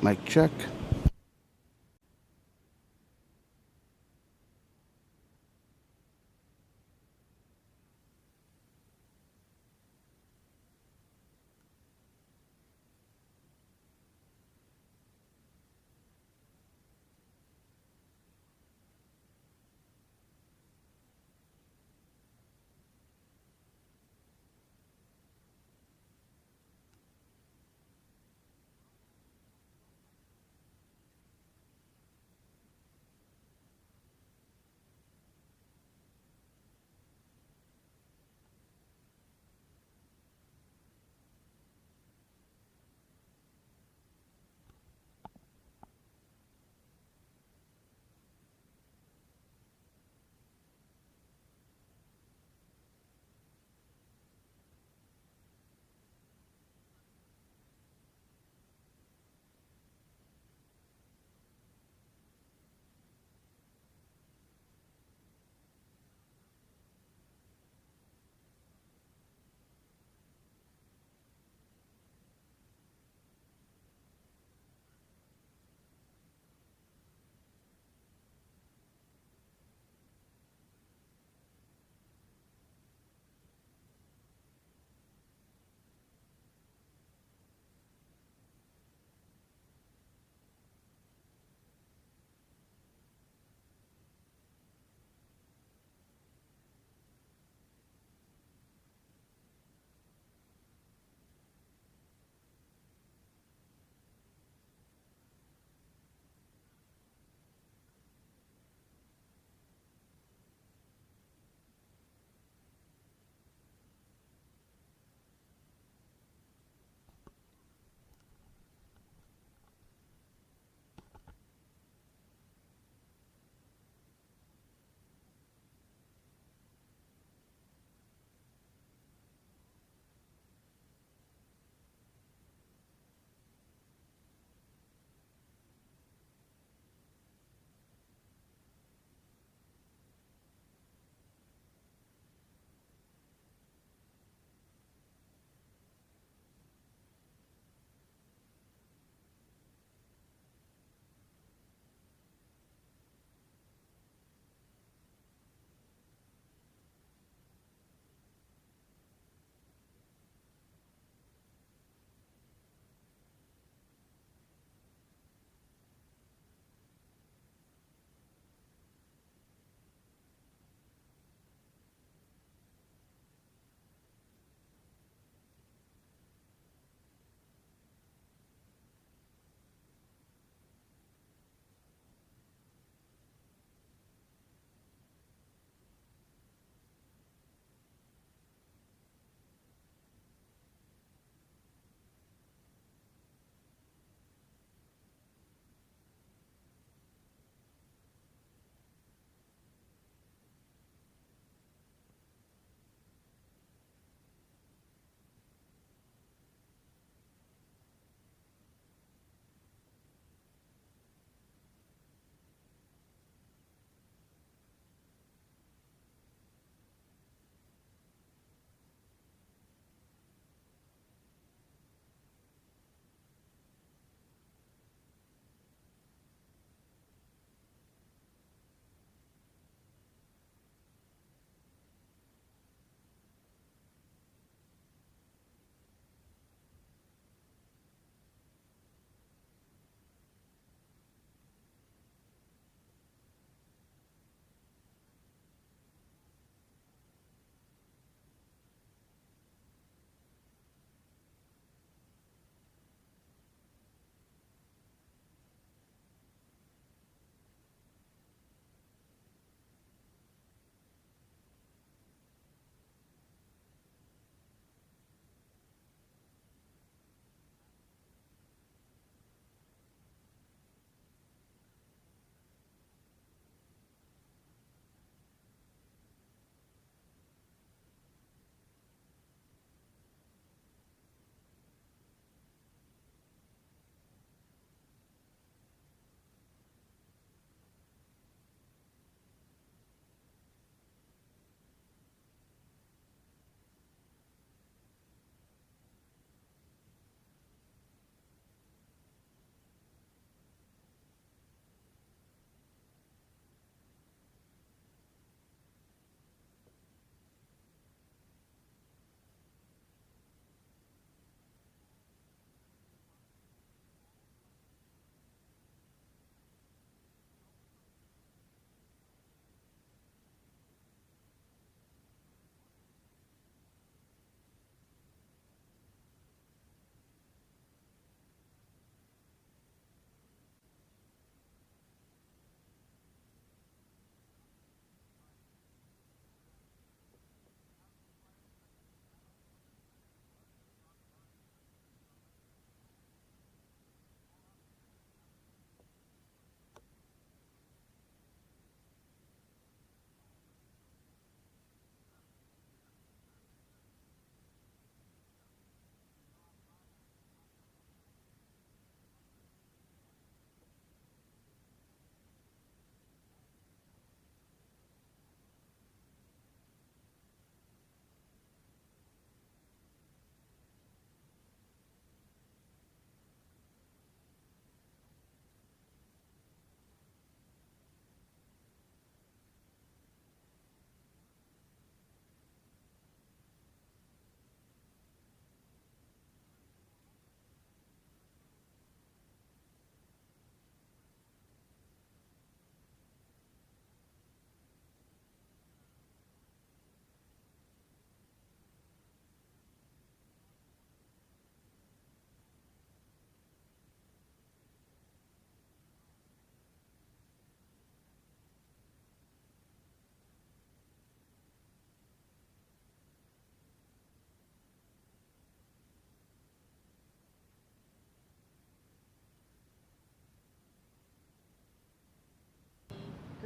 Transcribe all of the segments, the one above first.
Mic check.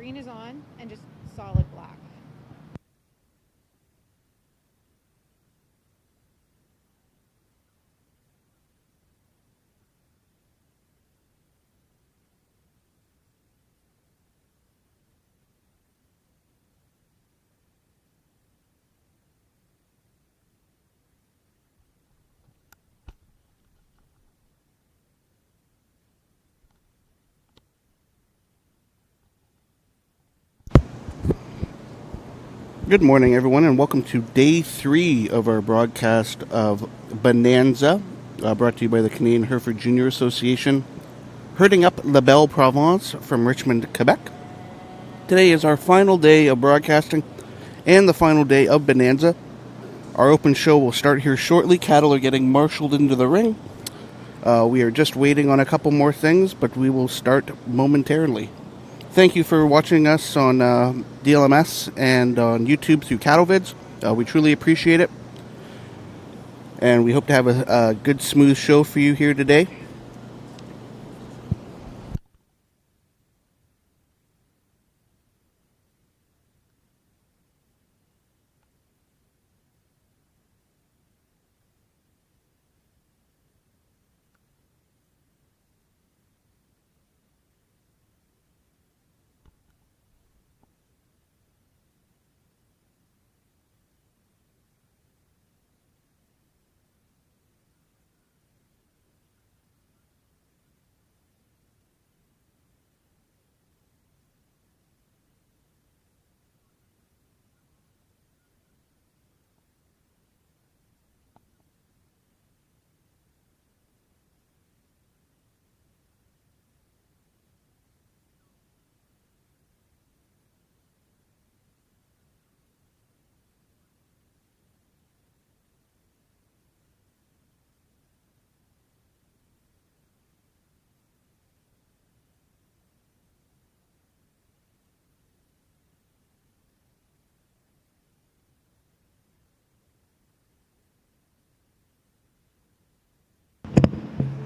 green is on and just solid black. Good morning, everyone, and welcome to day 3 of our broadcast of Bonanza, brought to you by the Canadian Hereford Junior Association, herding up La Belle Provence from Richmond, Quebec. Today is our final day of broadcasting and the final day of Bonanza. Our open show will start here shortly. Cattle are getting marshaled into the ring. We are just waiting on a couple more things, but we will start momentarily. Thank you for watching us on DLMS and on YouTube through Cattle Vids. We truly appreciate it. And we hope to have a good, smooth show for you here today.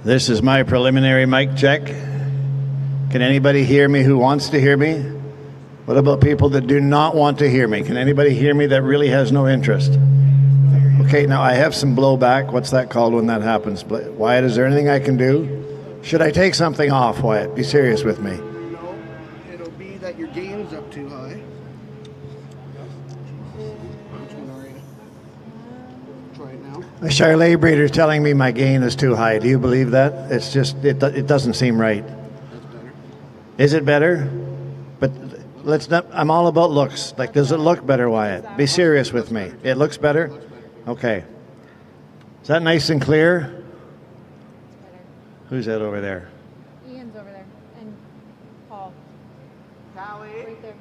This is my preliminary mic check. Can anybody hear me who wants to hear me? What about people that do not want to hear me? Can anybody hear me that really has no interest? Okay, now I have some blowback. What's that called when that happens? Wyatt, is there anything I can do? Should I take something off, Wyatt? Be serious with me. No, it'll be that your gain's up too high. Which one are you? Try it now. A Charolais breeder is telling me my gain is too high. Do you believe that? It's just, it doesn't seem right. That's better. Is it better? But let's not, I'm all about looks. Like, does it look better, Wyatt? Be serious with me. It looks better? Okay. Is that nice and clear? Who's that over there? Ian's over there, and Paul. Callie, Right there.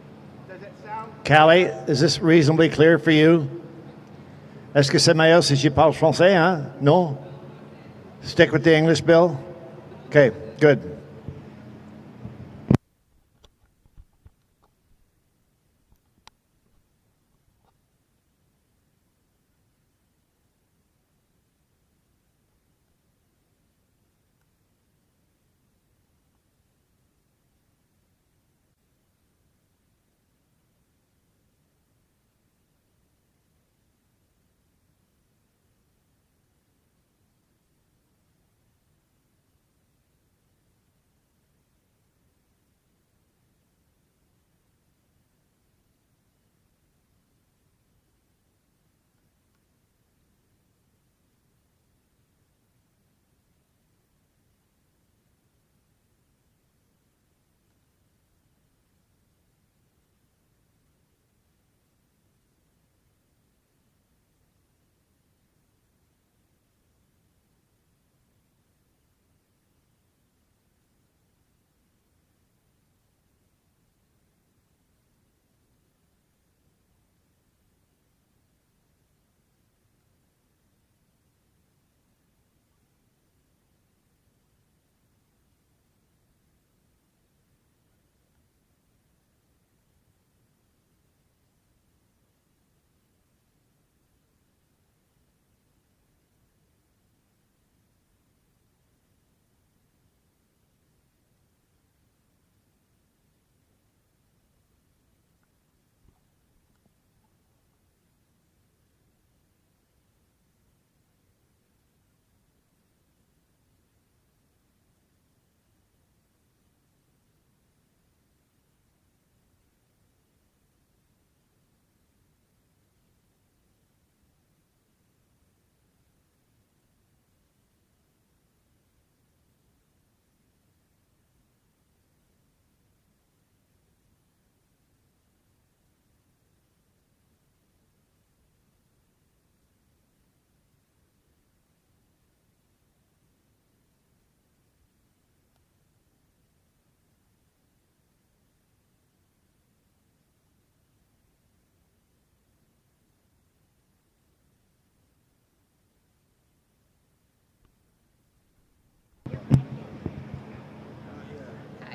does it sound... Callie, is this reasonably clear for you? Est-ce que c'est meilleur si je parle français, hein? No? Stick with the English, Bill? Okay, good.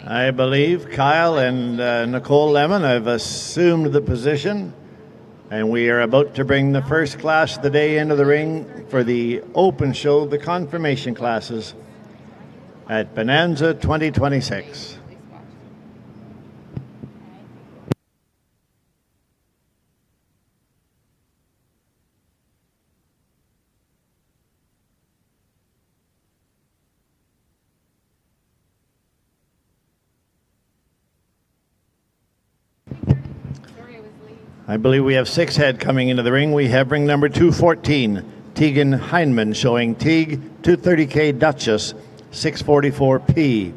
I believe Kyle and Nicole Lemon have assumed the position, and we are about to bring the first class of the day into the ring for the open show, the confirmation classes at Bonanza 2026. I believe we have 6 head coming into the ring. We have ring number 214, Tegan Heineman, showing Teague 230K Duchess, 644P.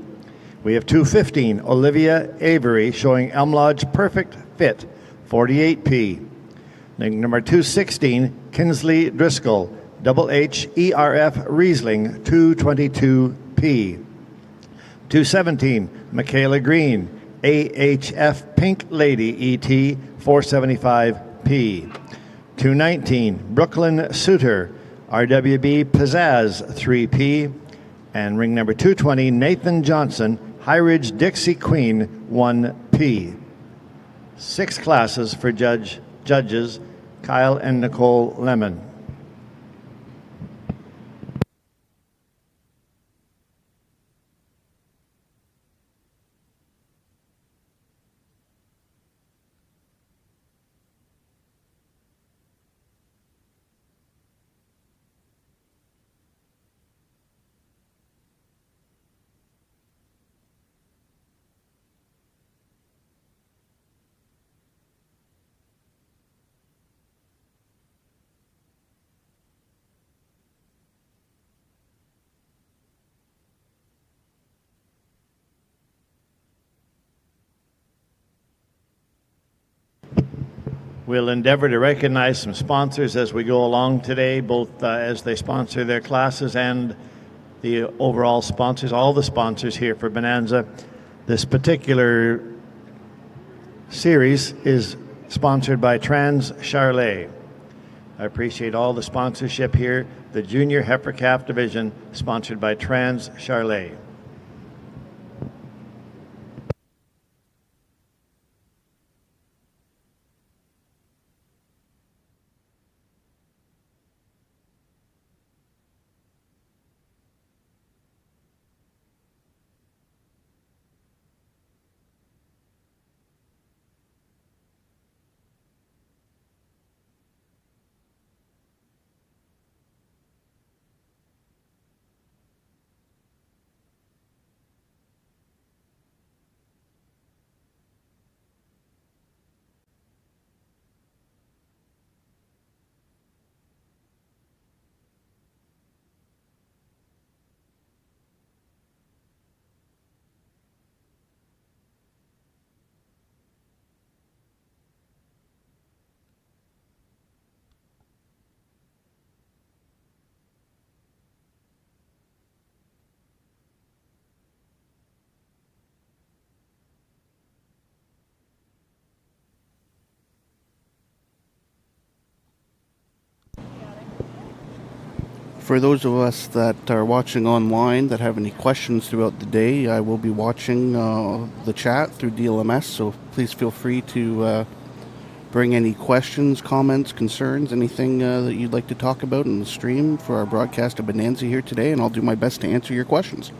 We have 215, Olivia Avery, showing Elm Lodge Perfect Fit, 48P. Ring number 216, Kinsley Driscoll, Double HERF Riesling, 222P. 217, Michaela Green, AHF Pink Lady ET, 475P. 219, Brooklyn Suter, RWB Pizzazz, 3P. And ring number 220, Nathan Johnson, High Ridge Dixie Queen, 1P. 6 classes for judges Kyle and Nicole Lemon. We'll endeavor to recognize some sponsors as we go along today, both as they sponsor their classes and the overall sponsors, all the sponsors here for Bonanza. This particular series is sponsored by Trans Charlet. I appreciate all the sponsorship here. The Junior Heifer Calf Division, sponsored by Trans Charlet. For those of us that are watching online that have any questions throughout the day, I will be watching the chat through DLMS, so please feel free to bring any questions, comments, concerns, anything that you'd like to talk about in the stream for our broadcast of Bonanza here today, and I'll do my best to answer your questions.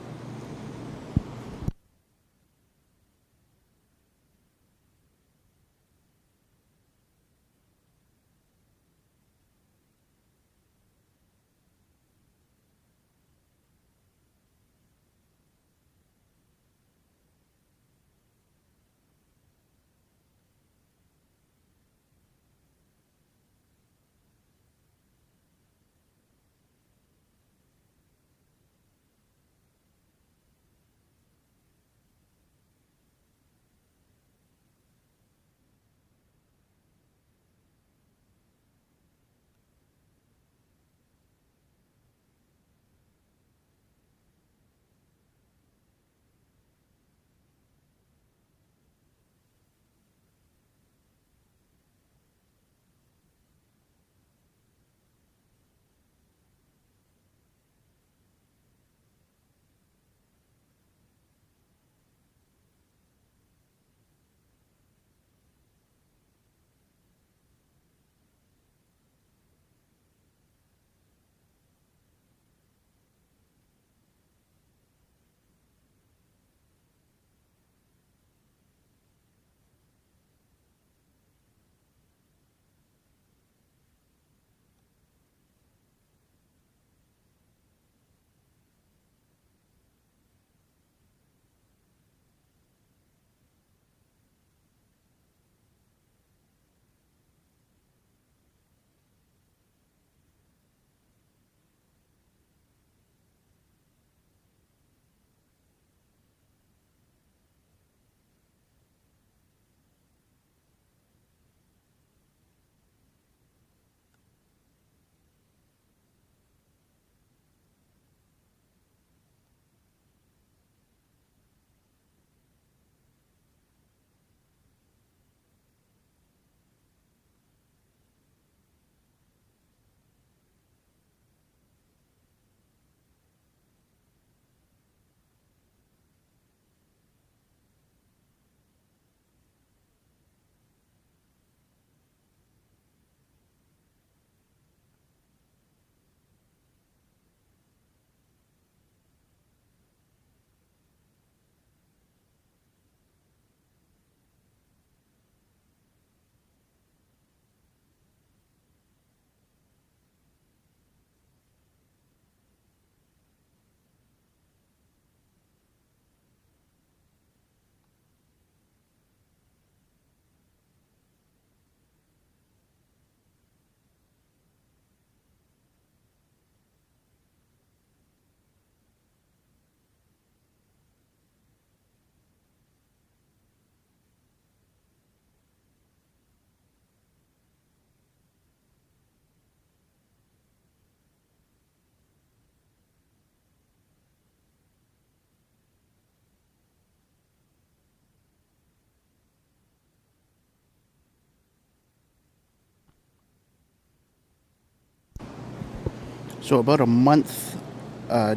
So about a month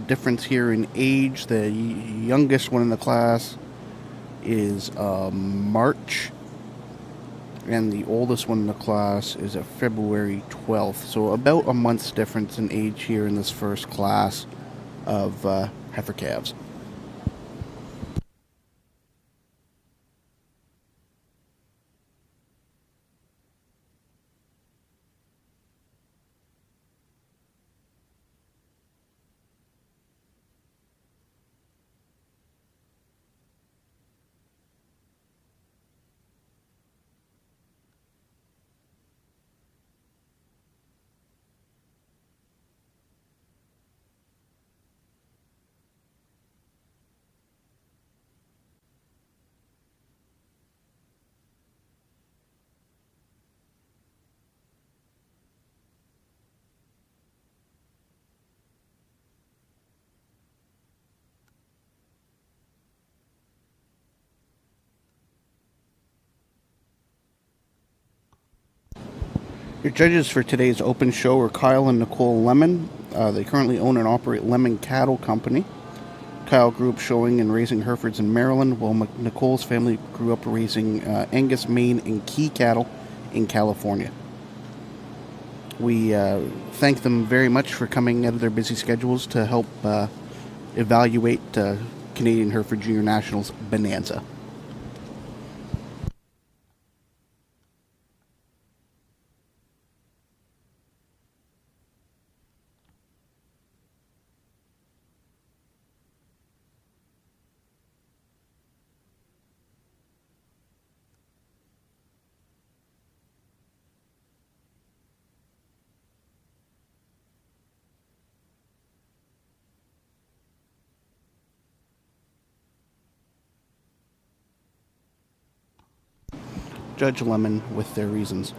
difference here in age. The youngest one in the class is March, and the oldest one in the class is February 12th. So about a month's difference in age here in this first class of heifer calves. Your judges for today's open show are Kyle and Nicole Lemon. They currently own and operate Lemon Cattle Company. Kyle grew up showing and raising Herefords in Maryland, while Nicole's family grew up raising Angus, Maine, and Key cattle in California. We thank them very much for coming out of their busy schedules to help evaluate Canadian Hereford Junior Nationals Bonanza. Judge Lemon with their reasons.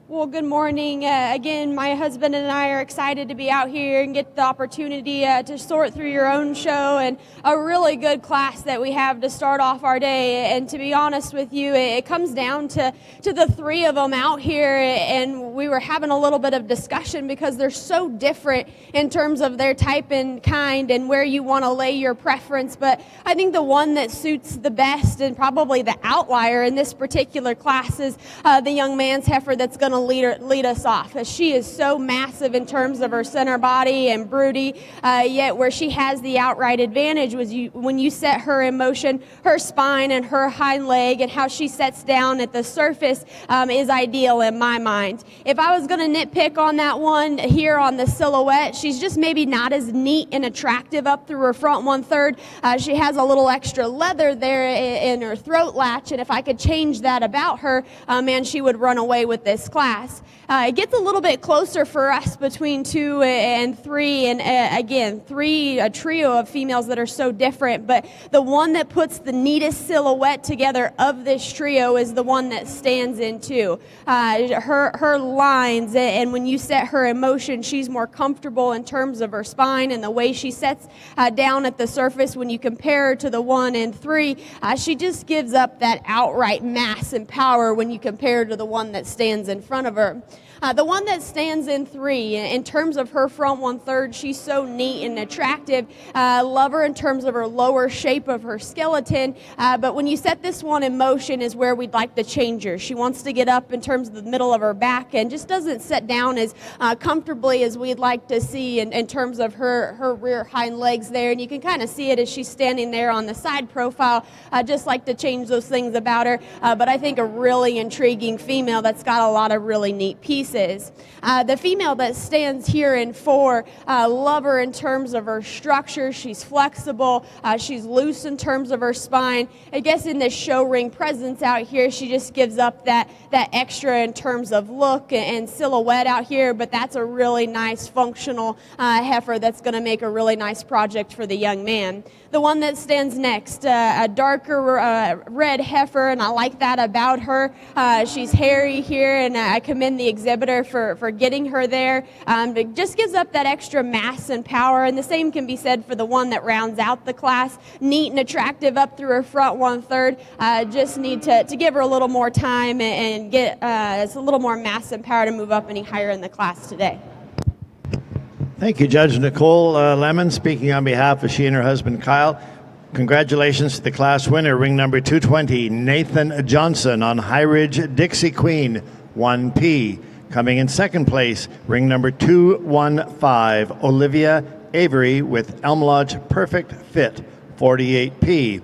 Well, good morning. Again, my husband and I are excited to be out here and get the opportunity to sort through your own show, and a really good class that we have to start off our day. And to be honest with you, it comes down to the three of them out here, and we were having a little bit of discussion because they're so different in terms of their type and kind and where you want to lay your preference. But I think the one that suits the best and probably the outlier in this particular class is the young man's heifer that's going to lead us off. She is so massive in terms of her center body and broody, yet where she has the outright advantage was when you set her in motion, her spine and her hind leg and how she sets down at the surface is ideal in my mind. If I was going to nitpick on that one here on the silhouette, she's just maybe not as neat and attractive up through her front 1/3. She has a little extra leather there in her throat latch, and if I could change that about her, man, she would run away with this class. It gets a little bit closer for us between 2 and 3, and again, 3, a trio of females that are so different, but the one that puts the neatest silhouette together of this trio is the one that stands in 2. Her lines, and when you set her in motion, she's more comfortable in terms of her spine and the way she sets down at the surface. When you compare her to the 1 and 3, she just gives up that outright mass and power when you compare her to the one that stands in front of her. The one that stands in 3, in terms of her front 1/3, she's so neat and attractive. Love her in terms of her lower shape of her skeleton, but when you set this one in motion is where we'd like to change her. She wants to get up in terms of the middle of her back and just doesn't set down as comfortably as we'd like to see in terms of her rear hind legs there, and you can kind of see it as she's standing there on the side profile. Just like to change those things about her, but I think a really intriguing female that's got a lot of really neat pieces. The female that stands here in 4, love her in terms of her structure. She's flexible. She's loose in terms of her spine. I guess in this show ring presence out here, she just gives up that extra in terms of look and silhouette out here, but that's a really nice functional heifer that's going to make a really nice project for the young man. The one that stands next, a darker red heifer, and I like that about her. She's hairy here, and I commend the exhibitor for getting her there. It just gives up that extra mass and power, and the same can be said for the one that rounds out the class. Neat and attractive up through her front 1/3. Just need to give her a little more time and get a little more mass and power to move up any higher in the class today. Thank you, Judge Nicole Lemon, speaking on behalf of she and her husband, Kyle. Congratulations to the class winner, ring number 220, Nathan Johnson on High Ridge Dixie Queen, 1P. Coming in second place, ring number 215, Olivia Avery with Elm Lodge Perfect Fit, 48P.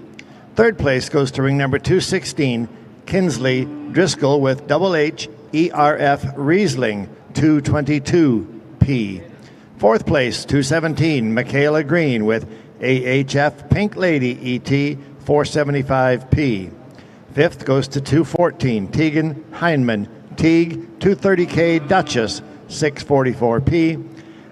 Third place goes to ring number 216, Kinsley Driscoll with Double H ERF Riesling, 222P. Fourth place, 217, Michaela Green with AHF Pink Lady ET, 475P. Fifth goes to 214, Tegan Heineman, Teague, 230K Duchess, 644P.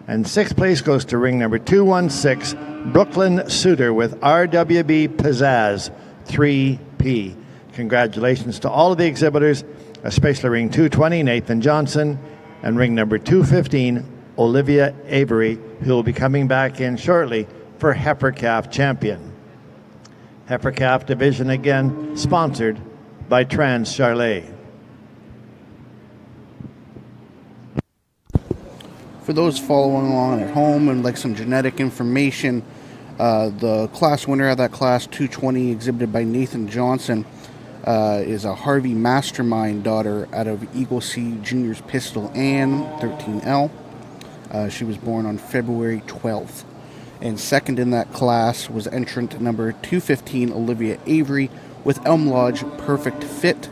And sixth place goes to ring number 216, Brooklyn Suter with RWB Pizzazz, 3P. Congratulations to all of the exhibitors, especially ring 220, Nathan Johnson, and ring number 215, Olivia Avery, who will be coming back in shortly for Heifer Calf Champion. Heifer Calf Division again sponsored by Trans Charlet. For those following along at home and like some genetic information, the class winner of that class 220 exhibited by Nathan Johnson is a Harvey Mastermind daughter out of Eagle Sea Junior's Pistol Ann, 13L. She was born on February 12th. And second in that class was entrant number 215, Olivia Avery, with Elm Lodge Perfect Fit.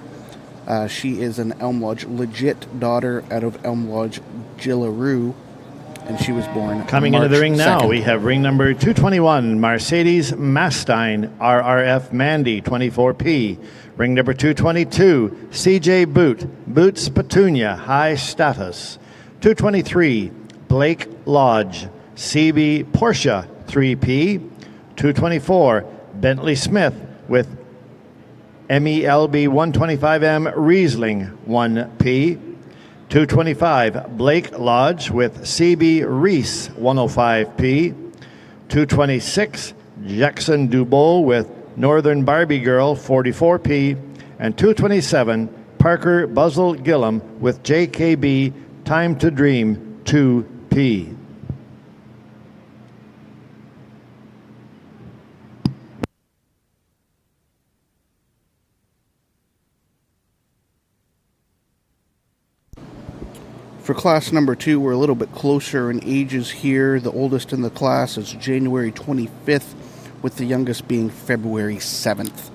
She is an Elm Lodge legit daughter out of Elm Lodge Gillaroo, and she was born Coming March into the ring now, 2nd. we have ring number 221, Mercedes Mastine, RRF Mandy, 24P. Ring number 222, CJ Boots Petunia, High Status. 223, Blake Lodge, CB Porsche, 3P. 224, Bentley Smith with MELB 125M Riesling, 1P. 225, Blake Lodge with CB Reese, 105P. 226, Jackson Dubois with Northern Barbie Girl, 44P. And 227, Parker Buzzle Gillum with JKB Time to Dream, 2P. For class number 2, we're a little bit closer in ages here. The oldest in the class is January 25th, with the youngest being February 7th.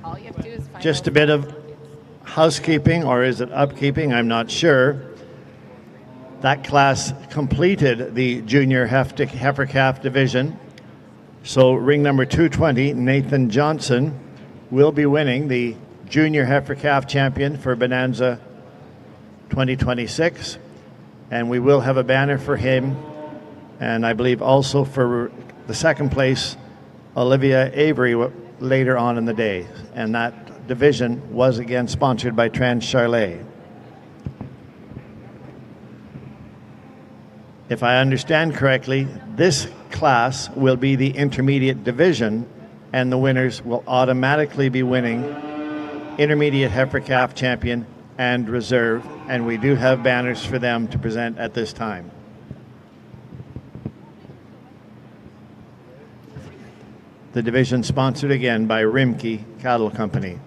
All you have to do is find Just a bit of housekeeping, or is it upkeeping? I'm not sure. That class completed the junior heifer calf division. So ring number 220, Nathan Johnson, will be winning the Junior Heifer Calf Champion for Bonanza 2026. And we will have a banner for him, and I believe also for the second place, Olivia Avery, later on in the day. And that division was again sponsored by Trans Charlet. If I understand correctly, this class will be the intermediate division, and the winners will automatically be winning Intermediate Heifer Calf Champion and Reserve, and we do have banners for them to present at this time. The division sponsored again by Rimke Cattle Company.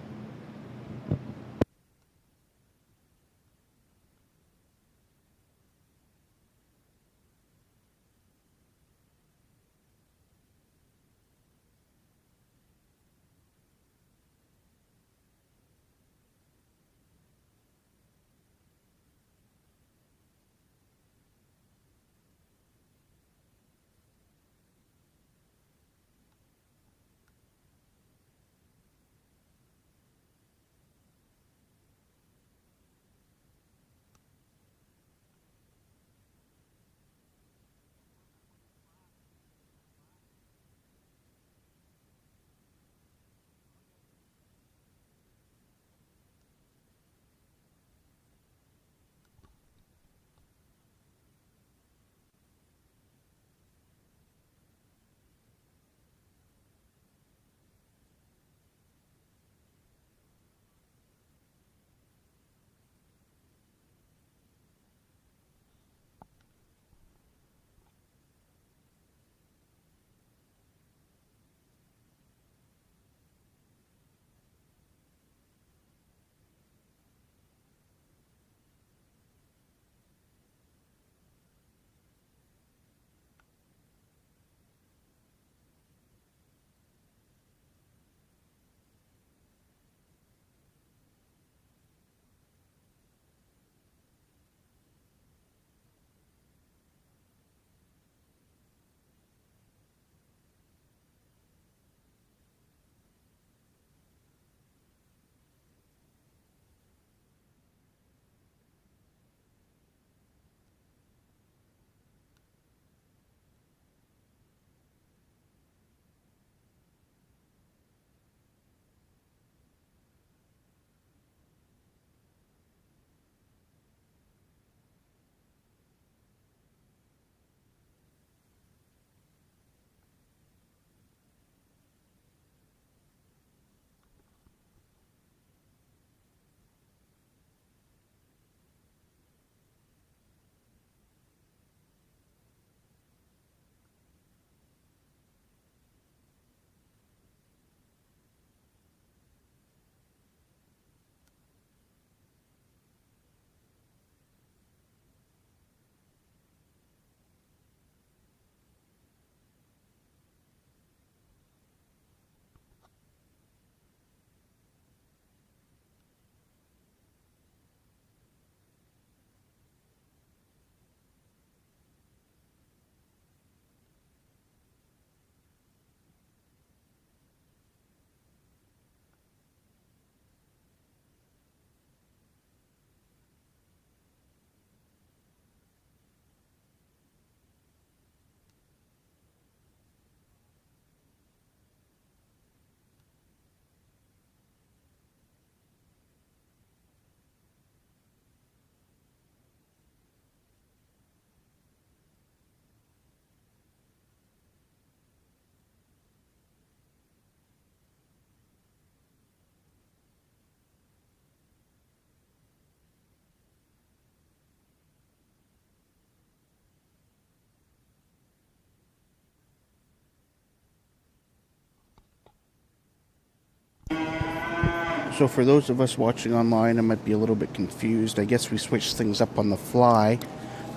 So for those of us watching online, I might be a little bit confused. I guess we switched things up on the fly.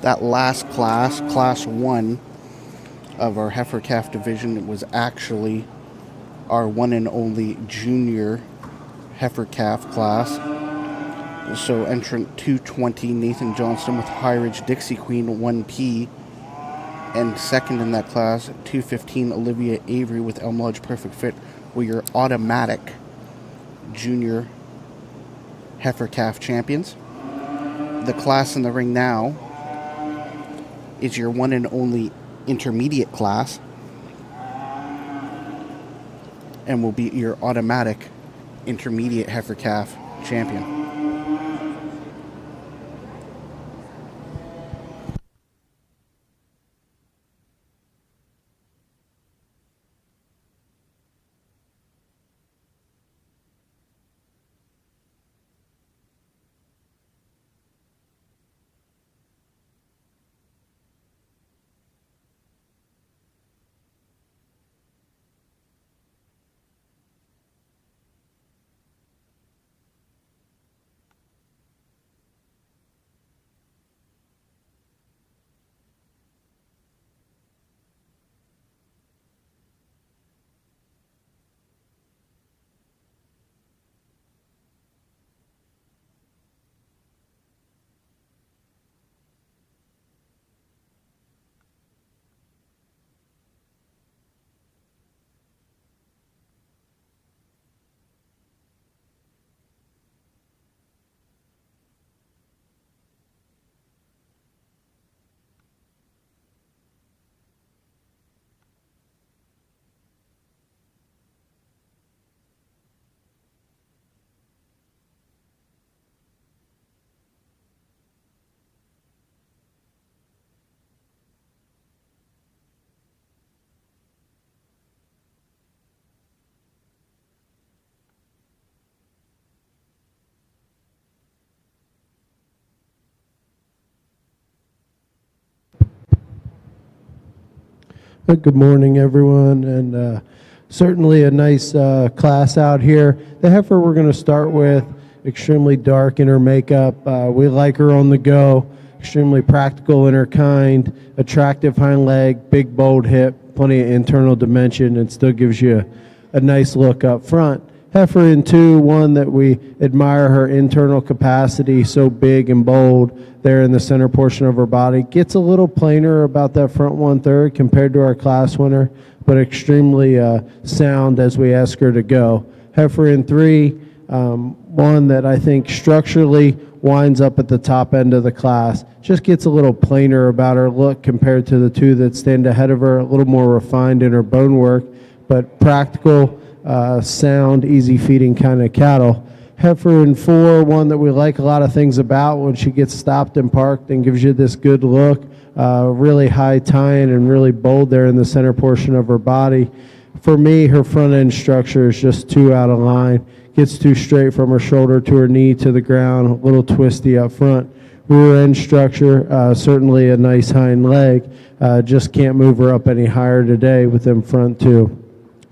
That last class, Class 1 of our Heifer Calf division, was actually our one and only junior Heifer Calf class. So entrant 220, Nathan Johnston with High Ridge Dixie Queen 1P. And second in that class, 215 Olivia Avery with Elm Lodge Perfect Fit were your automatic junior heifer calf champions. The class in the ring now is your one and only intermediate class and will be your automatic intermediate heifer calf champion. Good morning, everyone, and certainly a nice class out here. The heifer we're going to start with, extremely dark in her makeup. We like her on the go, extremely practical in her kind, attractive hind leg, big bold hip, plenty of internal dimension, and still gives you a nice look up front. Heifer in 2, one that we admire her internal capacity, so big and bold there in the center portion of her body. Gets a little plainer about that front 1/3 compared to our class winner, but extremely sound as we ask her to go. Heifer in 3, one that I think structurally winds up at the top end of the class. Just gets a little plainer about her look compared to the 2 that stand ahead of her, a little more refined in her bone work, but practical, sound, easy feeding kind of cattle. Heifer in 4, one that we like a lot of things about when she gets stopped and parked and gives you this good look, really high tying and really bold there in the center portion of her body. For me, her front end structure is just too out of line. Gets too straight from her shoulder to her knee to the ground, a little twisty up front. Rear end structure, certainly a nice hind leg, just can't move her up any higher today with them front 2.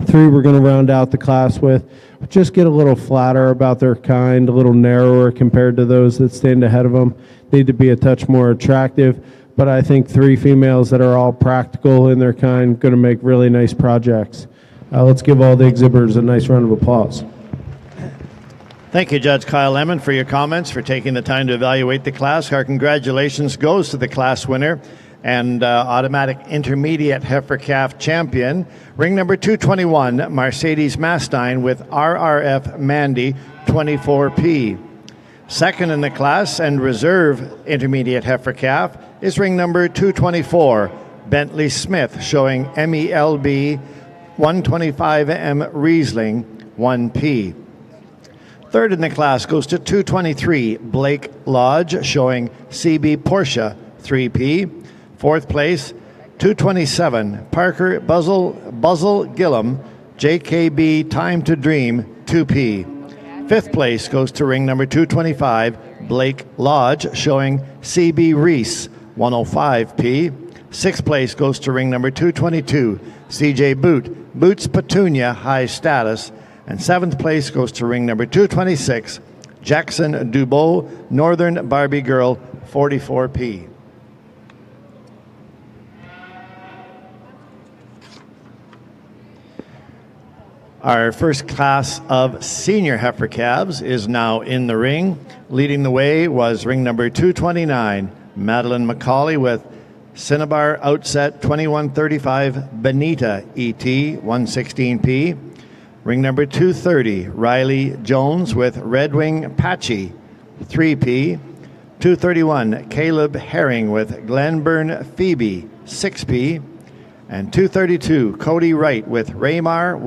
3 we're going to round out the class with. Just get a little flatter about their kind, a little narrower compared to those that stand ahead of them. Need to be a touch more attractive, but I think 3 females that are all practical in their kind, going to make really nice projects. Let's give all the exhibitors a nice round of applause. Thank you, Judge Kyle Lemon, for your comments, for taking the time to evaluate the class. Our congratulations goes to the class winner and automatic intermediate heifer calf champion, ring number 221, Mercedes Mastine with RRF Mandy 24P. Second in the class and reserve intermediate heifer calf is ring number 224, Bentley Smith, showing MELB 125M Riesling 1P. Third in the class goes to 223, Blake Lodge, showing CB Porsche 3P. Fourth place, 227, Parker Buzzle Gillum, JKB Time to Dream 2P. Fifth place goes to ring number 225, Blake Lodge, showing CB Reese 105P. Sixth place goes to ring number 222, CJ Boots Petunia High Status. And seventh place goes to ring number 226, Jackson Dubois Northern Barbie Girl 44P. Our first class of senior heifer calves is now in the ring. Leading the way was ring number 229, Madeline McCauley with Cinnabar Outset 2135 Benita ET 116P. Ring number 230, Riley Jones with Red Wing Apache 3P. 231, Caleb Herring with Glenburn Phoebe 6P. And 232, Cody Wright with Raymar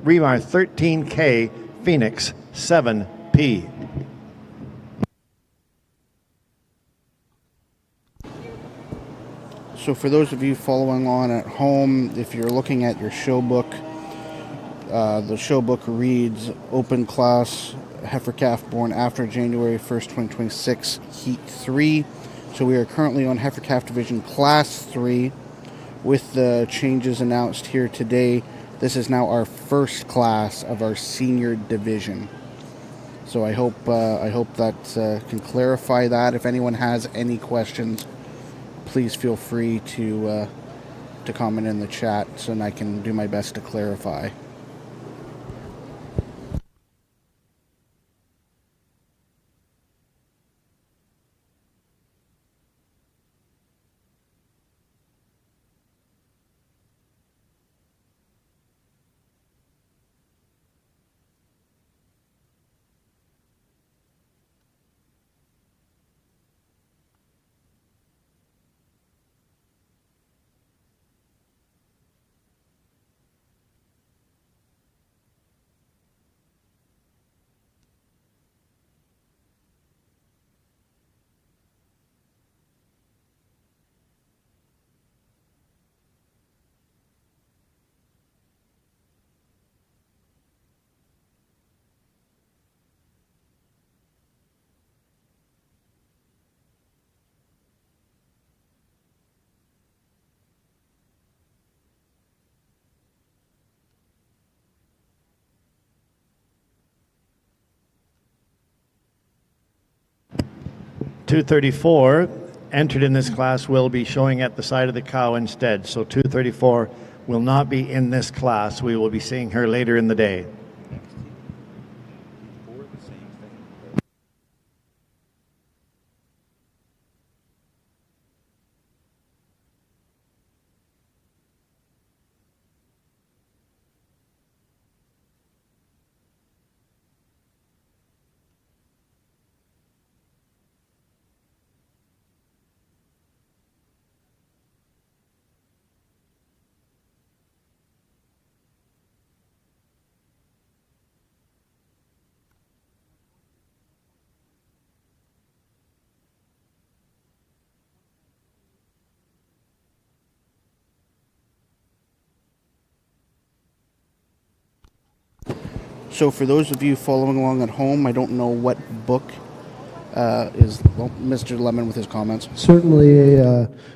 13K Phoenix 7P. So for those of you following on at home, if you're looking at your show book, the show book reads Open Class Heifer Calf born after January 1st, 2026, Heat 3. So we are currently on Heifer Calf Division Class 3 with the changes announced here today. This is now our first class of our senior division. So I hope that can clarify that. If anyone has any questions, please feel free to comment in the chat so I can do my best to clarify. .234 entered in this class will be showing at the side of the cow instead. So .234 will not be in this class. We will be seeing her later in the day. So for those of you following along at home, I don't know what book is Mr. Lemon with his comments. Certainly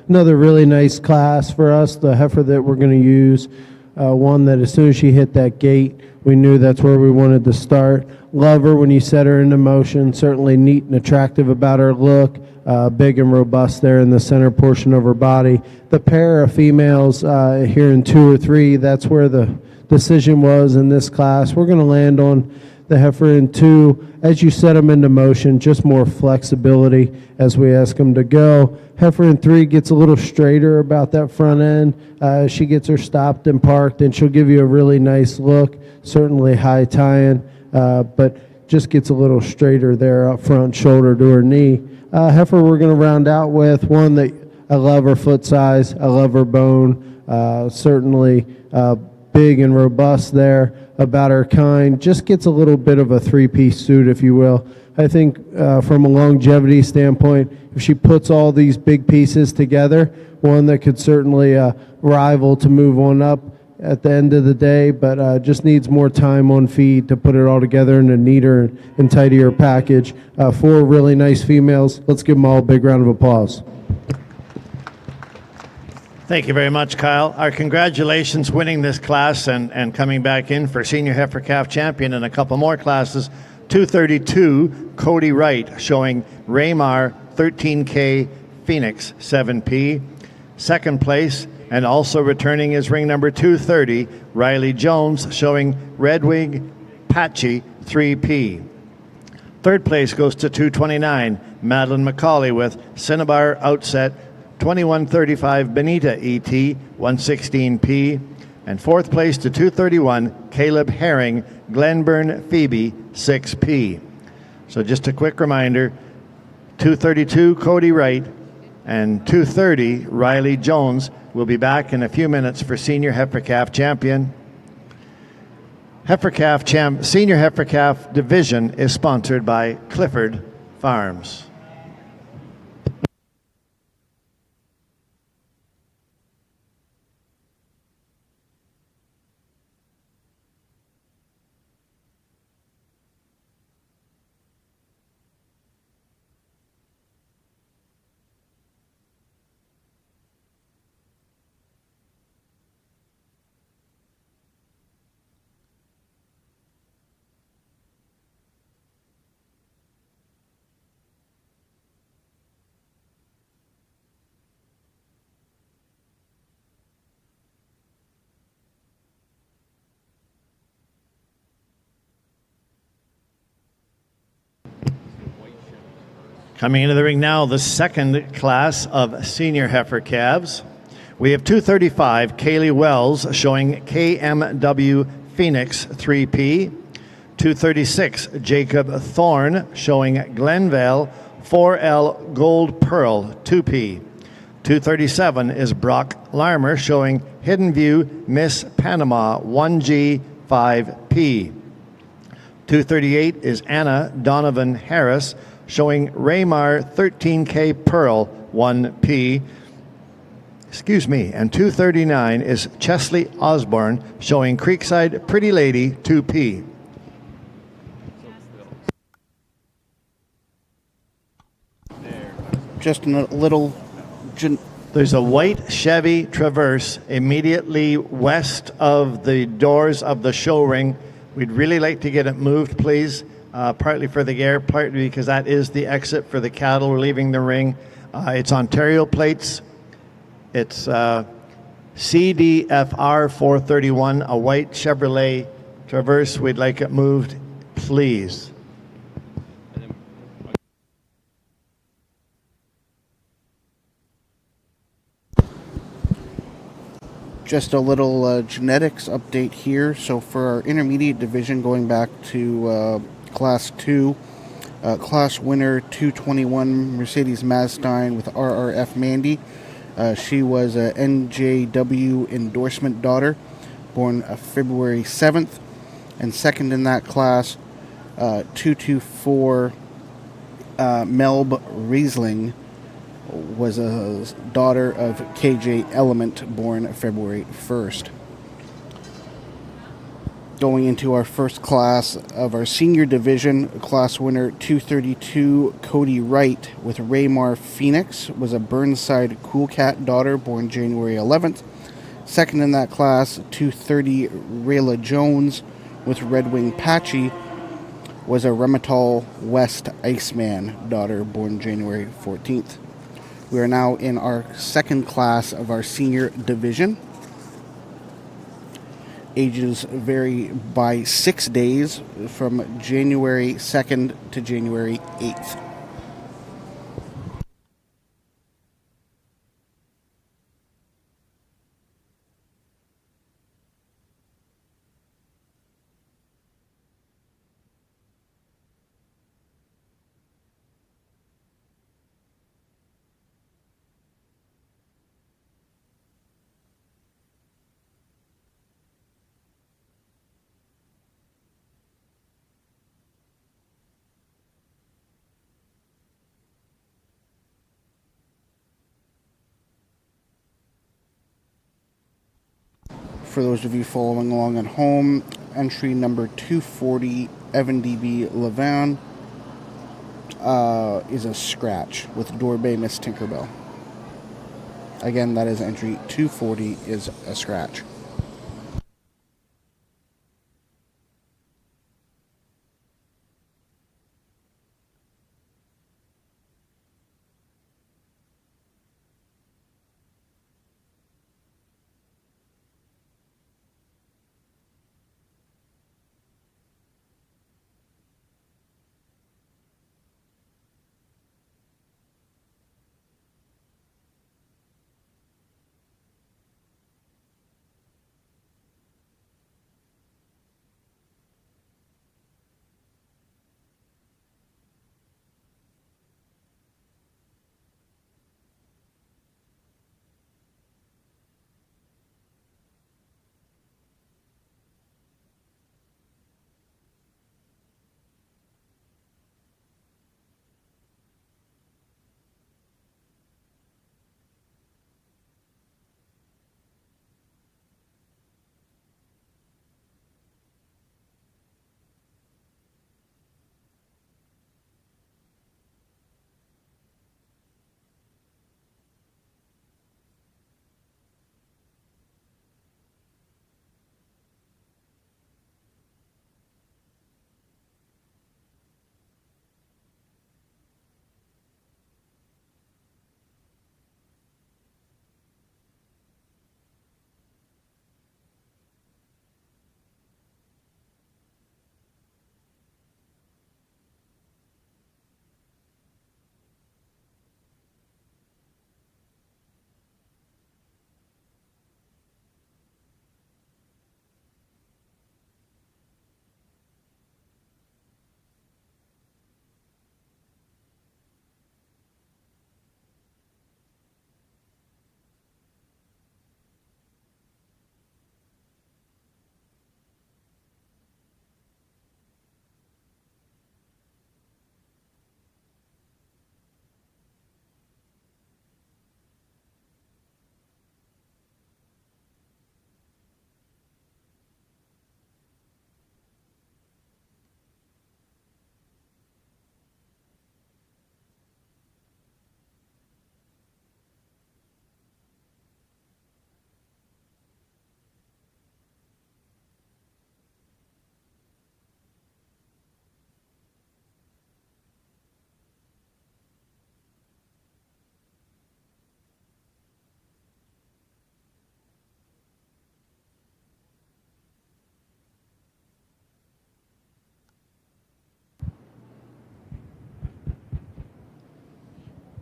another really nice class for us, the heifer that we're going to use. One that as soon as she hit that gate, we knew that's where we wanted to start. Love her when you set her into motion. Certainly neat and attractive about her look. Big and robust there in the center portion of her body. The pair of females here in 2 or 3, that's where the decision was in this class. We're going to land on the heifer in 2. As you set them into motion, just more flexibility as we ask them to go. Heifer in 3 gets a little straighter about that front end. She gets her stopped and parked, and she'll give you a really nice look. Certainly high tie-in, but just gets a little straighter there up front, shoulder to her knee. Heifer we're going to round out with one that I love her foot size, I love her bone, certainly big and robust there about her kind. Just gets a little bit of a 3-piece suit, if you will. I think from a longevity standpoint, if she puts all these big pieces together, one that could certainly rival to move on up at the end of the day, but just needs more time on feed to put it all together in a neater and tidier package. 4 really nice females. Let's give them all a big round of applause. Thank you very much, Kyle. Our congratulations winning this class and coming back in for Senior Heifer Calf Champion in a couple more classes. 232, Cody Wright, showing Raymar 13K Phoenix 7P. Second place, and also returning is ring number 230, Riley Jones, showing Red Wing Apache 3P. Third place goes to 229, Madeline McCauley with Cinnabar Outset 2135 Benita ET 116P, and fourth place to 231 Caleb Herring Glenburn Phoebe 6P. So just a quick reminder, 232 Cody Wright and 230 Riley Jones will be back in a few minutes for Senior Heifer Calf Champion. Senior Heifer Calf Division is sponsored by Clifford Farms. Coming into the ring now, the second class of senior heifer calves. We have 235 Kaylee Wells showing KMW Phoenix 3P. 236 Jacob Thorne showing Glenvale 4L Gold Pearl 2P. 237 is Brock Larmer showing Hidden View Miss Panama 1G 5P. 238 is Anna Donovan Harris showing Raymar 13K Pearl 1P. And 239 is Chesley Osborne showing Creekside Pretty Lady 2P. Just a little... There's a white Chevy Traverse immediately west of the doors of the show ring. We'd really like to get it moved, please. Partly for the air, partly because that is the exit for the cattle leaving the ring. It's Ontario plates. It's CDFR 431, a white Chevrolet Traverse. We'd like it moved, please. Just a little genetics update here. So for our intermediate division, going back to Class 2, class winner 221 Mercedes Mazstein with RRF Mandy. She was a NJW endorsement daughter, born February 7th. And second in that class, 224 Melb Riesling was a daughter of KJ Element, born February 1st. Going into our first class of our senior division, class winner 232 Cody Wright with Raymar Phoenix was a Burnside Cool Cat daughter, born January 11th. Second in that class, 230 Rayla Jones with Red Wing Patchy was a Remitol West Iceman daughter, born January 14th. We are now in our second class of our senior division. Ages vary by 6 days from January 2nd to January 8th. For those of you following along at home, entry number 240, Evan D.B. Levan, is a scratch with Dorbay Miss Tinkerbell. Again, that is entry 240 is a scratch.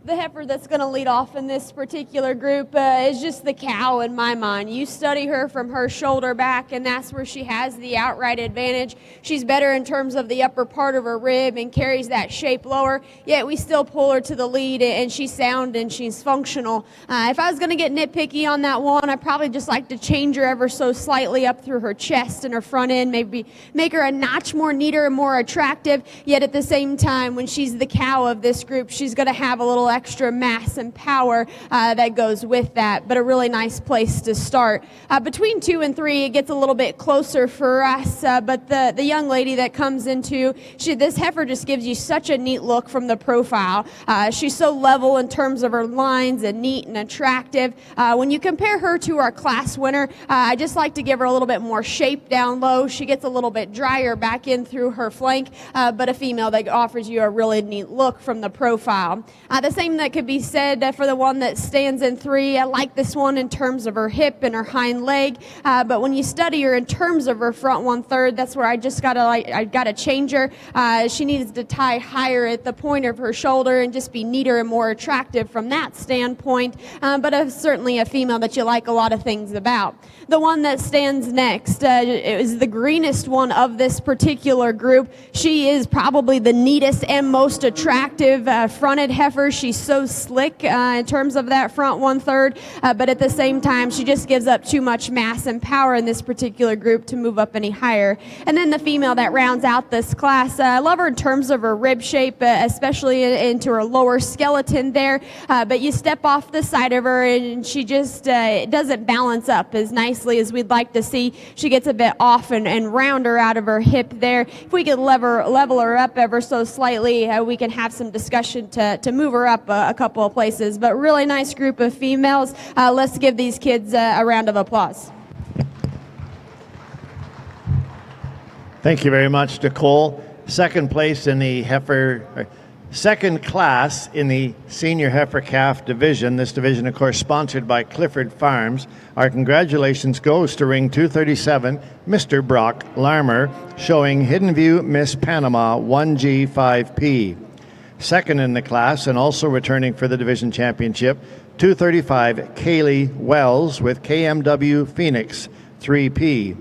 The heifer that's going to lead off in this particular group is just the cow in my mind. You study her from her shoulder back, and that's where she has the outright advantage. She's better in terms of the upper part of her rib and carries that shape lower, yet we still pull her to the lead, and she's sound and she's functional. If I was going to get nitpicky on that one, I'd probably just like to change her ever so slightly up through her chest and her front end, maybe make her a notch more neater and more attractive, yet at the same time, when she's the cow of this group, she's going to have a little extra mass and power that goes with that, but a really nice place to start. Between 2 and 3, it gets a little bit closer for us, but the young lady that comes into, this heifer just gives you such a neat look from the profile. She's so level in terms of her lines and neat and attractive. When you compare her to our class winner, I just like to give her a little bit more shape down low. She gets a little bit drier back in through her flank, but a female that offers you a really neat look from the profile. The same that could be said for the one that stands in 3. I like this one in terms of her hip and her hind leg, but when you study her in terms of her front 1/3, that's where I gotta change her. She needs to tie higher at the point of her shoulder and just be neater and more attractive from that standpoint, but certainly a female that you like a lot of things about. The one that stands next is the greenest one of this particular group. She is probably the neatest and most attractive fronted heifer. She's so slick in terms of that front 1/3, but at the same time, she just gives up too much mass and power in this particular group to move up any higher. And then the female that rounds out this class, I love her in terms of her rib shape, especially into her lower skeleton there, but you step off the side of her and she just doesn't balance up as nicely as we'd like to see. She gets a bit off and rounder out of her hip there. If we could level her up ever so slightly, we can have some discussion to move her up a couple of places. But really nice group of females. Let's give these kids a round of applause. Thank you very much, Nicole. Second place in the second class in the Senior Heifer Calf Division. This division, of course, sponsored by Clifford Farms. Our congratulations goes to ring 237, Mr. Brock Larmer, showing Hidden View Miss Panama 1G5P. Second in the class and also returning for the division championship, 235, Kaylee Wells with KMW Phoenix 3P.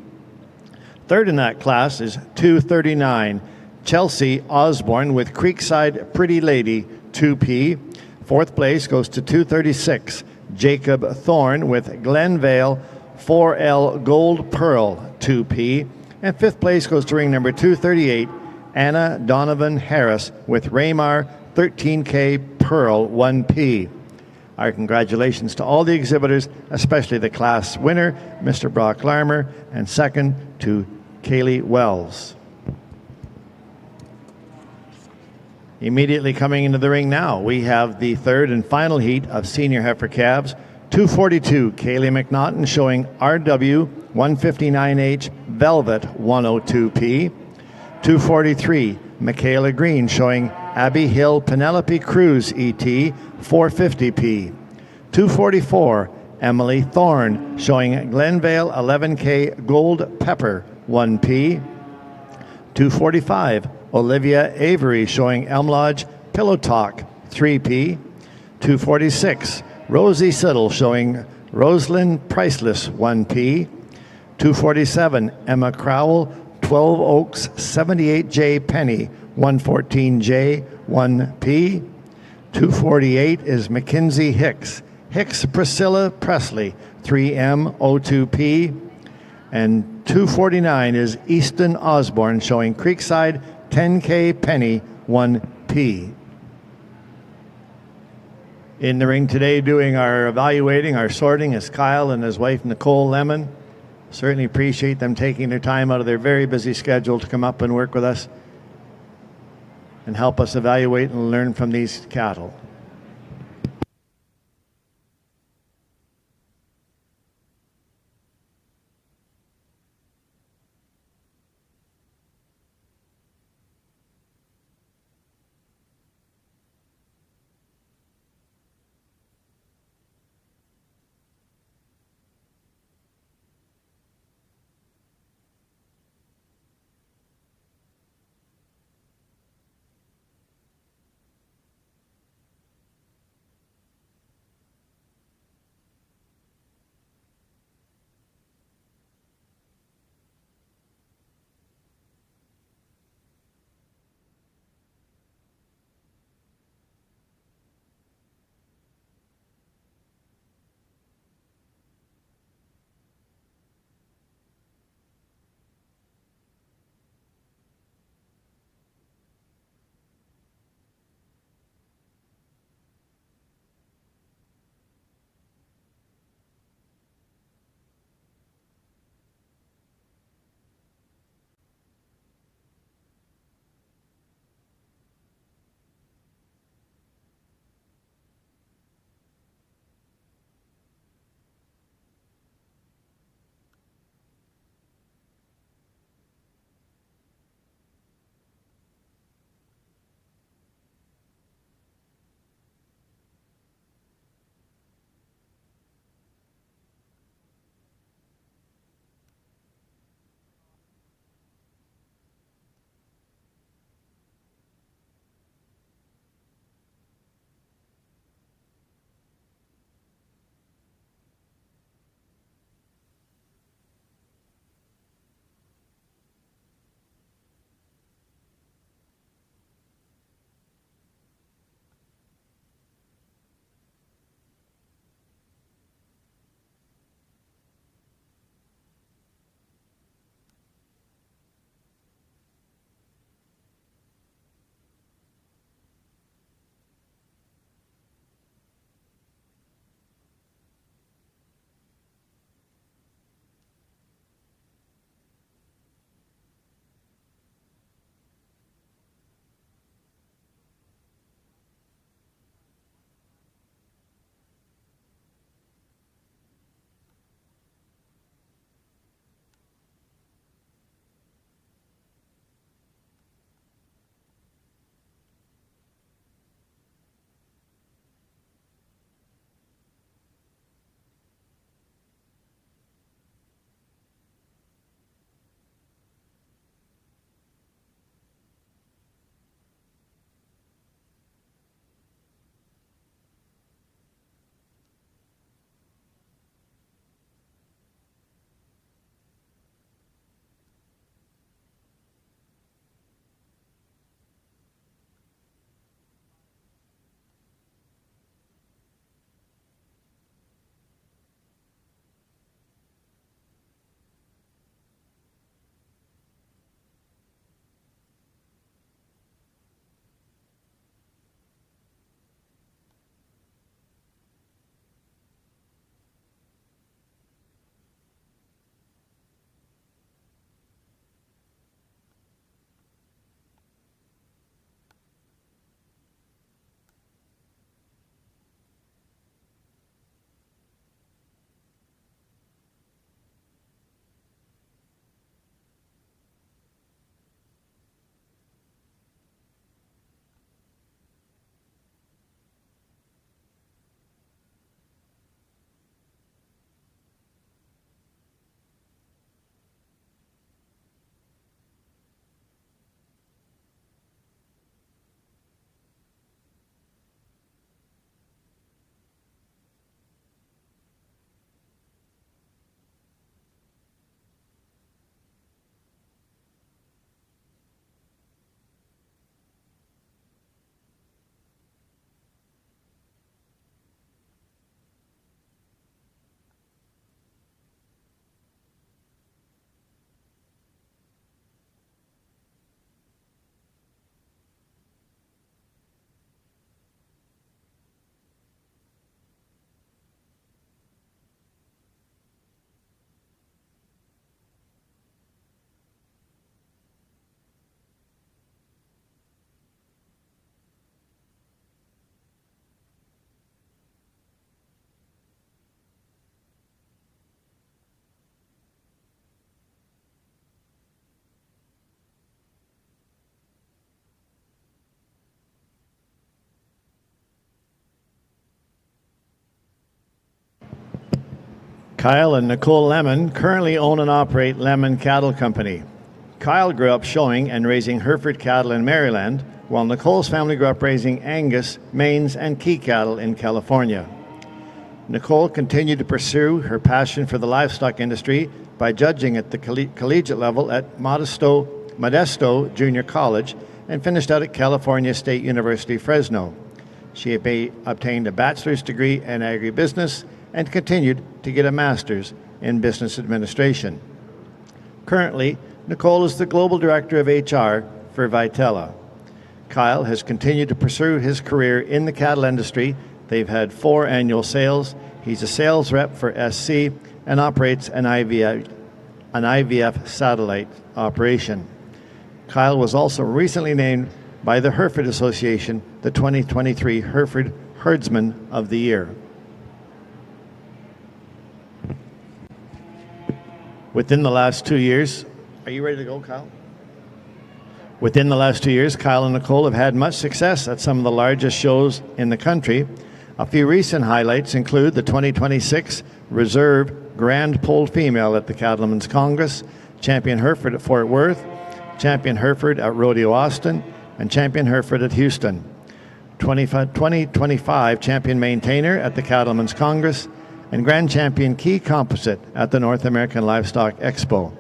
Third in that class is 239, Chelsea Osborne with Creekside Pretty Lady 2P. Fourth place goes to 236, Jacob Thorne with Glenvale 4L Gold Pearl 2P. And fifth place goes to ring number 238, Anna Donovan Harris with Raymar 13K Pearl 1P. Our congratulations to all the exhibitors, especially the class winner, Mr. Brock Larmer, and second to Kaylee Wells. Immediately coming into the ring now, we have the third and final heat of Senior Heifer Calves. 242, Kaylee McNaughton showing RW 159H Velvet 102P. 243, Michaela Green showing Abbey Hill Penelope Cruz ET 450P. 244, Emily Thorne showing Glenvale 11K Gold Pepper 1P. 245, Olivia Avery showing Elm Lodge Pillow Talk 3P. 246, Rosie Siddle showing Rosalind Priceless 1P. 247, Emma Crowell 12 Oaks 78J Penny 114J 1P. 248 is Mackenzie Hicks Priscilla Presley 3M 02P. And 249 is Easton Osborne showing Creekside 10K Penny 1P. In the ring today doing our evaluating, our sorting is Kyle and his wife Nicole Lemon. Certainly appreciate them taking their time out of their very busy schedule to come up and work with us and help us evaluate and learn from these cattle. Kyle and Nicole Lemon currently own and operate Lemon Cattle Company. Kyle grew up showing and raising Hereford cattle in Maryland, while Nicole's family grew up raising Angus, Maines, and Key cattle in California. Nicole continued to pursue her passion for the livestock industry by judging at the collegiate level at Modesto Junior College and finished out at California State University, Fresno. She obtained a bachelor's degree in agribusiness and continued to get a master's in business administration. Currently, Nicole is the global director of HR for Vitella. Kyle has continued to pursue his career in the cattle industry. They've had 4 annual sales. He's a sales rep for SC and operates an IVF satellite operation. Kyle was also recently named by the Hereford Association the 2023 Hereford Herdsman of the Year. Within the last 2 years, are you ready to go, Kyle? Within the last 2 years, Kyle and Nicole have had much success at some of the largest shows in the country. A few recent highlights include the 2026 Reserve Grand Polled Female at the Cattlemen's Congress, Champion Hereford at Fort Worth, Champion Hereford at Rodeo Austin, and Champion Hereford at Houston. 2025 Champion Maintainer at the Cattlemen's Congress, and Grand Champion Key Composite at the North American Livestock Expo.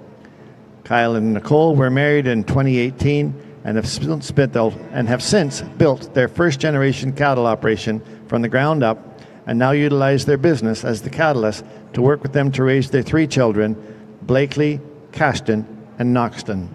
Kyle and Nicole were married in 2018 and have since built their first generation cattle operation from the ground up, and now utilize their business as the catalyst to work with them to raise their 3 children, Blakely, Cashton, and Knoxton.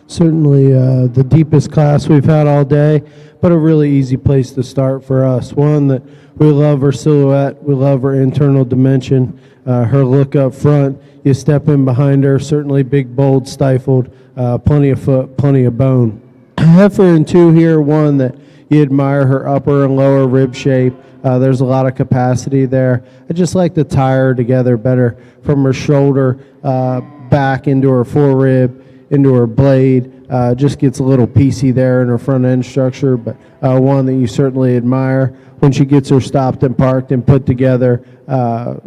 Certainly the deepest class we've had all day, but a really easy place to start for us. One, that we love her silhouette, we love her internal dimension, her look up front. You step in behind her, certainly big, bold, stifled, plenty of foot, plenty of bone. Heifer in 2 here, one that you admire her upper and lower rib shape. There's a lot of capacity there. I just like to tie her together better from her shoulder back into her forerib, into her blade. Just gets a little piecey there in her front end structure, but one that you certainly admire. When she gets her stopped and parked and put together, a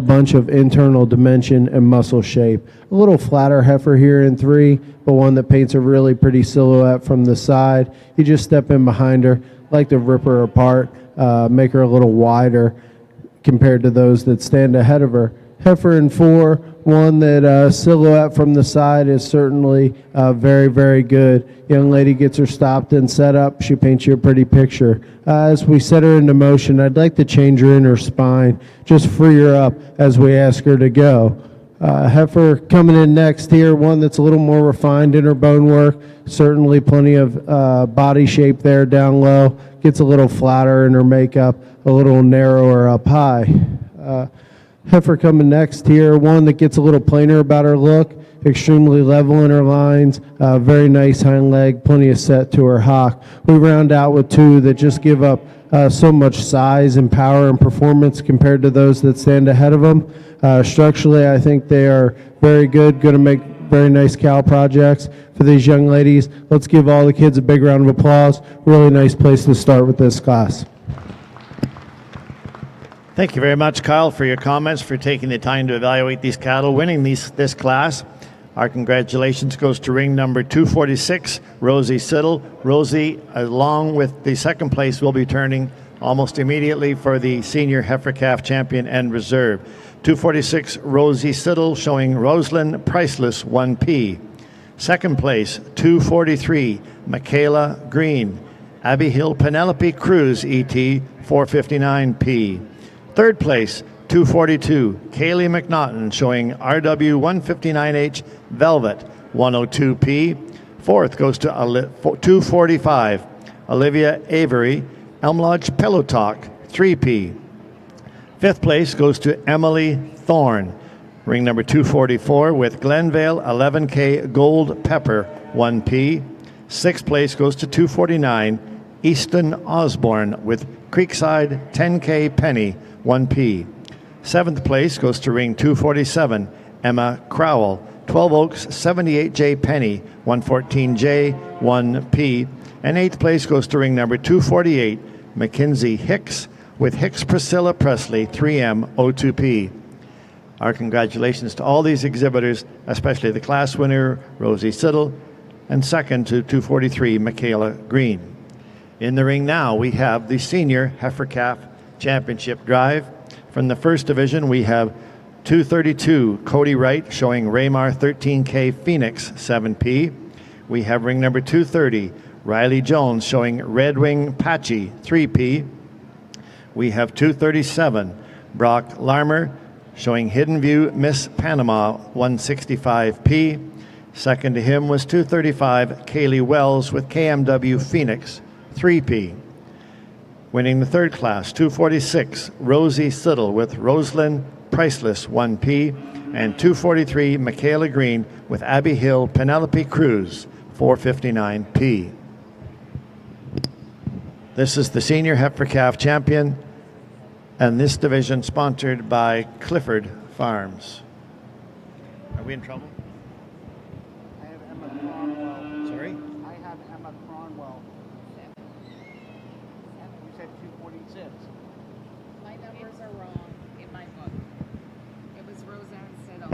bunch of internal dimension and muscle shape. A little flatter heifer here in 3, but one that paints a really pretty silhouette from the side. You just step in behind her, like to rip her apart, make her a little wider compared to those that stand ahead of her. Heifer in 4, one that silhouette from the side is certainly very, very good. Young lady gets her stopped and set up. She paints you a pretty picture. As we set her into motion, I'd like to change her inner spine, just free her up as we ask her to go. Heifer coming in next here, one that's a little more refined in her bone work. Certainly plenty of body shape there down low. Gets a little flatter in her makeup, a little narrower up high. Heifer coming next here, one that gets a little plainer about her look, extremely level in her lines, very nice hind leg, plenty of set to her hock. We round out with 2 that just give up so much size and power and performance compared to those that stand ahead of them. Structurally, I think they are very good, going to make very nice cow projects for these young ladies. Let's give all the kids a big round of applause. Really nice place to start with this class. Thank you very much, Kyle, for your comments, for taking the time to evaluate these cattle, winning this class. Our congratulations goes to ring number 246, Rosie Siddle. Rosie, along with the second place, will be turning almost immediately for the Senior Heifer Calf Champion and Reserve. 246, Rosie Siddle, showing Rosalind Priceless 1P. Second place, 243, Michaela Green. Abbey Hill Penelope Cruz, ET, 459P. Third place, 242, Kaylee McNaughton, showing RW 159H Velvet, 102P. Fourth goes to 245, Olivia Avery, Elm Lodge Pillow Talk, 3P. Fifth place goes to Emily Thorne, ring number 244, with Glenvale 11K Gold Pepper, 1P. Sixth place goes to 249, Easton Osborne, with Creekside 10K Penny, 1P. Seventh place goes to ring 247, Emma Crowell, 12 Oaks 78J Penny 114J 1P. And 8th place goes to ring number 248 Mackenzie Hicks with Hicks Priscilla Presley 3M 02P. Our congratulations to all these exhibitors, especially the class winner Rosie Siddle, and second to 243 Michaela Green. In the ring now we have the Senior Heifer Calf Championship Drive. From the first division we have 232 Cody Wright showing Raymar 13K Phoenix 7P. We have ring number 230 Riley Jones showing Red Wing Patchy 3P. We have 237 Brock Larmer showing Hidden View Miss Panama 165P. Second to him was 235 Kaylee Wells with KMW Phoenix 3P. Winning the third class, 246 Rosie Siddle with Rosalind Priceless 1P, and 243 Michaela Green with Abby Hill Penelope Cruz 459P. This is the Senior Heifer Calf Champion, and this division sponsored by Clifford Farms. Are we in trouble? I have Emma Cronwell. Sorry? I have Emma Cronwell. You said 246. My numbers are wrong in my book. It was Roseanne Siddle.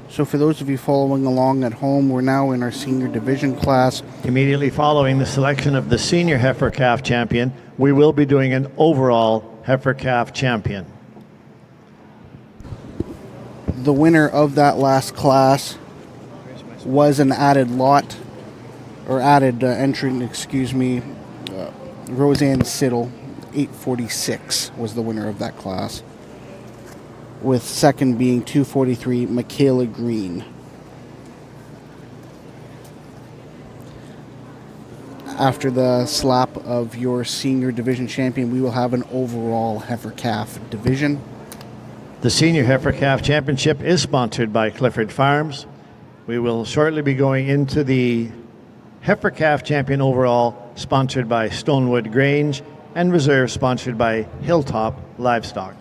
So for those of you following along at home, we're now in our senior division class. Immediately following the selection of the Senior Heifer Calf Champion, we will be doing an overall Heifer Calf Champion. The winner of that last class was an added lot, or added entrant, Roseanne Siddle, 846 was the winner of that class, with second being 243 Michaela Green. After the slap of your senior division champion, we will have an overall heifer calf division. The Senior Heifer Calf Championship is sponsored by Clifford Farms. We will shortly be going into the Heifer Calf Champion overall, sponsored by Stonewood Grange, and Reserve, sponsored by Hilltop Livestock.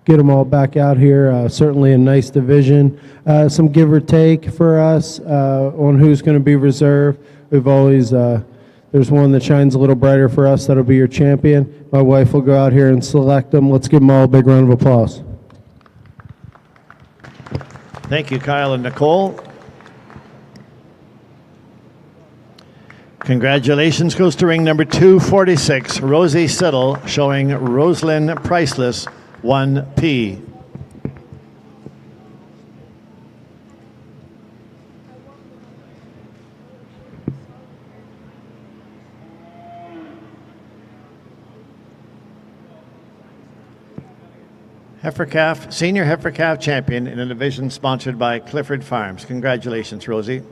Get them all back out here. Certainly a nice division. Some give or take for us on who's going to be reserve. We've always, there's one that shines a little brighter for us. That'll be your champion. My wife will go out here and select them. Let's give them all a big round of applause. Thank you, Kyle and Nicole. Congratulations goes to ring number 246, Rosie Siddle, showing Rosalind Priceless 1P. Heifer Calf, Senior Heifer Calf Champion in a division sponsored by Clifford Farms. Congratulations, Rosie.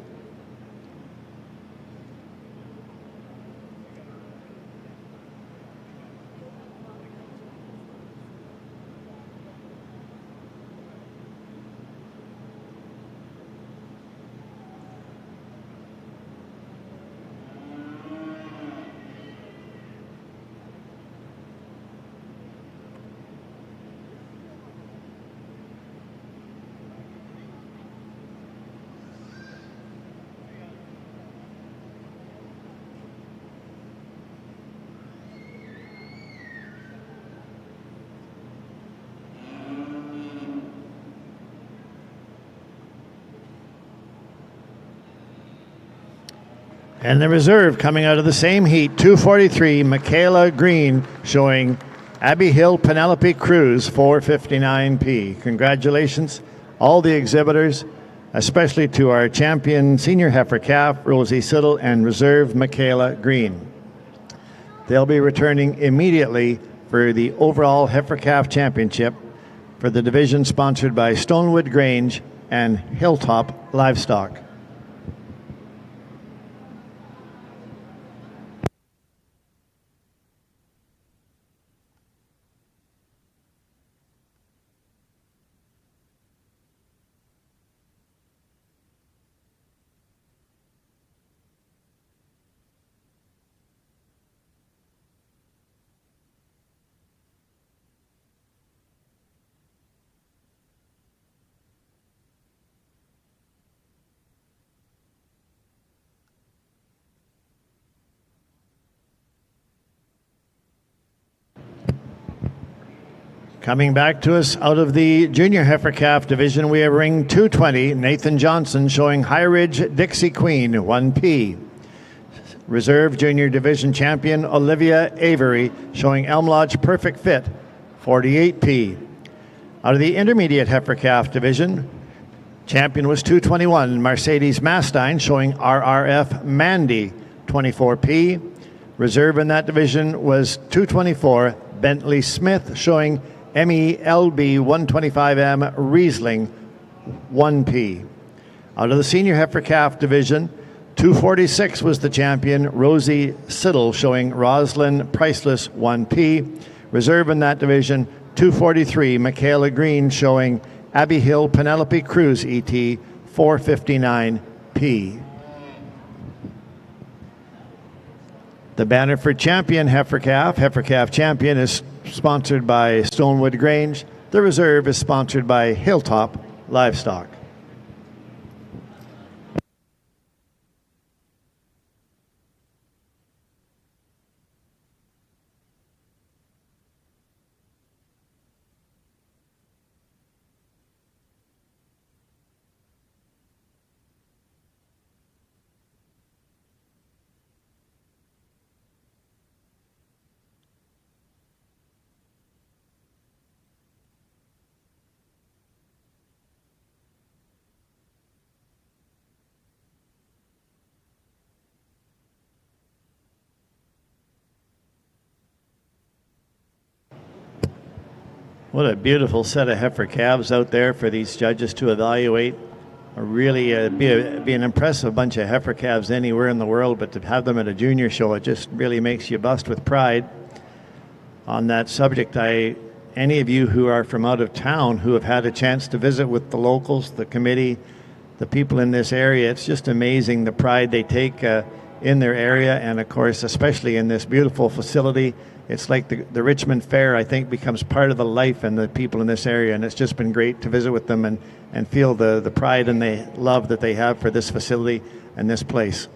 And the reserve coming out of the same heat, 243, Michaela Green, showing Abby Hill Penelope Cruz, 459P. Congratulations, all the exhibitors, especially to our champion Senior Heifer Calf, Rosie Siddle, and reserve Michaela Green. They'll be returning immediately for the overall Heifer Calf Championship for the division sponsored by Stonewood Grange and Hilltop Livestock. Coming back to us out of the junior heifer calf division, we have ring 220, Nathan Johnson showing High Ridge Dixie Queen, 1P. Reserve junior division champion Olivia Avery showing Elm Lodge Perfect Fit, 48P. Out of the intermediate heifer calf division, champion was 221 Mercedes Mastine showing RRF Mandy, 24P. Reserve in that division was 224 Bentley Smith showing MELB 125M Riesling, 1P. Out of the senior heifer calf division, 246 was the champion Rosie Siddle showing Roslyn Priceless, 1P. Reserve in that division, 243 Michaela Green showing Abbey Hill Penelope Cruz ET, 459P. The banner for champion heifer calf champion is sponsored by Stonewood Grange. The reserve is sponsored by Hilltop Livestock. What a beautiful set of heifer calves out there for these judges to evaluate. Really be an impressive bunch of heifer calves anywhere in the world, but to have them at a junior show, it just really makes you bust with pride. On that subject, any of you who are from out of town who have had a chance to visit with the locals, the committee, the people in this area, it's just amazing the pride they take in their area, and of course, especially in this beautiful facility. It's like the Richmond Fair, I think, becomes part of the life and the people in this area, and it's just been great to visit with them and feel the pride and the love that they have for this facility and this place.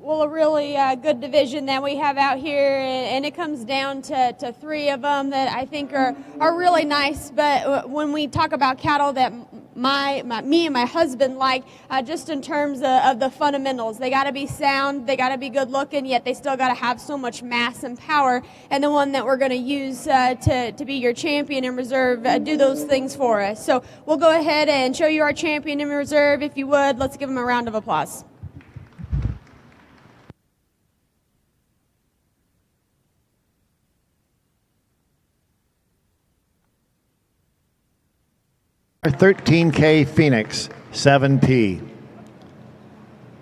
Well, a really good division that we have out here, and it comes down to three of them that I think are really nice. But when we talk about cattle that me and my husband like, just in terms of the fundamentals, they got to be sound, they got to be good looking, yet they still got to have so much mass and power. And the one that we're going to use to be your champion in reserve do those things for us. So we'll go ahead and show you our champion in reserve, if you would. Let's give him a round of applause. Our 13K Phoenix, 7P.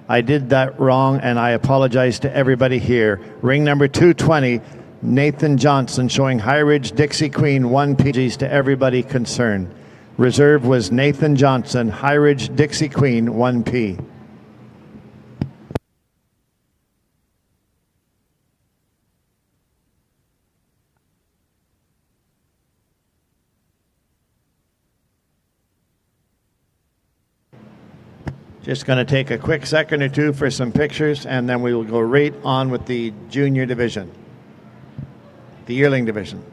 I did that wrong, and I apologize to everybody here. Ring number 220, Nathan Johnson showing High Ridge Dixie Queen, 1P. To everybody concerned. Reserve was Nathan Johnson, High Ridge Dixie Queen, 1P. Just going to take a quick second or two for some pictures, and then we will go right on with the junior division, the yearling division.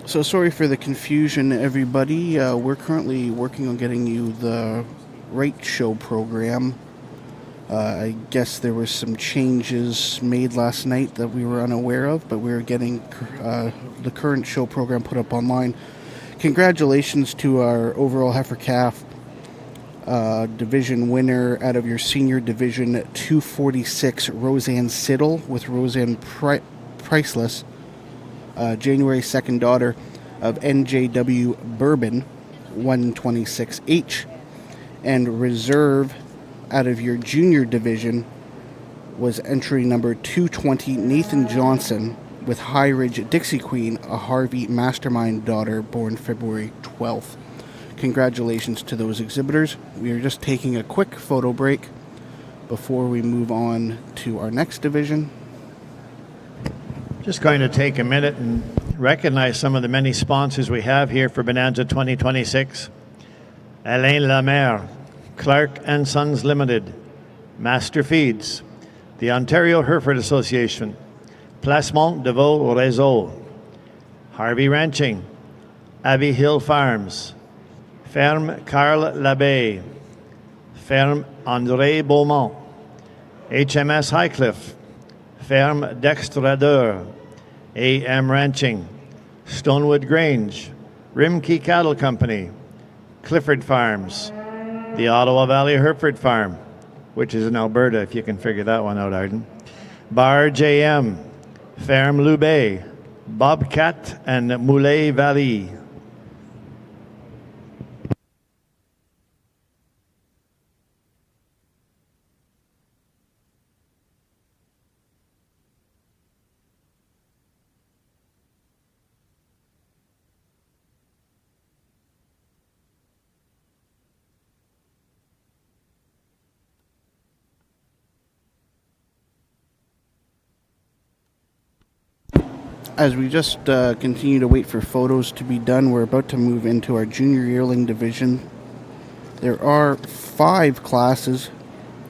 So sorry for the confusion, everybody. We're currently working on getting you the right show program. I guess there were some changes made last night that we were unaware of, but we're getting the current show program put up online. Congratulations to our overall Heifer Calf division winner out of your senior division 246, Roseanne Siddle, with Roseanne Priceless, January 2nd daughter of NJW Bourbon 126H, and reserve out of your junior division was entry number 220, Nathan Johnson, with High Ridge Dixie Queen, a Harvey Mastermind daughter born February 12th. Congratulations to those exhibitors. We are just taking a quick photo break before we move on to our next division. Just going to take a minute and recognize some of the many sponsors we have here for Bonanza 2026. Alain Lamer, Clark & Sons Limited, Master Feeds, the Ontario Hereford Association, Placement de Vaux Réseau, Harvey Ranching, Abbey Hill Farms, Ferme Carl Labbé, Ferme André Beaumont, HMS Highcliffe, Ferme Dextradeur, AM Ranching, Stonewood Grange, Rimkey Cattle Company, Clifford Farms, the Ottawa Valley Hereford Farm, which is in Alberta, if you can figure that one out, Arden, Bar JM, Ferme Loubet, Bobcat, and Moulet Valley. As we just continue to wait for photos to be done, we're about to move into our junior yearling division. There are 5 classes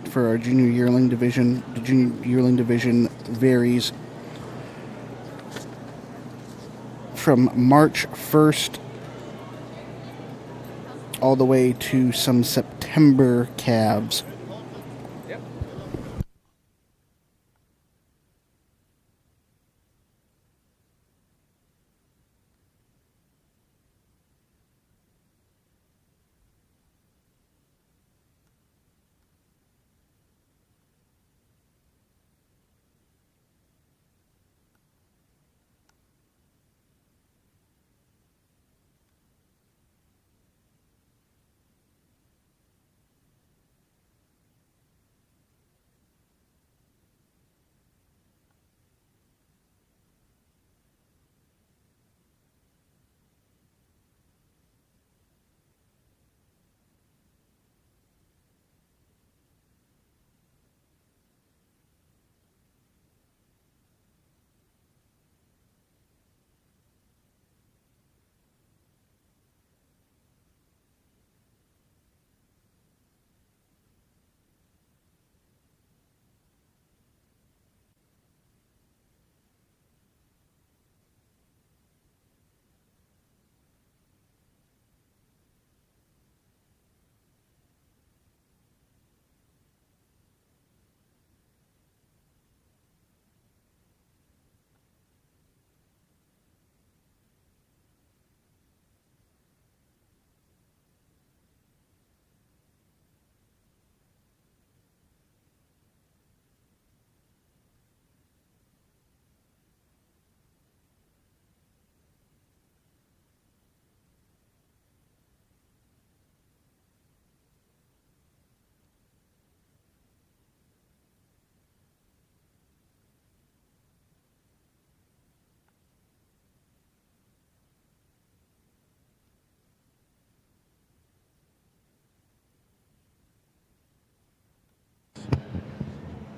for our junior yearling division. The junior yearling division varies from March 1st all the way to some September calves.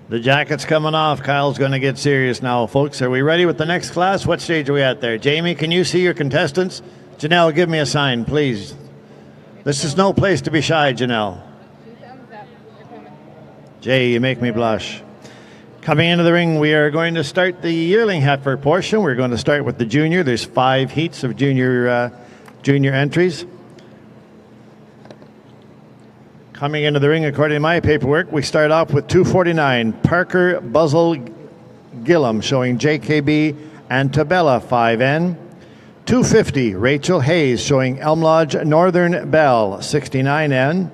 The jacket's coming off. Kyle's going to get serious now, folks. Are we ready with the next class? What stage are we at there? Jamie, can you see your contestants? Janelle, give me a sign, please. This is no place to be shy, Janelle. Jay, you make me blush. Coming into the ring, we are going to start the yearling heifer portion. We're going to start with the junior. There's 5 heats of junior entries. Coming into the ring, according to my paperwork, we start off with 249, Parker Buzzell Gillum, showing JKB and Tabella 5N. 250, Rachel Hayes, showing Elm Lodge Northern Bell 69N.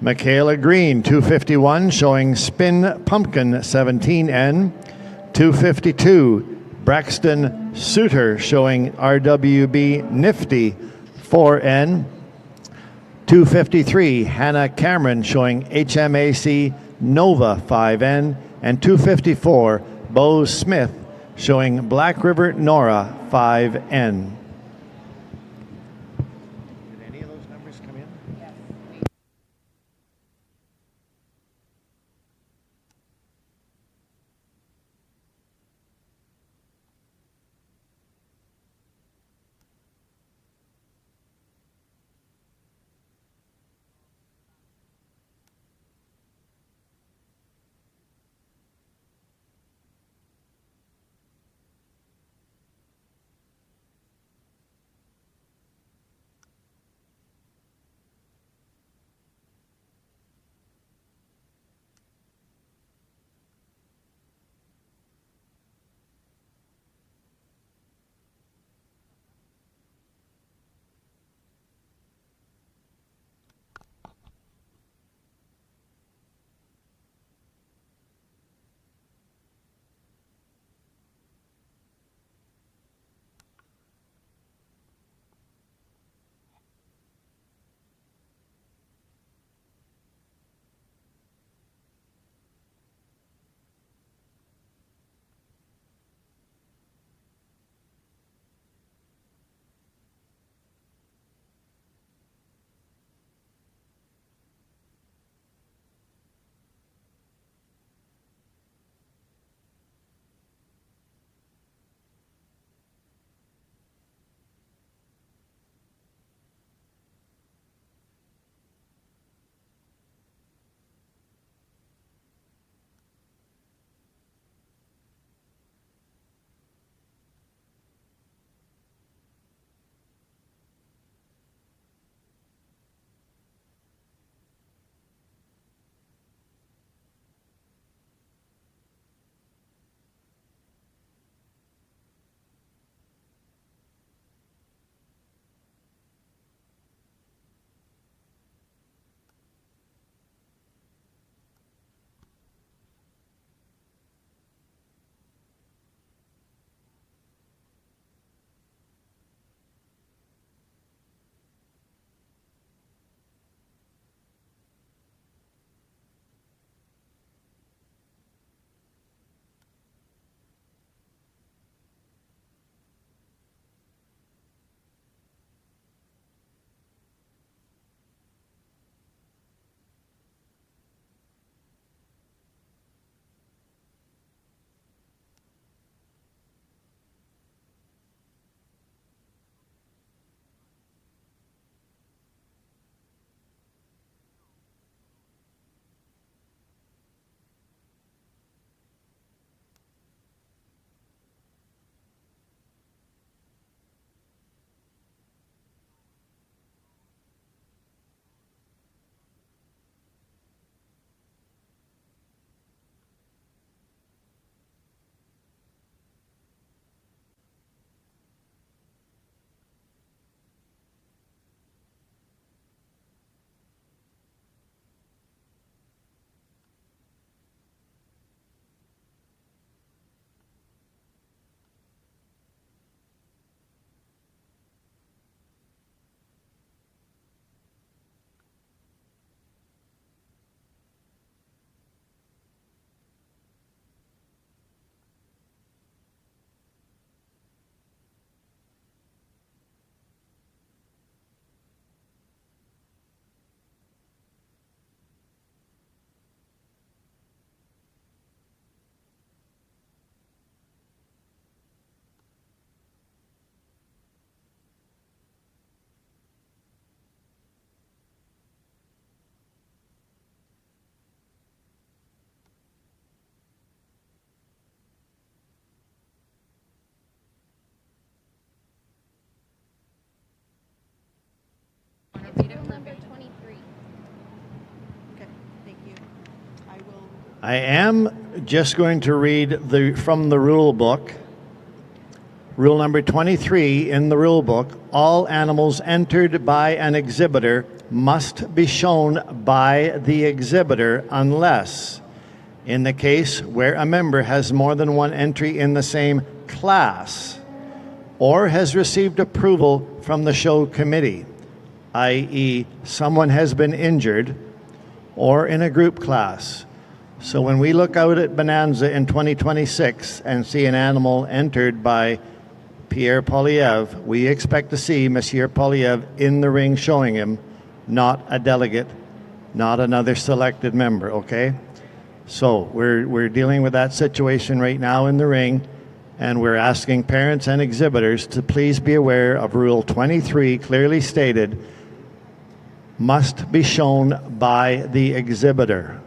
Michaela Green, 251, showing Spin Pumpkin 17N. 252, Braxton Suter, showing RWB Nifty 4N. 253, Hannah Cameron, showing HMAC Nova 5N. And 254, Bo Smith, showing Black River Nora 5N. Did any of those numbers come in? Yes. I am just going to read from the rule book. Rule number 23 in the rule book, all animals entered by an exhibitor must be shown by the exhibitor unless, in the case where a member has more than one entry in the same class or has received approval from the show committee, i.e. someone has been injured, or in a group class. So when we look out at Bonanza in 2026 and see an animal entered by Pierre Polyev, we expect to see Monsieur Polyev in the ring showing him, not a delegate, not another selected member, okay? So we're dealing with that situation right now in the ring, and we're asking parents and exhibitors to please be aware of Rule 23, clearly stated, must be shown by the exhibitor.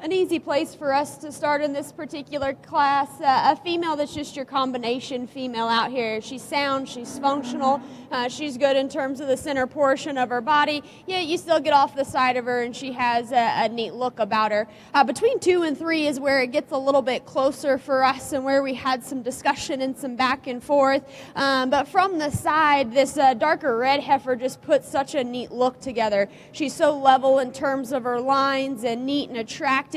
An easy place for us to start in this particular class. A female that's just your combination female out here. She's sound, she's functional, she's good in terms of the center portion of her body. Yeah, you still get off the side of her and she has a neat look about her. Between 2 and 3 is where it gets a little bit closer for us and where we had some discussion and some back and forth. But from the side, this darker red heifer just puts such a neat look together. She's so level in terms of her lines and neat and attractive.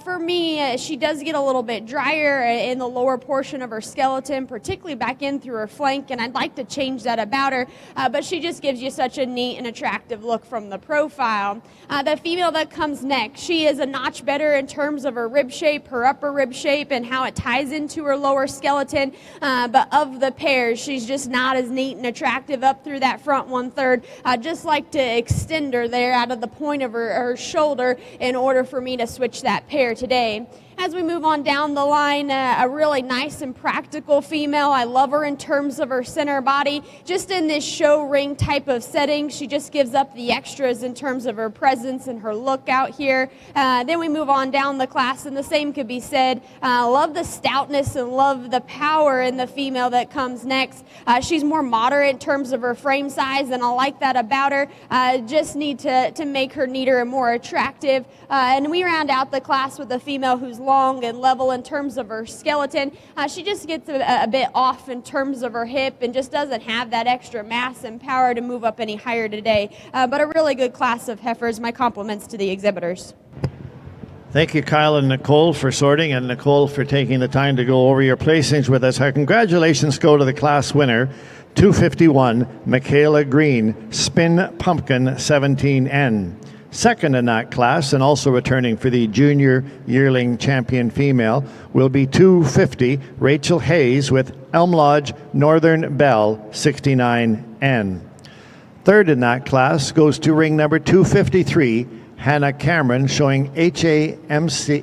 For me, she does get a little bit drier in the lower portion of her skeleton, particularly back in through her flank, and I'd like to change that about her, but she just gives you such a neat and attractive look from the profile. The female that comes next, she is a notch better in terms of her rib shape, her upper rib shape, and how it ties into her lower skeleton, but of the pairs, she's just not as neat and attractive up through that front 1/3. I'd just like to extend her there out of the point of her shoulder in order for me to switch that pair today. As we move on down the line, a really nice and practical female. I love her in terms of her center body. Just in this show ring type of setting, she just gives up the extras in terms of her presence and her look out here. Then we move on down the class, and the same could be said. Love the stoutness and love the power in the female that comes next. She's more moderate in terms of her frame size, and I like that about her. Just need to make her neater and more attractive. And we round out the class with a female who's long and level in terms of her skeleton. She just gets a bit off in terms of her hip and just doesn't have that extra mass and power to move up any higher today. But a really good class of heifers. My compliments to the exhibitors. Thank you, Kyle and Nicole, for sorting, and Nicole for taking the time to go over your placings with us. Our congratulations go to the class winner, 251, Michaela Green, Spin Pumpkin 17N. Second in that class, and also returning for the junior yearling champion female, will be 250, Rachel Hayes with Elm Lodge Northern Belle 69N. Third in that class goes to ring number 253, Hannah Cameron, showing HMAC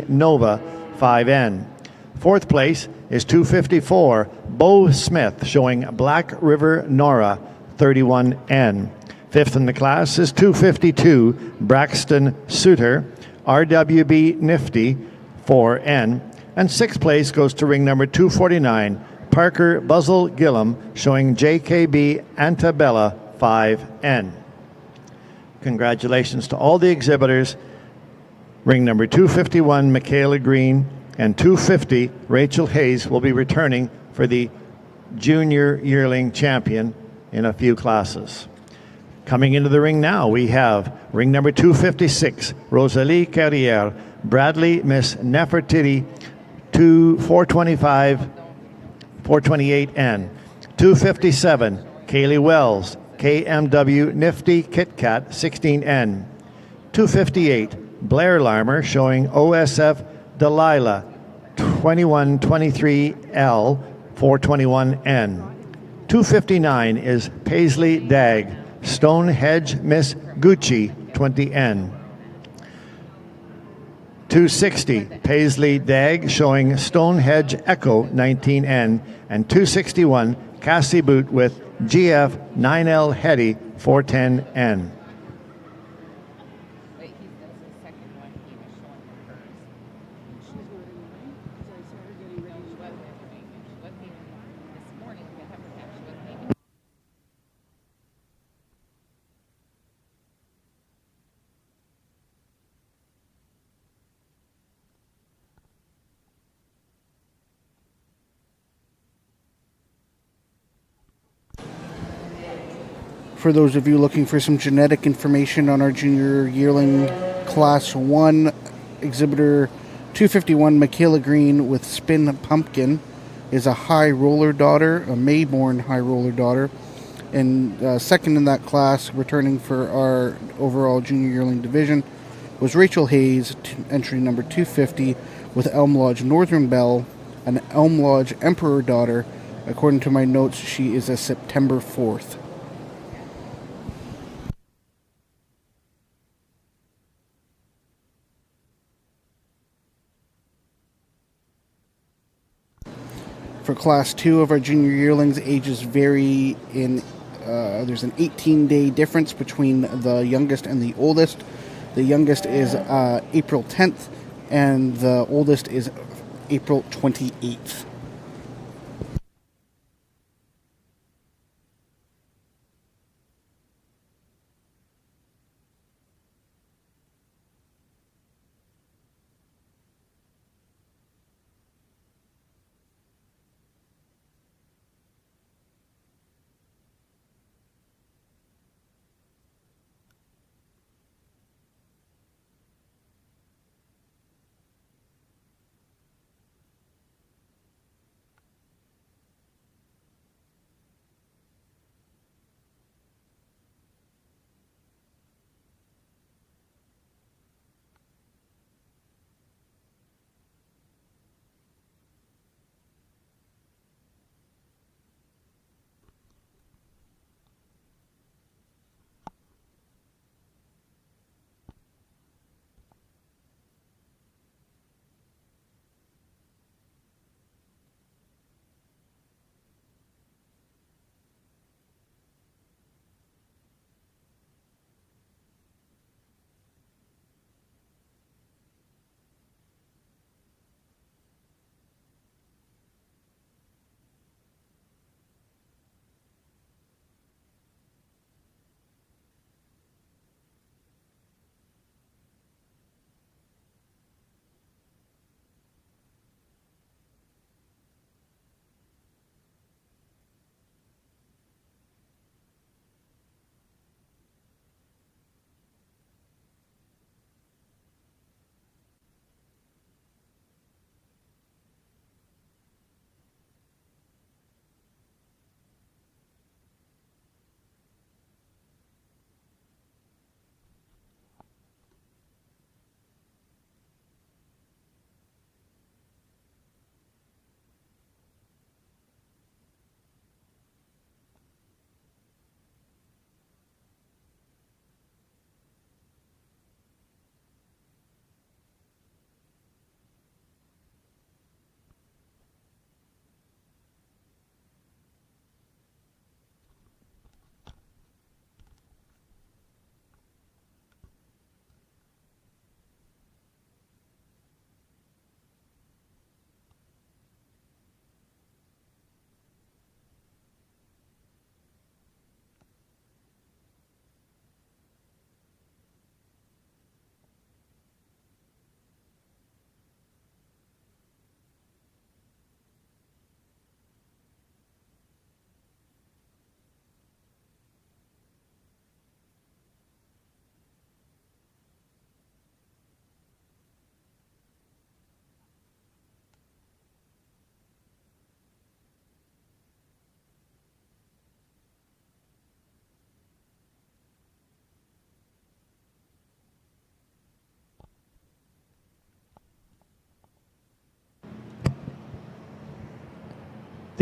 Nova 5N. Fourth place is 254, Bo Smith, showing Black River Nora 31N. Fifth in the class is 252, Braxton Suter RWB Nifty 4N. And sixth place goes to ring number 249, Parker Buzzell Gillum, showing JKB Antabella 5N. Congratulations to all the exhibitors. Ring number 251, Michaela Green, and 250, Rachel Hayes, will be returning for the Junior Yearling Champion in a few classes. Coming into the ring now, we have ring number 256, Rosalie Carrière, Bradley Miss Nefertiti, 425, 428N. 257, Kaylee Wells, KMW Nifty Kit Kat 16N. 258, Blair Larmer, showing OSF Delilah 2123L 421N. 259 is Paisley Dagg, Stonehenge Miss Gucci 20N. 260, Paisley Dagg, showing Stonehenge Echo 19N. And 261, Cassie Boot with GF 9L Hetty 410N. But that's the second one he was showing her hers. She was getting ready. She wasn't even this morning. The heifer calf, she wasn't even. For those of you looking for some genetic information on our Junior Yearling Class 1, exhibitor 251, Michaela Green with Spin Pumpkin, is a high roller daughter, a Mayborn high roller daughter. And second in that class, returning for our overall Junior Yearling division, was Rachel Hayes, entry number 250, with Elm Lodge Northern Belle, an Elm Lodge Emperor daughter. According to my notes, she is a September 4th. For Class 2 of our Junior Yearlings, ages vary in, there's an 18-day difference between the youngest and the oldest. The youngest is April 10th, and the oldest is April 28th.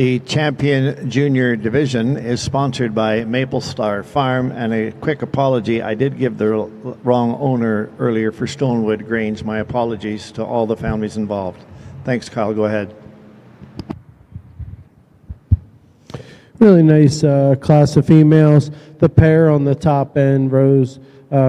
The champion junior division is sponsored by Maple Star Farm, and a quick apology, I did give the wrong owner earlier for Stonewood Grange. My apologies to all the families involved. Thanks, Kyle. Go ahead. Really nice class of females. The pair on the top end rose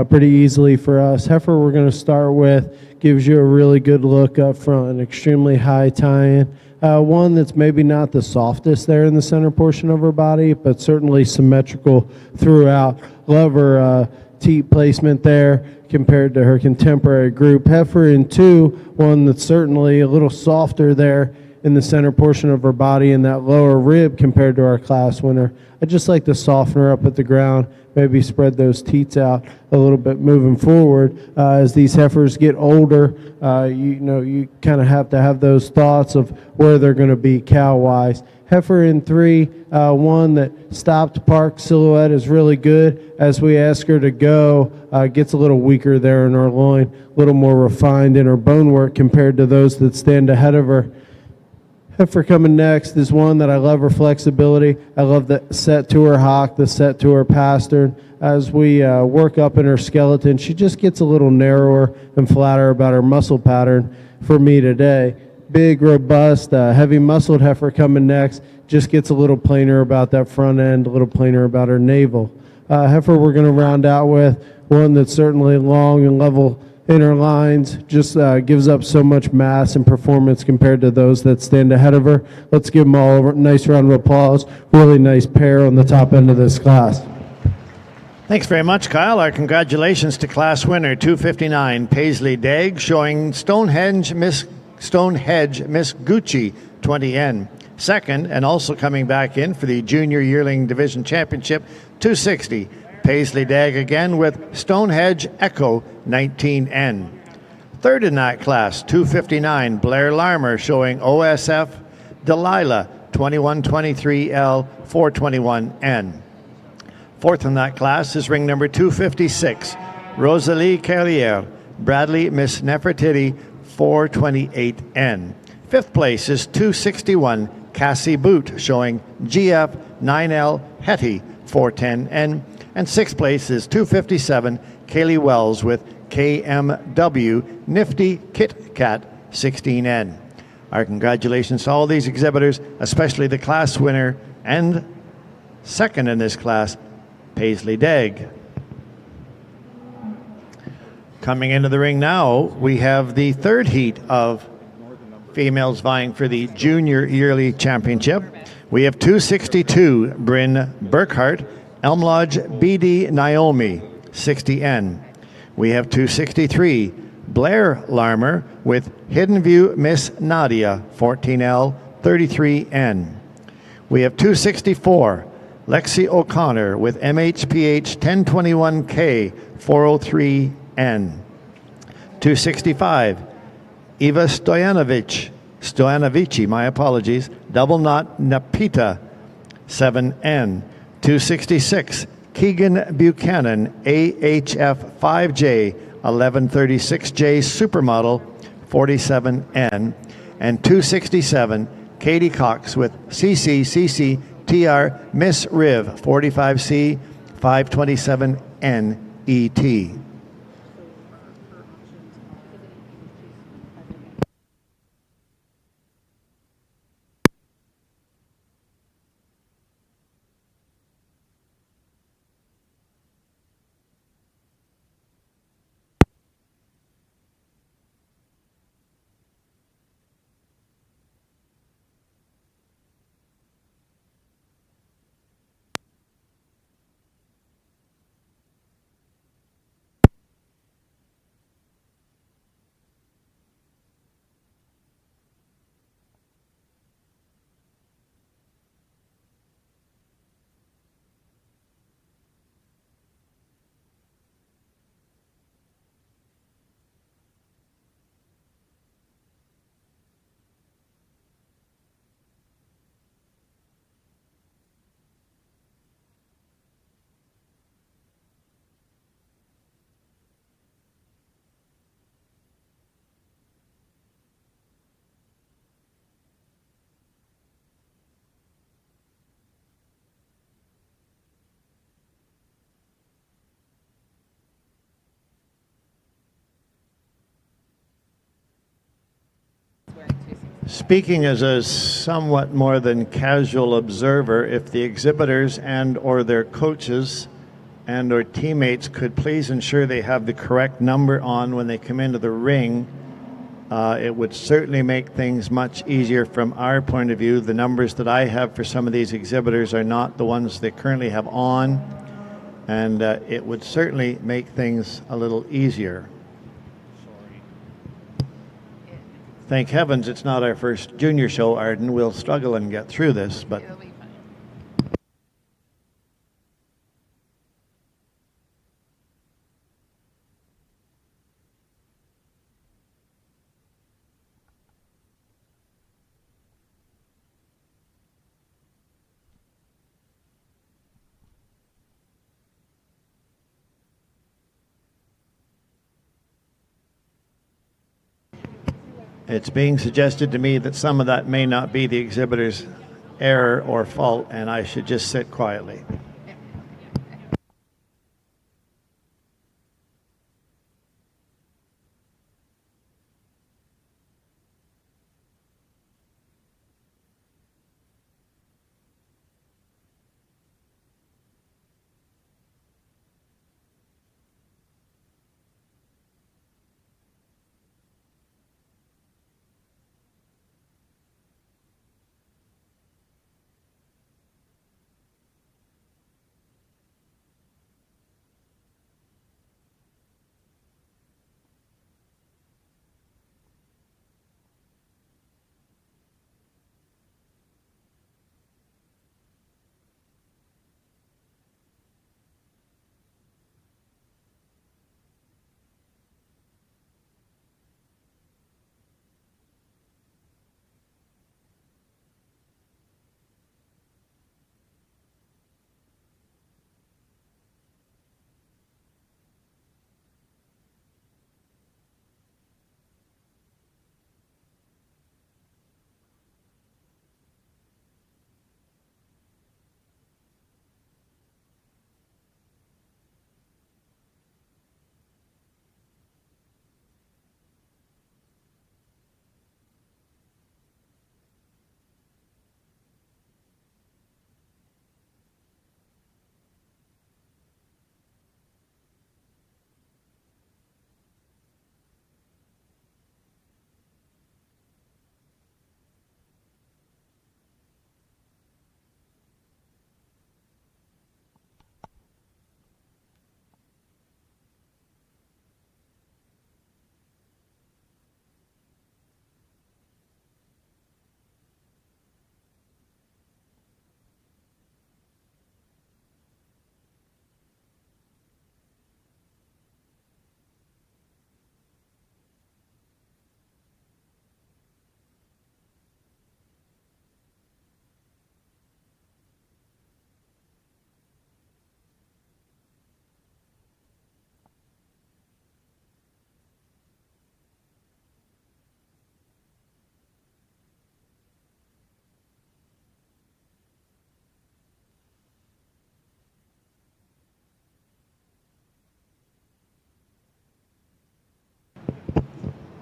pretty easily for us. Heifer we're going to start with gives you a really good look up front, an extremely high tie-in. One that's maybe not the softest there in the center portion of her body, but certainly symmetrical throughout. Love her teat placement there compared to her contemporary group. Heifer in 2, one that's certainly a little softer there in the center portion of her body and that lower rib compared to our class winner. I just like to soften her up at the ground, maybe spread those teats out a little bit moving forward. As these heifers get older, you kind of have to have those thoughts of where they're going to be cow-wise. Heifer in 3, one that stopped park silhouette is really good. As we ask her to go, gets a little weaker there in her loin, a little more refined in her bone work compared to those that stand ahead of her. Heifer coming next is one that I love her flexibility. I love the set to her hock, the set to her pastern. As we work up in her skeleton, she just gets a little narrower and flatter about her muscle pattern for me today. Big, robust, heavy muscled heifer coming next. Just gets a little plainer about that front end, a little plainer about her navel. Heifer we're going to round out with one that's certainly long and level inner lines, just gives up so much mass and performance compared to those that stand ahead of her. Let's give them all a nice round of applause. Really nice pair on the top end of this class. Thanks very much, Kyle. Our congratulations to class winner 259 Paisley Dagg, showing Stonehenge Miss Gucci 20N. Second, and also coming back in for the Junior Yearling Division Championship, 260 Paisley Dagg again with Stonehenge Echo 19N. Third in that class, 259 Blair Larmer, showing OSF Delilah 2123L 421N. Fourth in that class is ring number 256 Rosalie Carriere, Bradley Miss Nefertiti 428N. Fifth place is 261 Cassie Boot, showing GF 9L Hetty 410N. And sixth place is 257 Kaylee Wells with KMW Nifty Kit Kat 16N. Our congratulations to all these exhibitors, especially the class winner and second in this class, Paisley Dagg. Coming into the ring now, we have the third heat of females vying for the Junior Yearly Championship. We have 262 Bryn Burkhart, Elm Lodge BD Naomi 60N. We have 263 Blair Larmer with Hidden View Miss Nadia 14L 33N. We have 264 Lexi O'Connor with MHPH 1021K 403N. 265 Eva Stojanovici, my apologies, Double Knot Napita 7N. 266 Keegan Buchanan AHF 5J 1136J Supermodel 47N. And 267 Katie Cox with CCCC TR Miss Riv 45C 527N ET. Speaking as a somewhat more than casual observer, if the exhibitors and or their coaches and or teammates could please ensure they have the correct number on when they come into the ring, it would certainly make things much easier from our point of view. The numbers that I have for some of these exhibitors are not the ones they currently have on, and it would certainly make things a little easier. Thank heavens it's not our first junior show, Arden. We'll struggle and get through this, but It'll be fine. it's being suggested to me that some of that may not be the exhibitor's error or fault, and I should just sit quietly.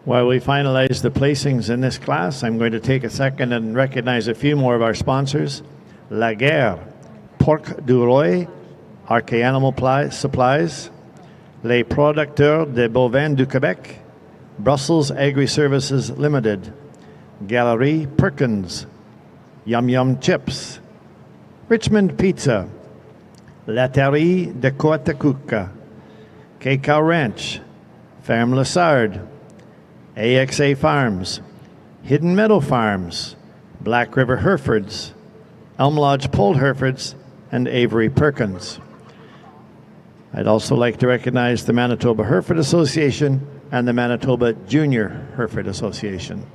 While we finalize the placings in this class, I'm going to take a second and recognize a few more of our sponsors. La Guerre, Porc du Roy, Arche Animal Supplies, Les Producteurs de Bovins du Québec, Brussels Agri-Services Limited, Galerie Perkins, Yum Yum Chips, Richmond Pizza, Laterie de Coatacuca, K-Cow Ranch, Ferme Lessard, AXA Farms, Hidden Meadow Farms, Black River Herefords, Elm Lodge Polled Herefords, and Avery Perkins. I'd also like to recognize the Manitoba Hereford Association and the Manitoba Junior Hereford Association.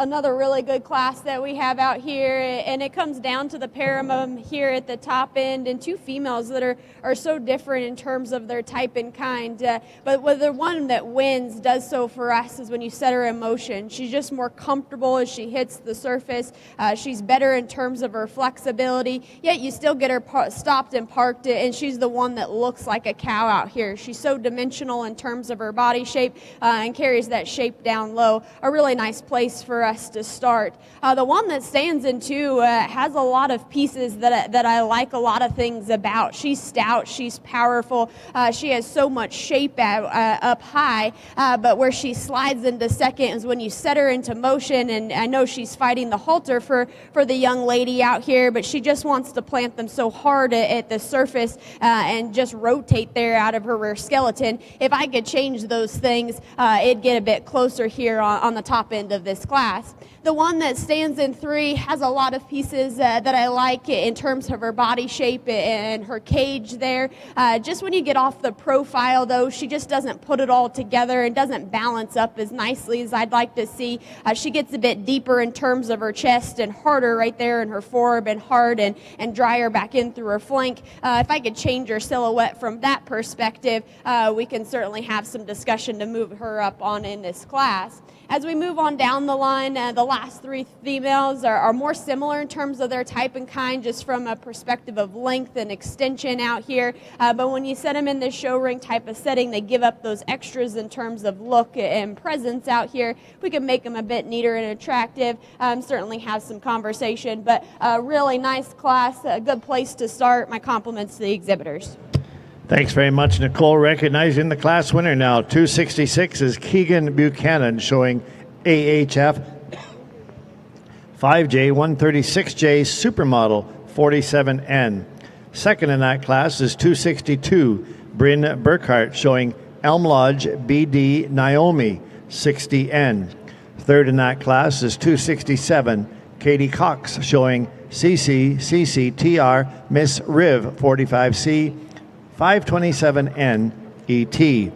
another really good class that we have out here, and it comes down to the pair of them here at the top end, and two females that are so different in terms of their type and kind. But the one that wins does so for us is when you set her in motion. She's just more comfortable as she hits the surface. She's better in terms of her flexibility, yet you still get her stopped and parked, and she's the one that looks like a cow out here. She's so dimensional in terms of her body shape and carries that shape down low. A really nice place for us to start. The one that stands in two has a lot of pieces that I like a lot of things about. She's stout, she's powerful, she has so much shape up high, but where she slides into second is when you set her into motion, and I know she's fighting the halter for the young lady out here, but she just wants to plant them so hard at the surface and just rotate there out of her rear skeleton. If I could change those things, it'd get a bit closer here on the top end of this class. The one that stands in three has a lot of pieces that I like in terms of her body shape and her cage there. Just when you get off the profile, though, she just doesn't put it all together and doesn't balance up as nicely as I'd like to see. She gets a bit deeper in terms of her chest and harder right there in her foreb and hard and drier back in through her flank. If I could change her silhouette from that perspective, we can certainly have some discussion to move her up on in this class. As we move on down the line, the last three females are more similar in terms of their type and kind, just from a perspective of length and extension out here. But when you set them in this show ring type of setting, they give up those extras in terms of look and presence out here. We can make them a bit neater and attractive, certainly have some conversation, but a really nice class, a good place to start. My compliments to the exhibitors. Thanks very much, Nicole. Recognizing the class winner now, 266 is Keegan Buchanan, showing AHF 5J 136J Supermodel 47N. Second in that class is 262 Bryn Burkhart, showing Elm Lodge BD Naomi 60N. Third in that class is 267 Katie Cox, showing CCTR Miss Riv 45C 527N ET.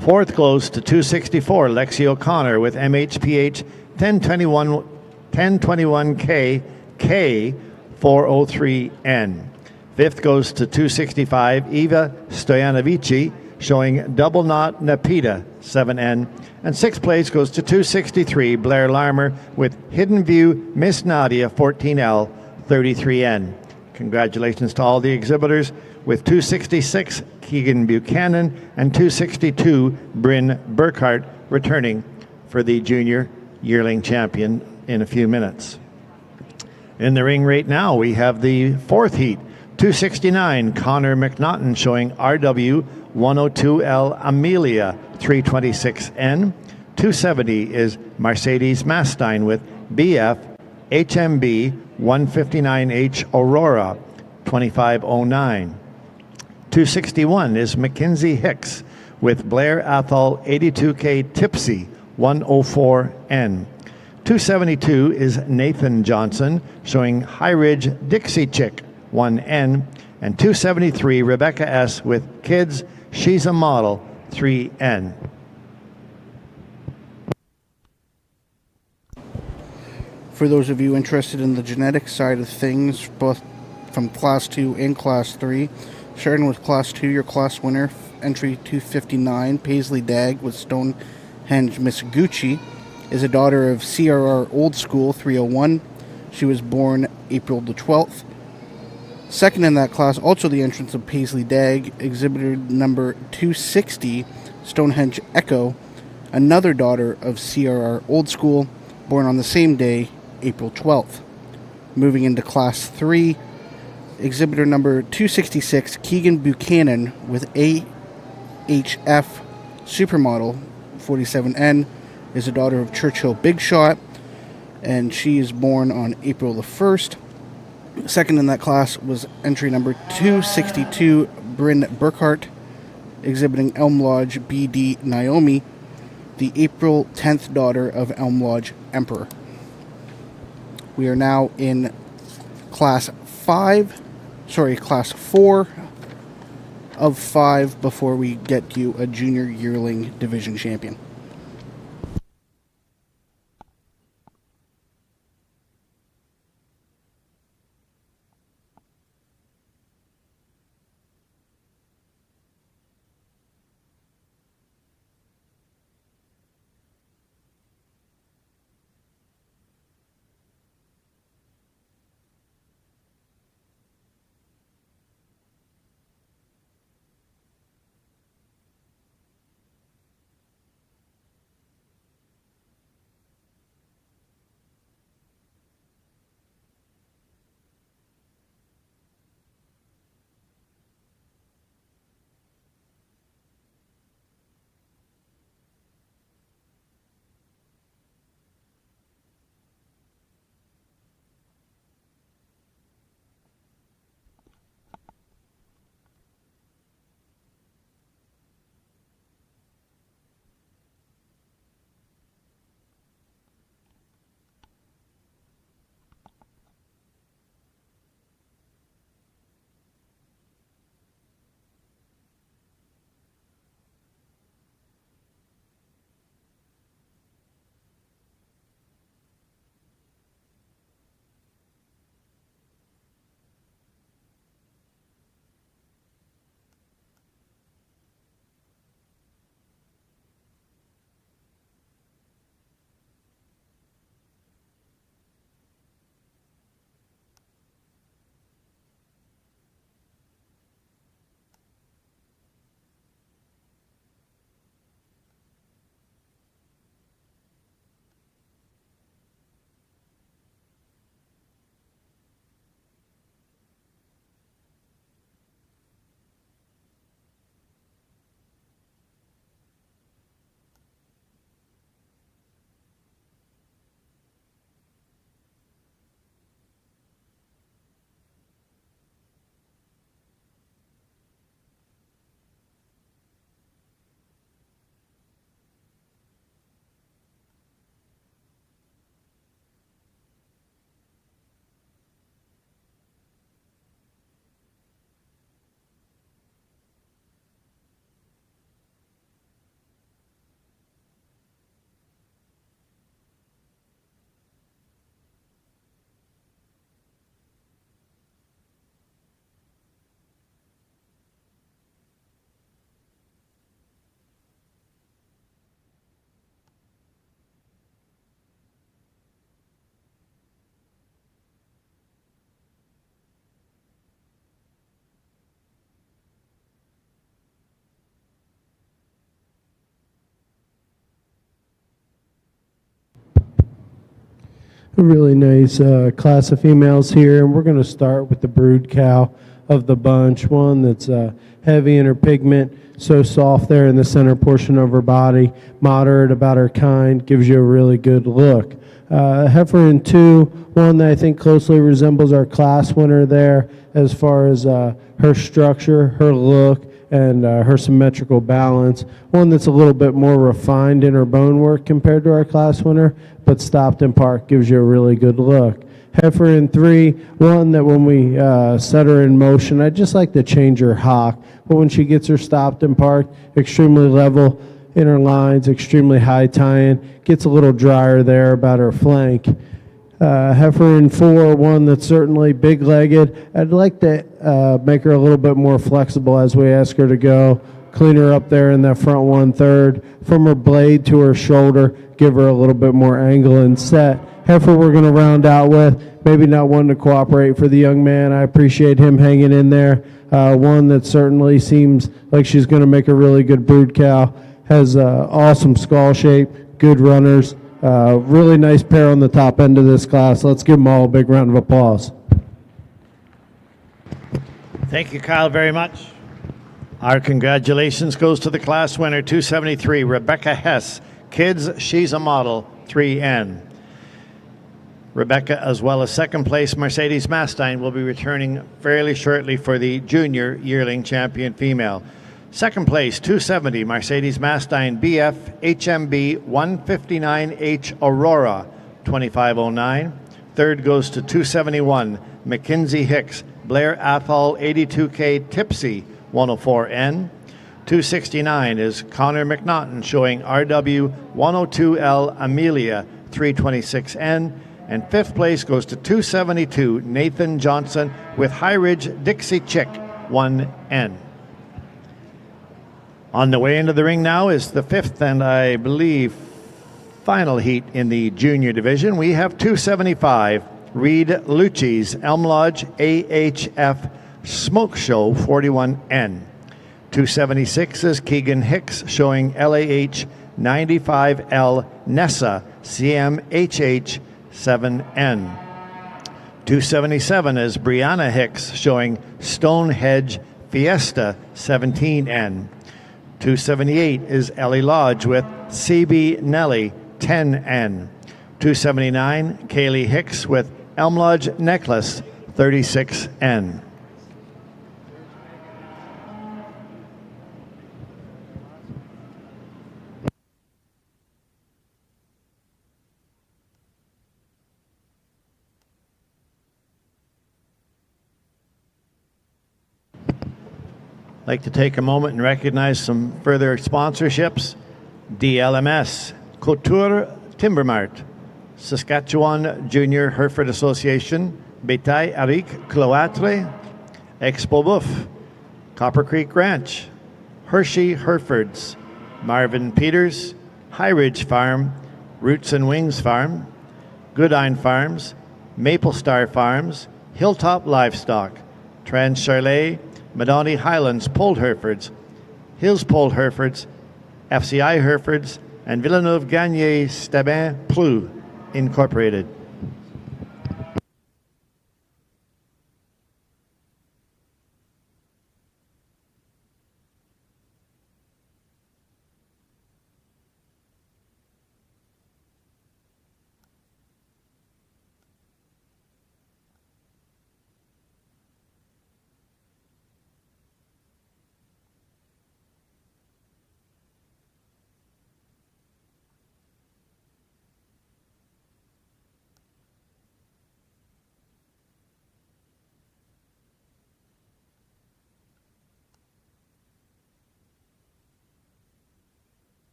Fourth goes to 264 Lexi O'Connor with MHPH 1021K K403N. Fifth goes to 265 Eva Stojanovici, showing Double Knot Napita 7N. And sixth place goes to 263 Blair Larmer with Hidden View Miss Nadia 14L 33N. Congratulations to all the exhibitors, with 266 Keegan Buchanan and 262 Bryn Burkhart returning for the junior yearling champion in a few minutes. In the ring right now, we have the fourth heat. 269 Connor McNaughton, showing RW 102L Amelia 326N. 270 is Mercedes Mastine with BF HMB 159H Aurora 2509. 261 is Mackenzie Hicks with Blair Athol 82K Tipsy 104N. 272 is Nathan Johnson, showing High Ridge Dixie Chick 1N. And 273 Rebecca S with Kids She's a Model 3N. For those of you interested in the genetic side of things, both from Class 2 and Class 3, starting with Class 2, your class winner, entry 259, Paisley Dagg with Stonehenge Miss Gucci, is a daughter of CRR Old School 301. She was born April the 12th. Second in that class, also the entrance of Paisley Dagg, exhibitor number 260, Stonehenge Echo, another daughter of CRR Old School, born on the same day, April 12th. Moving into Class 3, exhibitor number 266, Keegan Buchanan with AHF Supermodel 47N, is a daughter of Churchill Big Shot, and she is born on April the 1st. Second in that class was entry number 262, Bryn Burkhart, exhibiting Elm Lodge BD Naomi, the April 10th daughter of Elm Lodge Emperor. We are now in Class 4 of 5 before we get you a junior yearling division champion. A really nice class of females here, and we're going to start with the brood cow of the bunch, one that's heavy in her pigment, so soft there in the center portion of her body, moderate about her kind, gives you a really good look. Heifer in 2, one that I think closely resembles our class winner there as far as her structure, her look, and her symmetrical balance. One that's a little bit more refined in her bone work compared to our class winner, but stopped in park gives you a really good look. Heifer in 3, one that when we set her in motion, I just like to change her hock, but when she gets her stopped in park, extremely level in her lines, extremely high tie-in, gets a little drier there about her flank. Heifer in 4, one that's certainly big-legged. I'd like to make her a little bit more flexible as we ask her to go. Clean her up there in that front 1/3. From her blade to her shoulder, give her a little bit more angle and set. Heifer we're going to round out with, maybe not one to cooperate for the young man. I appreciate him hanging in there. One that certainly seems like she's going to make a really good brood cow. Has awesome skull shape, good runners. Really nice pair on the top end of this class. Let's give them all a big round of applause. Thank you, Kyle, very much. Our congratulations goes to the class winner, 273, Rebecca Hess. Kids, she's a model, 3N. Rebecca, as well as second place Mercedes Mastine, will be returning fairly shortly for the junior yearling champion female. Second place, 270, Mercedes Mastine BF HMB 159H Aurora, 2509. Third goes to 271, Mackenzie Hicks, Blair Athol 82K Tipsy, 104N. 269 is Connor McNaughton showing RW 102L Amelia, 326N. And fifth place goes to 272, Nathan Johnson with High Ridge Dixie Chick, 1N. On the way into the ring now is the fifth and I believe final heat in the junior division. We have 275, Reed Lucci's Elm Lodge AHF Smoke Show 41N. 276 is Keegan Hicks showing LAH 95L Nessa CMHH 7N. 277 is Brianna Hicks showing Stonehenge Fiesta 17N. 278 is Ellie Lodge with CB Nelly 10N. 279 Kaylee Hicks with Elm Lodge Necklace 36N. I'd like to take a moment and recognize some further sponsorships. DLMS, Couture Timbermart, Saskatchewan Junior Hereford Association, Bétail Arik Cloître, Expo Bouffe, Copper Creek Ranch, Hershey Herefords, Marvin Peters, High Ridge Farm, Roots and Wings Farm, Goodine Farms, Maple Star Farms, Hilltop Livestock, Trans Charlet, Madoni Highlands Polled Herefords, Hills Polled Herefords, FCI Herefords, and Villeneuve Gagne Stabin Plu Incorporated.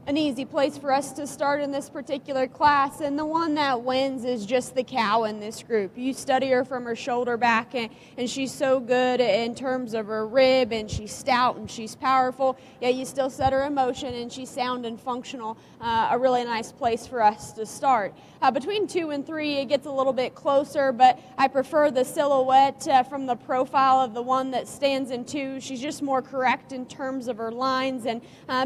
an easy place for us to start in this particular class, and the one that wins is just the cow in this group. You study her from her shoulder back, and she's so good in terms of her rib, and she's stout and she's powerful, yet you still set her in motion and she's sound and functional. A really nice place for us to start. Between 2 and 3 it gets a little bit closer, but I prefer the silhouette from the profile of the one that stands in 2. She's just more correct in terms of her lines and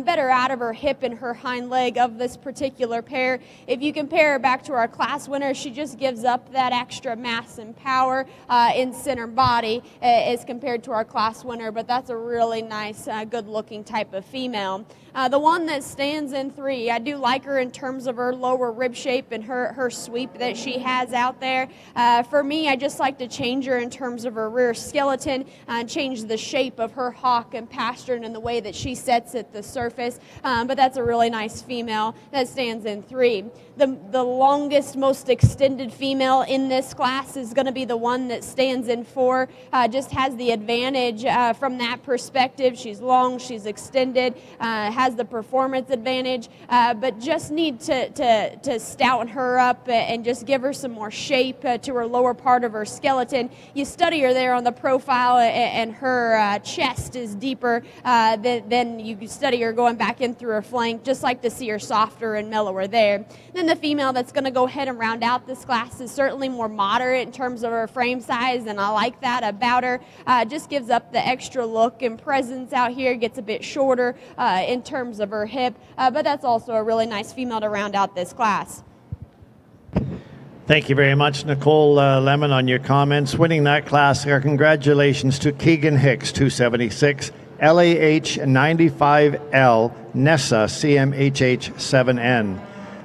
better out of her hip and her hind leg of this particular pair. If you compare her back to our class winner, she just gives up that extra mass and power in center body as compared to our class winner, but that's a really nice, good-looking type of female. The one that stands in 3, I do like her in terms of her lower rib shape and her sweep that she has out there. For me, I just like to change her in terms of her rear skeleton, change the shape of her hock and pastern and the way that she sets at the surface, but that's a really nice female that stands in 3. The longest, most extended female in this class is going to be the one that stands in 4. Just has the advantage from that perspective. She's long, she's extended, has the performance advantage, but just need to stouten her up and just give her some more shape to her lower part of her skeleton. You study her there on the profile, and her chest is deeper than you study her going back in through her flank. Just like to see her softer and mellower there. Then the female that's going to go ahead and round out this class is certainly more moderate in terms of her frame size, and I like that about her. Just gives up the extra look and presence out here, gets a bit shorter in terms of her hip, but that's also a really nice female to round out this class. Thank you very much, Nicole Lemon, on your comments. Winning that class, our congratulations to Keegan Hicks, 276, LAH 95L, Nessa CMHH 7N.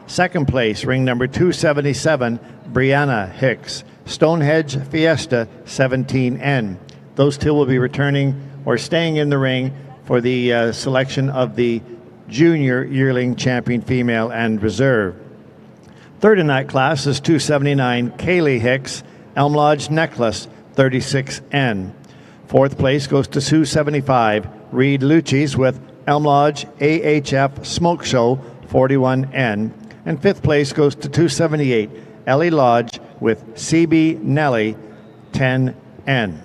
Second place, ring number 277, Brianna Hicks, Stonehenge Fiesta 17N. Those two will be returning or staying in the ring for the selection of the Junior Yearling Champion Female and Reserve. Third in that class is 279, Kaylee Hicks, Elm Lodge Necklace 36N. Fourth place goes to 275, Reed Lucci's with Elm Lodge AHF Smoke Show 41N. And fifth place goes to 278, Ellie Lodge with CB Nelly 10N.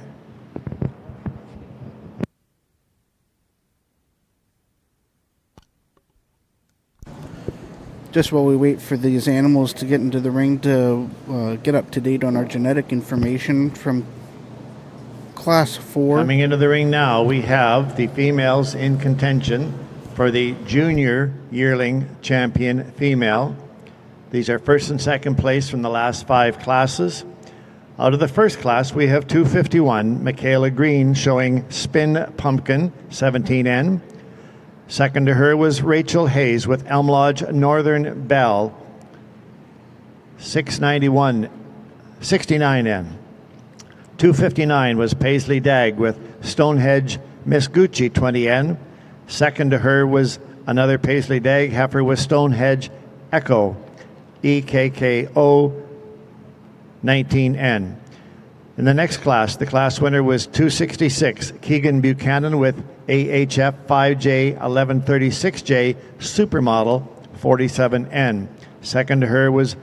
Just while we wait for these animals to get into the ring to get up to date on our genetic information from Class 4. Coming into the ring now, we have the females in contention for the Junior Yearling Champion Female. These are first and second place from the last 5 classes. Out of the first class, we have 251, Michaela Green, showing Spin Pumpkin 17N. Second to her was Rachel Hayes with Elm Lodge Northern Belle 69N. 259 was Paisley Dagg with Stonehenge Miss Gucci 20N. Second to her was another Paisley Dagg heifer with Stonehenge Echo EKKO 19N. In the next class, the class winner was 266, Keegan Buchanan with AHF 5J 1136J Supermodel 47N. Second to her was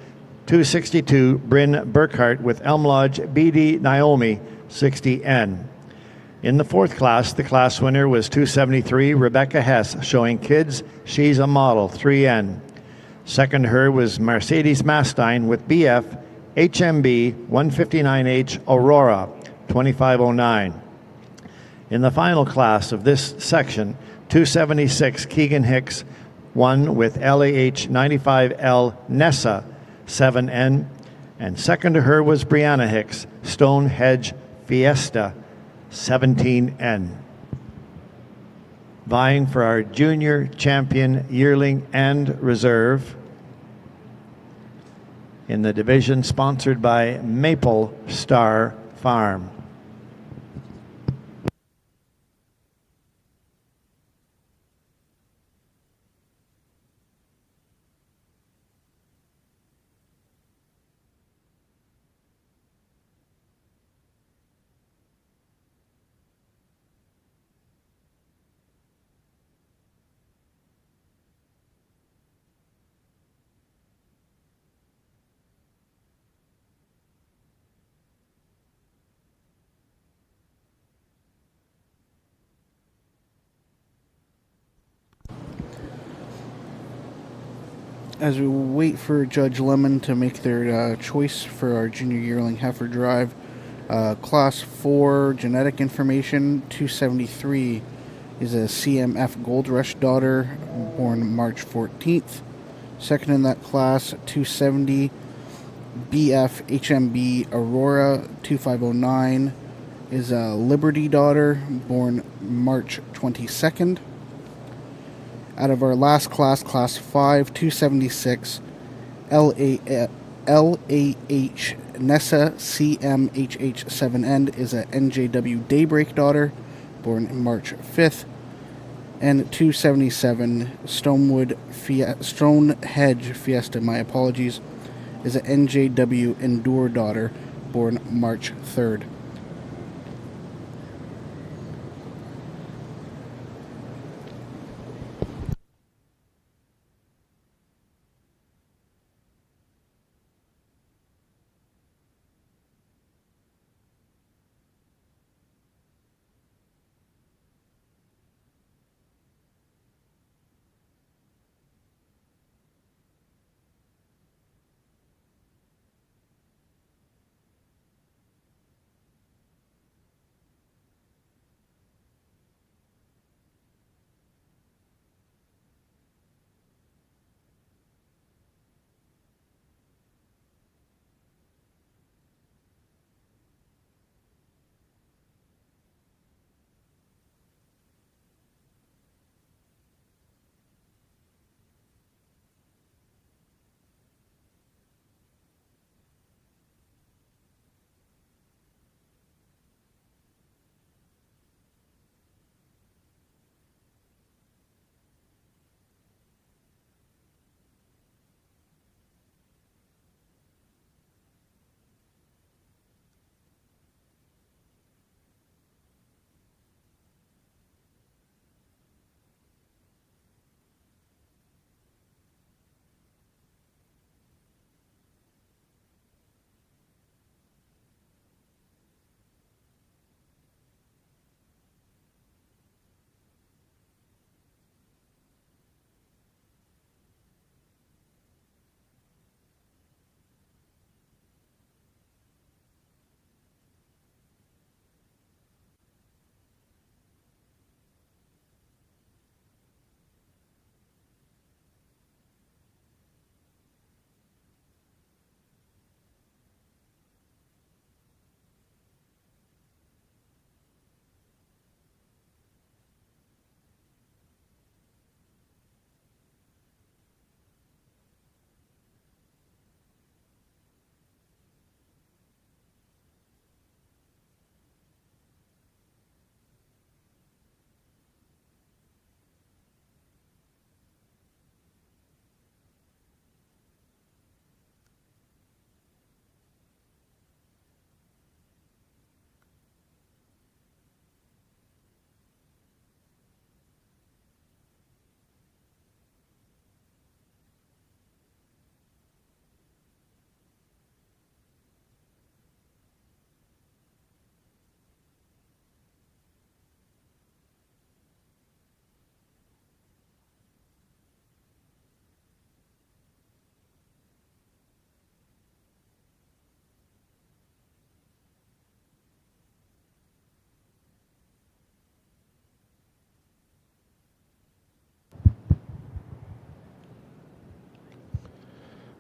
262, Bryn Burkhart with Elm Lodge BD Naomi 60N. In the fourth class, the class winner was 273, Rebecca Hess, showing Kids She's a Model 3N. Second to her was Mercedes Mastine with BF HMB 159H Aurora 2509. In the final class of this section, 276 Keegan Hicks won with LAH 95L Nessa 7N, and second to her was Brianna Hicks, Stonehenge Fiesta 17N. Vying for our Junior Champion Yearling and Reserve in the division sponsored by Maple Star Farm. as we wait for Judge Lemon to make their choice for our junior yearling heifer drive, Class 4 genetic information 273 is a CMF Gold Rush daughter born March 14th. Second in that class, 270 BF HMB Aurora 2509 is a Liberty daughter born March 22nd. Out of our last class, Class 5, 276 LAH Nessa CMHH7N is a NJW Daybreak daughter born March 5th. And 277 Stonehenge Fiesta, my apologies, is a NJW Endure daughter born March 3rd.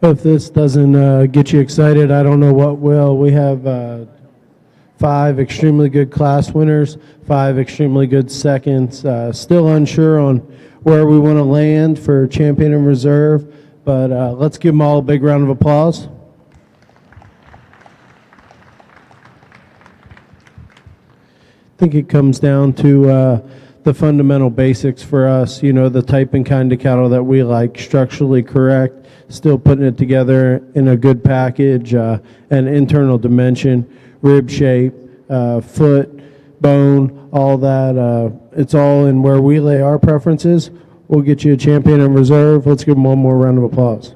If this doesn't get you excited, I don't know what will. We have 5 extremely good class winners, 5 extremely good seconds. Still unsure on where we want to land for champion and reserve, but let's give them all a big round of applause. I think it comes down to the fundamental basics for us, you know, the type and kind of cattle that we like, structurally correct, still putting it together in a good package, and internal dimension, rib shape, foot, bone, all that. It's all in where we lay our preferences. We'll get you a champion in reserve. Let's give them one more round of applause.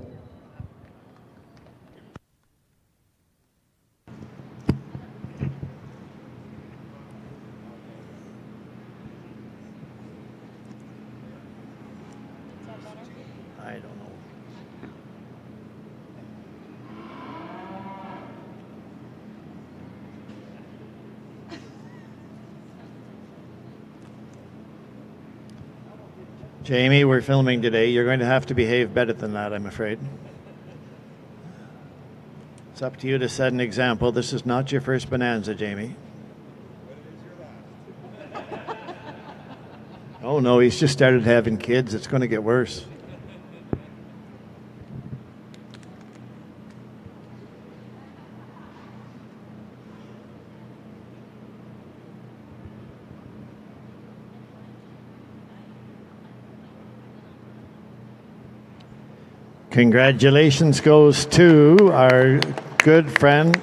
I don't know. Jamie, we're filming today. You're going to have to behave better than that, I'm afraid. It's up to you to set an example. This is not your first Bonanza, Jamie. Oh, no, he's just started having kids. It's going to get worse. Congratulations goes to our good friend,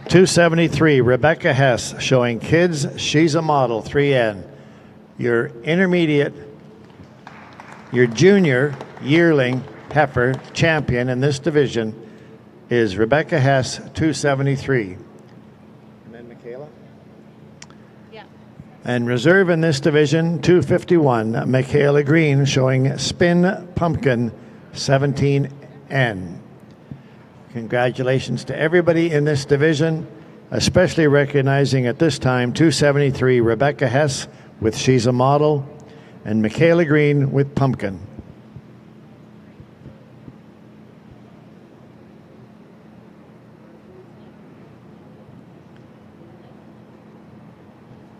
273, Rebecca Hess, showing kids she's a model, 3N. Your intermediate, your junior yearling heifer champion in this division is Rebecca Hess, 273. And then Michaela? Yeah. And reserve in this division, 251, Michaela Green, showing Spin Pumpkin, 17N. Congratulations to everybody in this division, especially recognizing at this time 273 Rebecca Hess with She's a Model and Michaela Green with Pumpkin.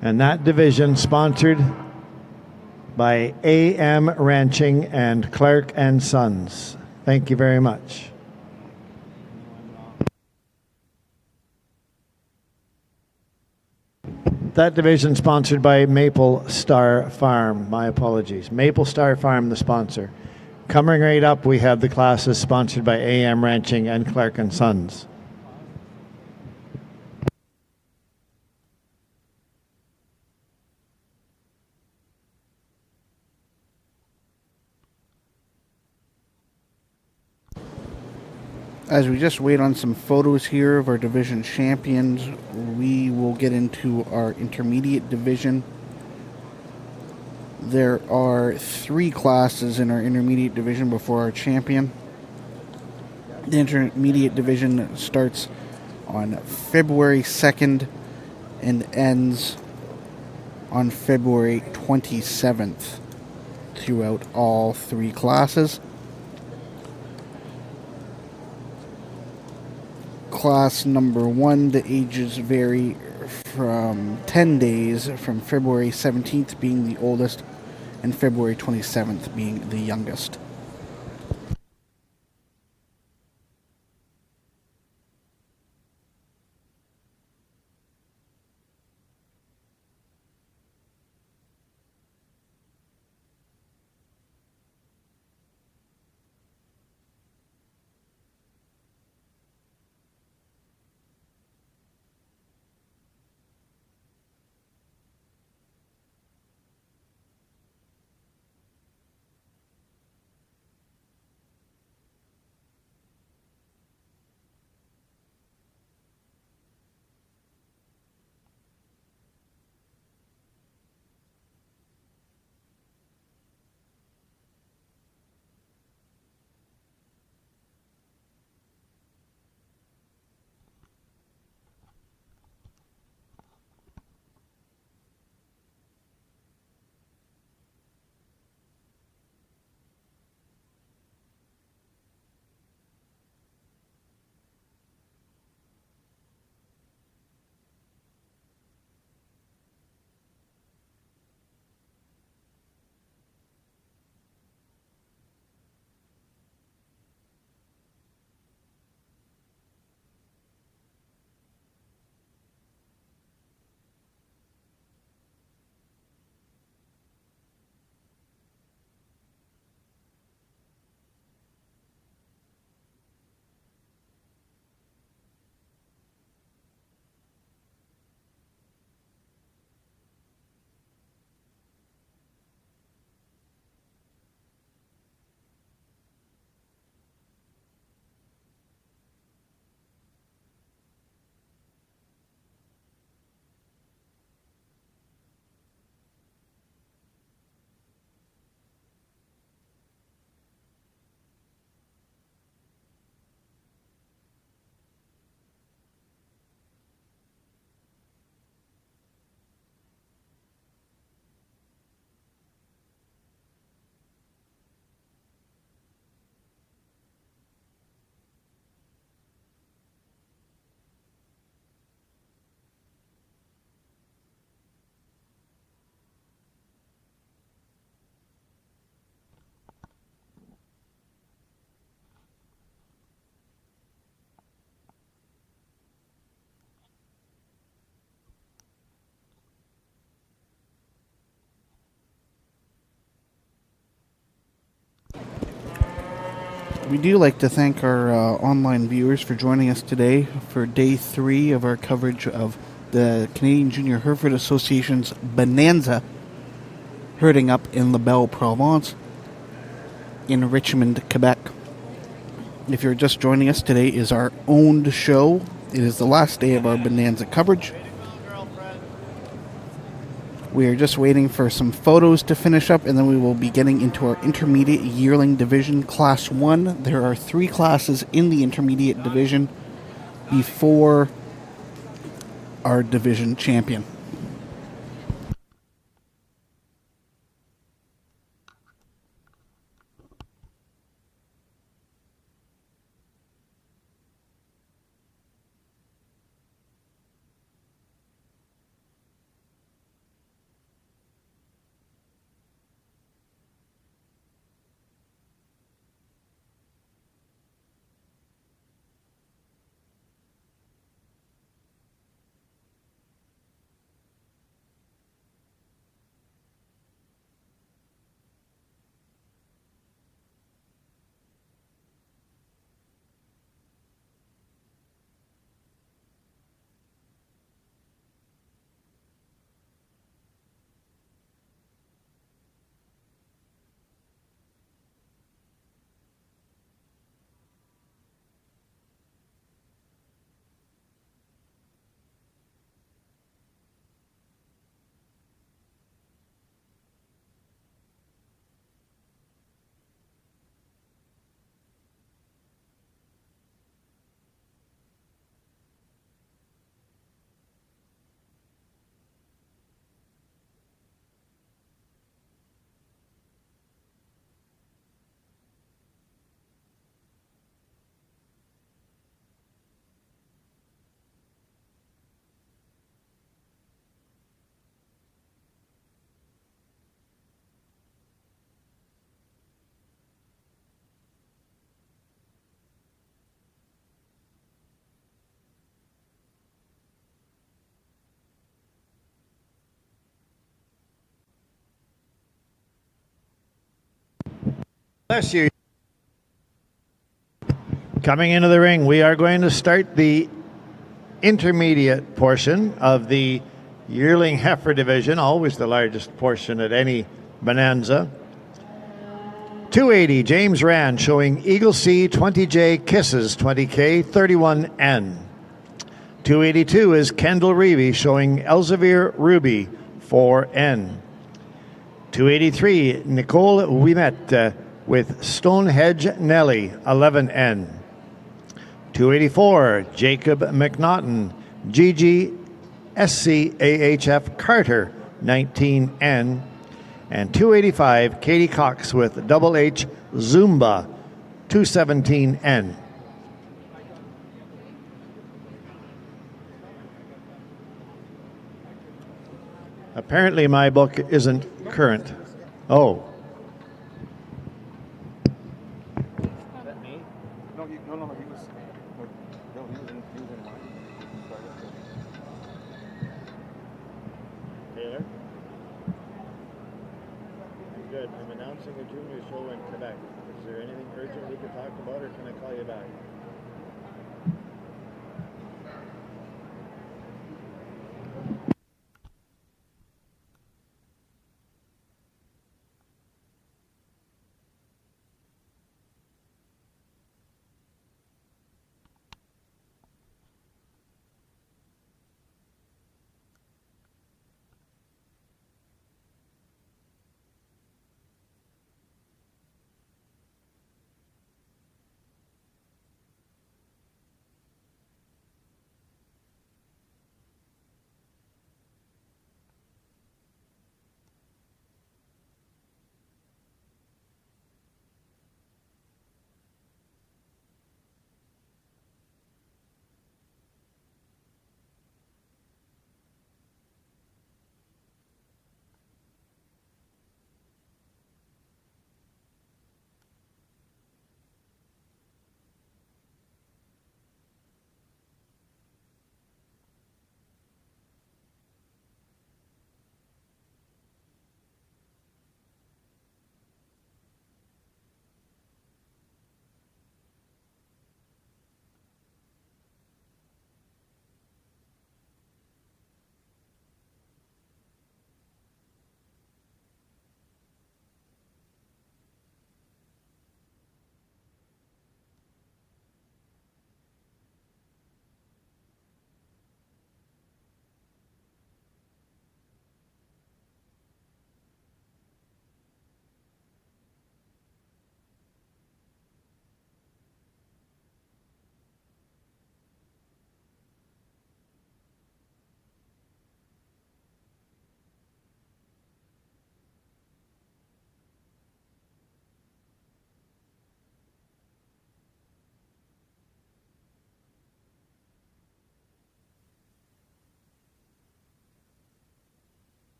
And that division sponsored by AM Ranching and Clark and Sons. Thank you very much. That division sponsored by Maple Star Farm. My apologies. Maple Star Farm, the sponsor. Coming right up, we have the classes sponsored by AM Ranching and Clark and Sons. As we just wait on some photos here of our division champions, we will get into our intermediate division. There are 3 classes in our intermediate division before our champion. The intermediate division starts on February 2nd and ends on February 27th throughout all 3 classes. Class number 1, the ages vary from 10 days, from February 17th being the oldest and February 27th being the youngest. We do like to thank our online viewers for joining us today for day 3 of our coverage of the Canadian Junior Hereford Association's Bonanza herding up in La Belle Provence in Richmond, Quebec. If you're just joining us, today is our owned show. It is the last day of our Bonanza coverage. We are just waiting for some photos to finish up, and then we will be getting into our intermediate yearling division, Class 1. There are 3 classes in the intermediate division before our division champion. Bless you. Coming into the ring, we are going to start the intermediate portion of the yearling heifer division, always the largest portion at any Bonanza. 280, James Rand showing Eagle C 20J Kisses 20K 31N. 282 is Kendall Reevy showing Elsevier Ruby 4N. 283, Nicole Ouimet with Stonehenge Nelly 11N. 284, Jacob McNaughton, GG SCAHF Carter 19N. And 285, Katie Cox with Double H Zumba 217N. Apparently my book isn't current. Oh. Taylor? Good. I'm announcing a junior show in Quebec. Is there anything urgent we could talk about, or can I call you back?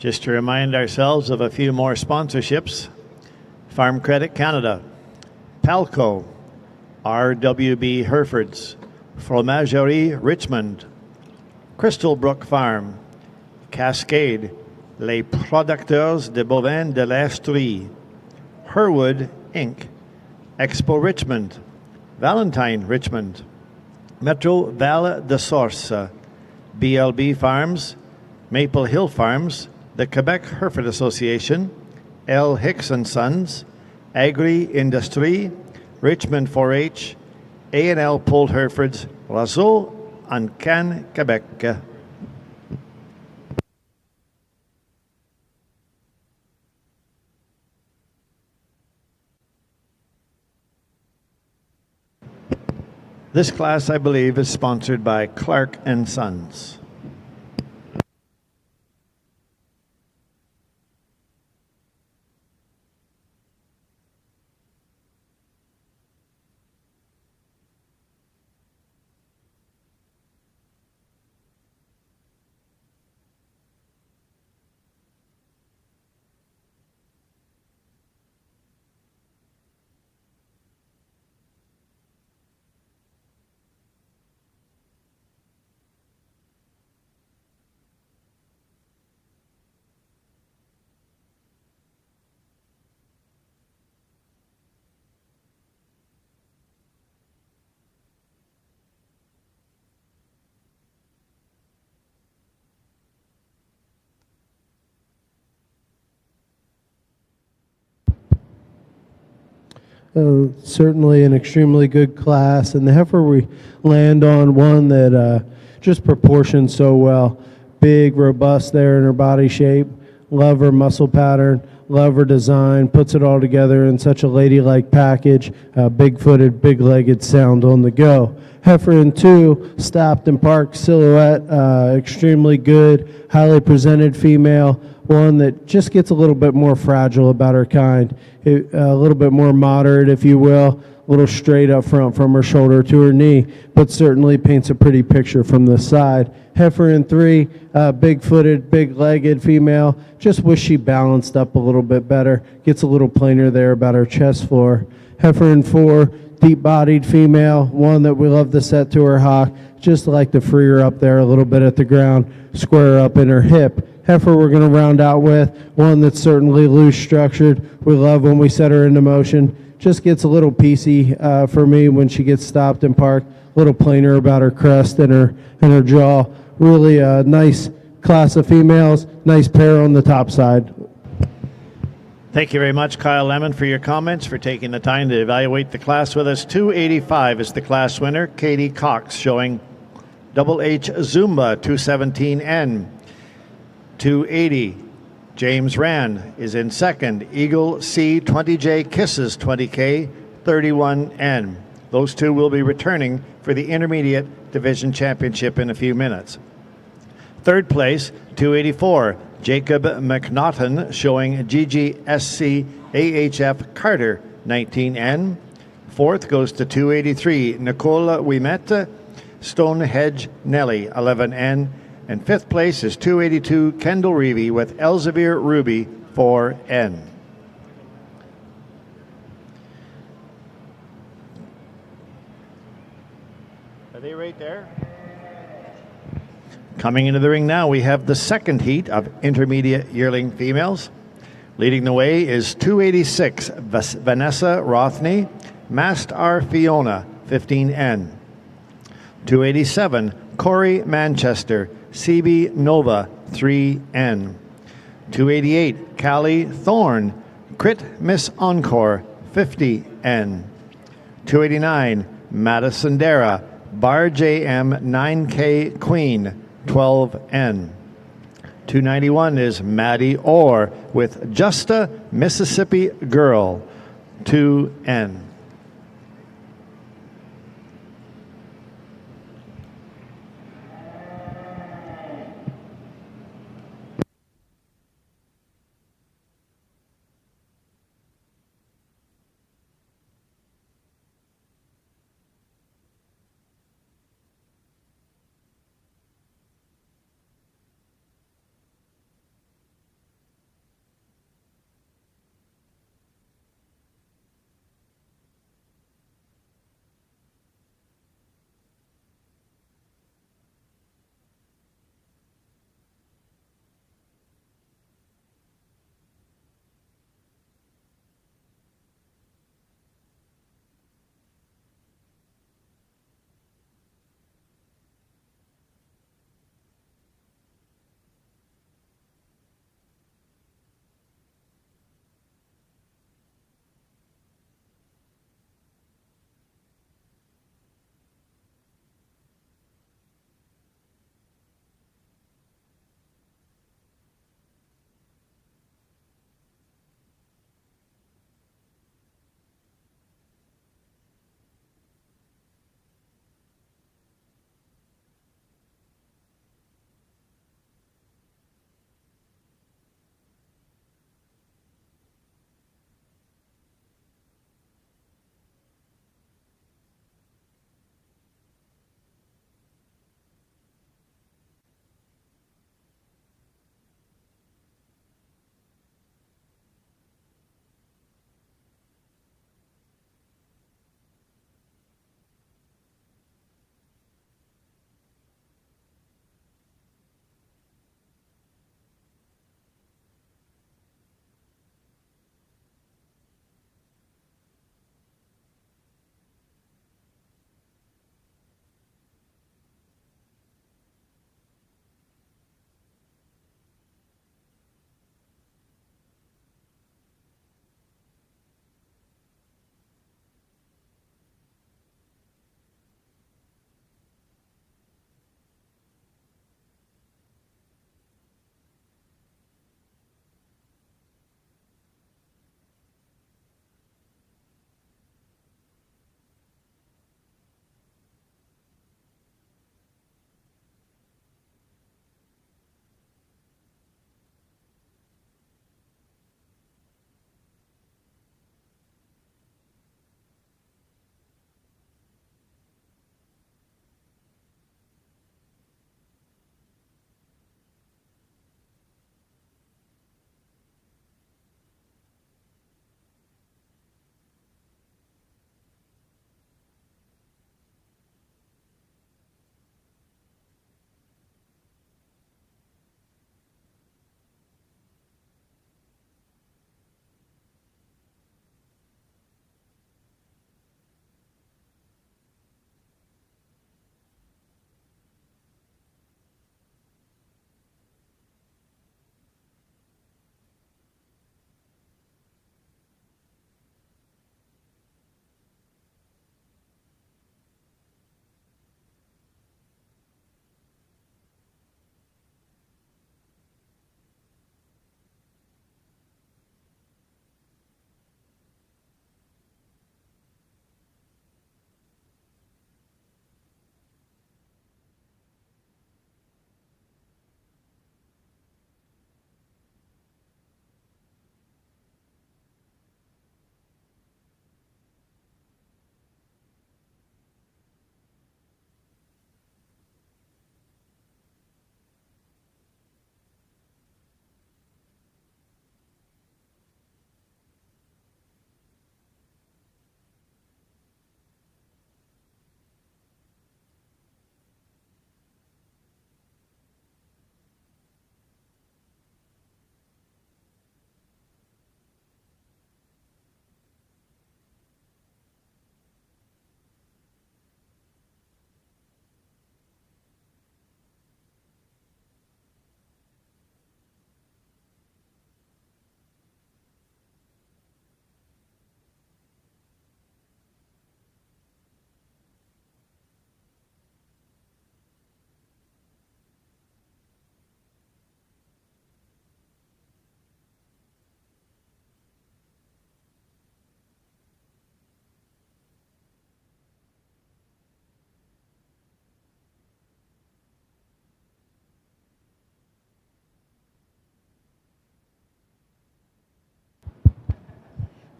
Just to remind ourselves of a few more sponsorships: Farm Credit Canada, Palco, RWB Herefords, Fromagerie Richmond, Crystal Brook Farm, Cascade, Les Producteurs de Bovins de l'Estrie, Herwood Inc., Expo Richmond, Valentine Richmond, Metro Val de Source, BLB Farms, Maple Hill Farms, the Quebec Hereford Association, L. Hicks and Sons, Agri Industrie, Richmond 4-H, A&L Polled Herefords, Roseau, and Cannes, Quebec. This class, I believe, is sponsored by Clark and Sons. Certainly an extremely good class, and the heifer we land on one that just proportions so well. Big, robust there in her body shape. Love her muscle pattern. Love her design. Puts it all together in such a ladylike package. Big-footed, big-legged sound on the go. Heifer in 2, stopped and parked silhouette. Extremely good, highly presented female. One that just gets a little bit more fragile about her kind, a little bit more moderate, if you will, a little straight up front from her shoulder to her knee, but certainly paints a pretty picture from the side. Heifer in 3, big-footed, big-legged female. Just wish she balanced up a little bit better. Gets a little plainer there about her chest floor. Heifer in 4, deep-bodied female, one that we love to set to her hock. Just like to free her up there a little bit at the ground, square her up in her hip. Heifer we're going to round out with one that's certainly loose structured. We love when we set her into motion. Just gets a little piecey for me when she gets stopped and parked. A little plainer about her crest and her jaw. Really a nice class of females. Nice pair on the top side. Thank you very much, Kyle Lemon, for your comments, for taking the time to evaluate the class with us. 285 is the class winner. Katie Cox showing Double H Zumba 217N. 280, James Rand is in second. Eagle C 20J Kisses 20K 31N. Those two will be returning for the Intermediate Division Championship in a few minutes. Third place, 284, Jacob McNaughton showing GGSC AHF Carter 19N. Fourth goes to 283, Nicola Wimette Stonehedge Nelly 11N. And fifth place is 282 Kendall Reevy with Elsevier Ruby 4N. Are they right there? Coming into the ring now, we have the second heat of intermediate yearling females. Leading the way is 286 Vanessa Rothney, Mast R Fiona 15N. 287 Corey Manchester, CB Nova 3N. 288 Callie Thorne, Crit Miss Encore 50N. 289 Madison Dara, Bar JM 9K Queen 12N. 291 is Maddie Orr with Justa Mississippi Girl 2N.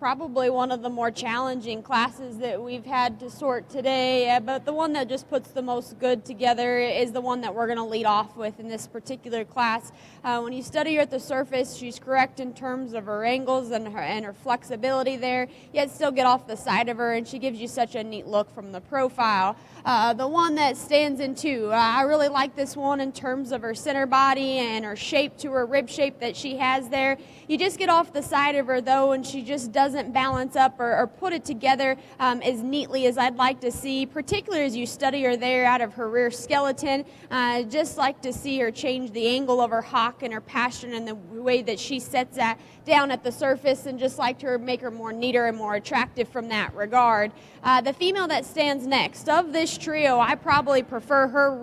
probably one of the more challenging classes that we've had to sort today, but the one that just puts the most good together is the one that we're going to lead off with in this particular class. When you study her at the surface, she's correct in terms of her angles and her flexibility there, yet still get off the side of her, and she gives you such a neat look from the profile. The one that stands in two, I really like this one in terms of her center body and her shape to her rib shape that she has there. You just get off the side of her though, and she just doesn't balance up or put it together as neatly as I'd like to see, particularly as you study her there out of her rear skeleton. Just like to see her change the angle of her hock and her passion and the way that she sets that down at the surface, and just like to make her more neater and more attractive from that regard. The female that stands next of this trio, I probably prefer her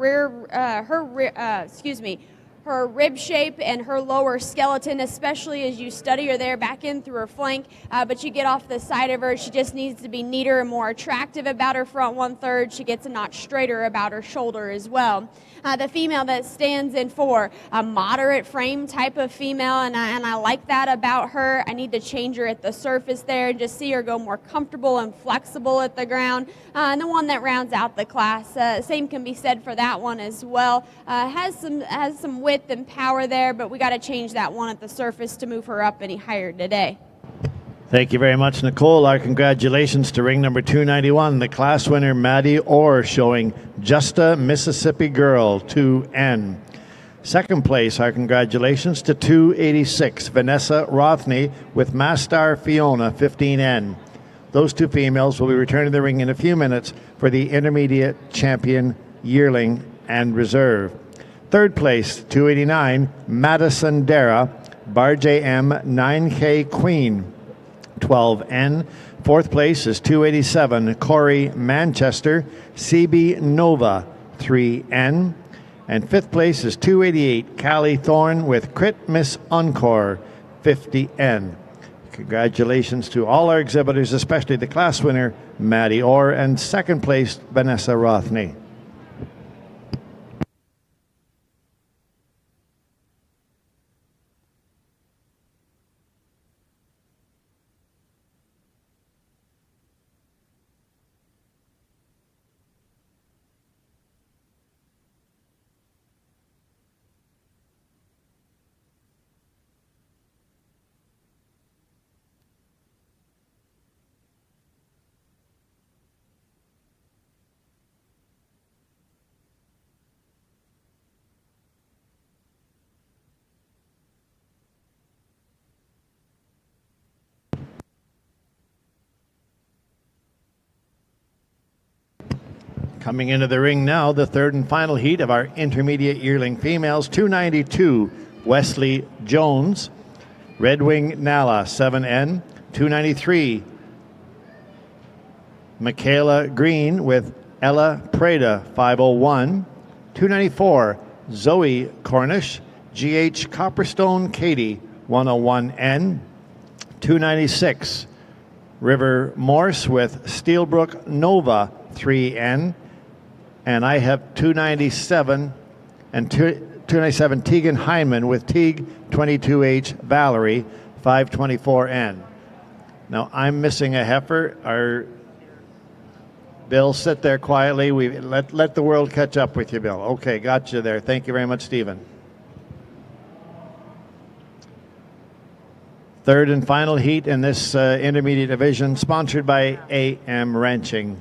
her rib shape and her lower skeleton, especially as you study her there back in through her flank, but you get off the side of her, she just needs to be neater and more attractive about her front 1/3. She gets a notch straighter about her shoulder as well. The female that stands in for a moderate frame type of female, and I like that about her. I need to change her at the surface there and just see her go more comfortable and flexible at the ground. And the one that rounds out the class, same can be said for that one as well. Has some width and power there, but we got to change that one at the surface to move her up any higher today. Thank you very much, Nicole. Our congratulations to ring number 291, the class winner, Maddie Orr, showing Just a Mississippi Girl, 2N. Second place, our congratulations to 286, Vanessa Rothney with Mastar Fiona, 15N. Those two females will be returning to the ring in a few minutes for the Intermediate Champion, Yearling, and Reserve. Third place, 289, Madison Dara, Bar JM 9K Queen, 12N. Fourth place is 287, Corey Manchester, CB Nova, 3N. And fifth place is 288, Callie Thorne with Crit Miss Encore, 50N. Congratulations to all our exhibitors, especially the class winner, Maddie Orr, and second place, Vanessa Rothney. Coming into the ring now, the third and final heat of our intermediate yearling females, 292, Wesley Jones, Red Wing Nala, 7N, 293, Michaela Green with Ella Prada, 501, 294, Zoe Cornish, GH Copperstone Katie, 101N, 296, River Morse with Steelbrook Nova, 3N, and I have 297 and 297 Tegan Heineman with Teague 22H Valerie 524N. Now I'm missing a heifer. Our Bill, sit there quietly. We let the world catch up with you, Bill. Okay, got you there. Thank you very much, Stephen. Third and final heat in this intermediate division, sponsored by AM Ranching.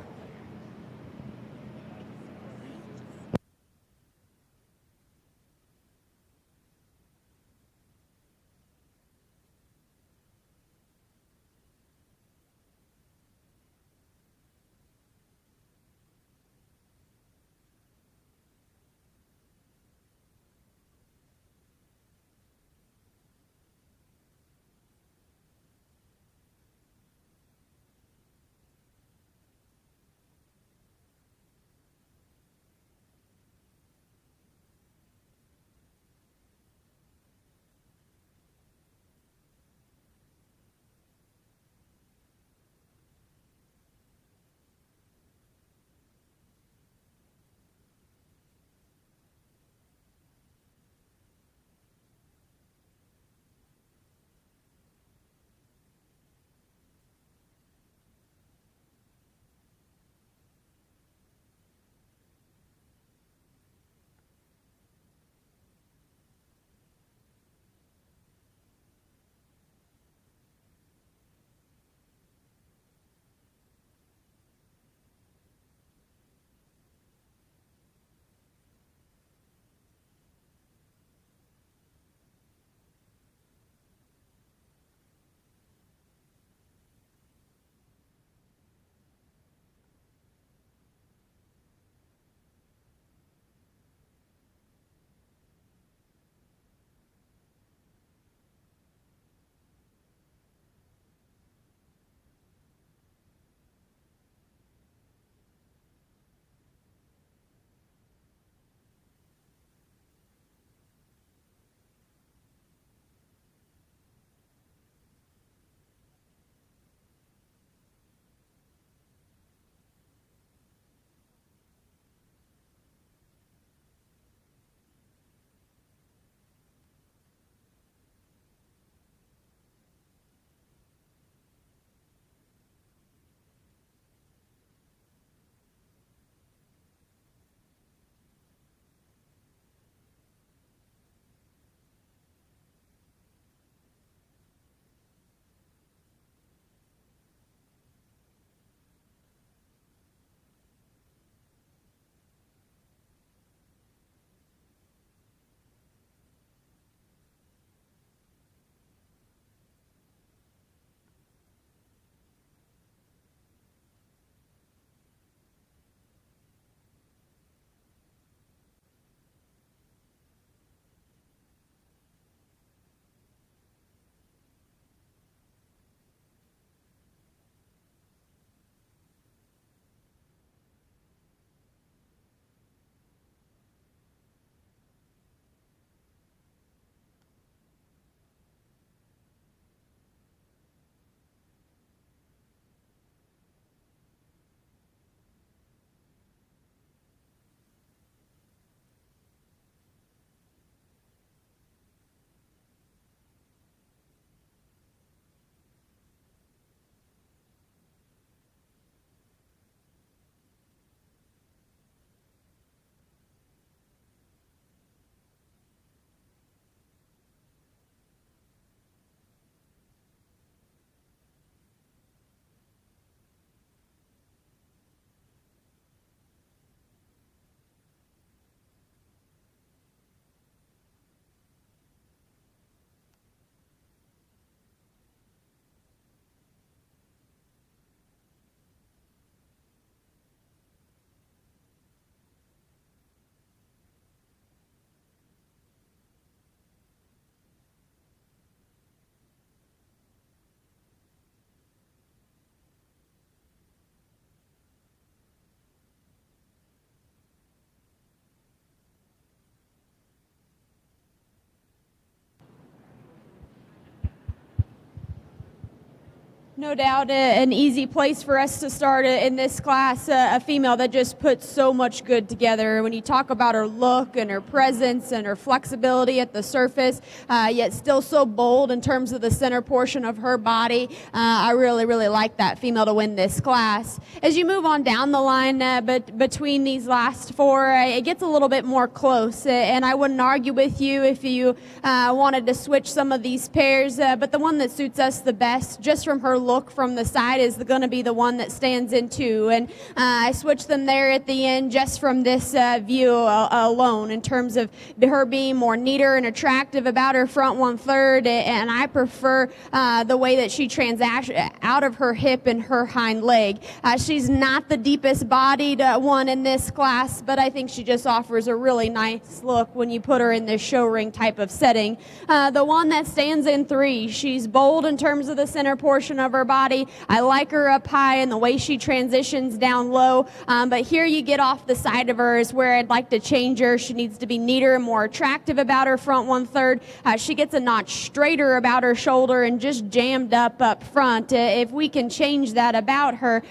No doubt an easy place for us to start in this class, a female that just puts so much good together. When you talk about her look and her presence and her flexibility at the surface, yet still so bold in terms of the center portion of her body, I really, really like that female to win this class. As you move on down the line but between these last four, it gets a little bit more close, and I wouldn't argue with you if you wanted to switch some of these pairs, but the one that suits us the best, just from her look from the side, is going to be the one that stands in two. And I switched them there at the end just from this view alone, in terms of her being more neater and attractive about her front 1/3, and I prefer the way that she transacts out of her hip and her hind leg. She's not the deepest bodied one in this class, but I think she just offers a really nice look when you put her in this show ring type of setting. The one that stands in 3, she's bold in terms of the center portion of her body. I like her up high and the way she transitions down low, but here you get off the side of her is where I'd like to change her. She needs to be neater and more attractive about her front 1/3. She gets a notch straighter about her shoulder and just jammed up front. If we can change that about her,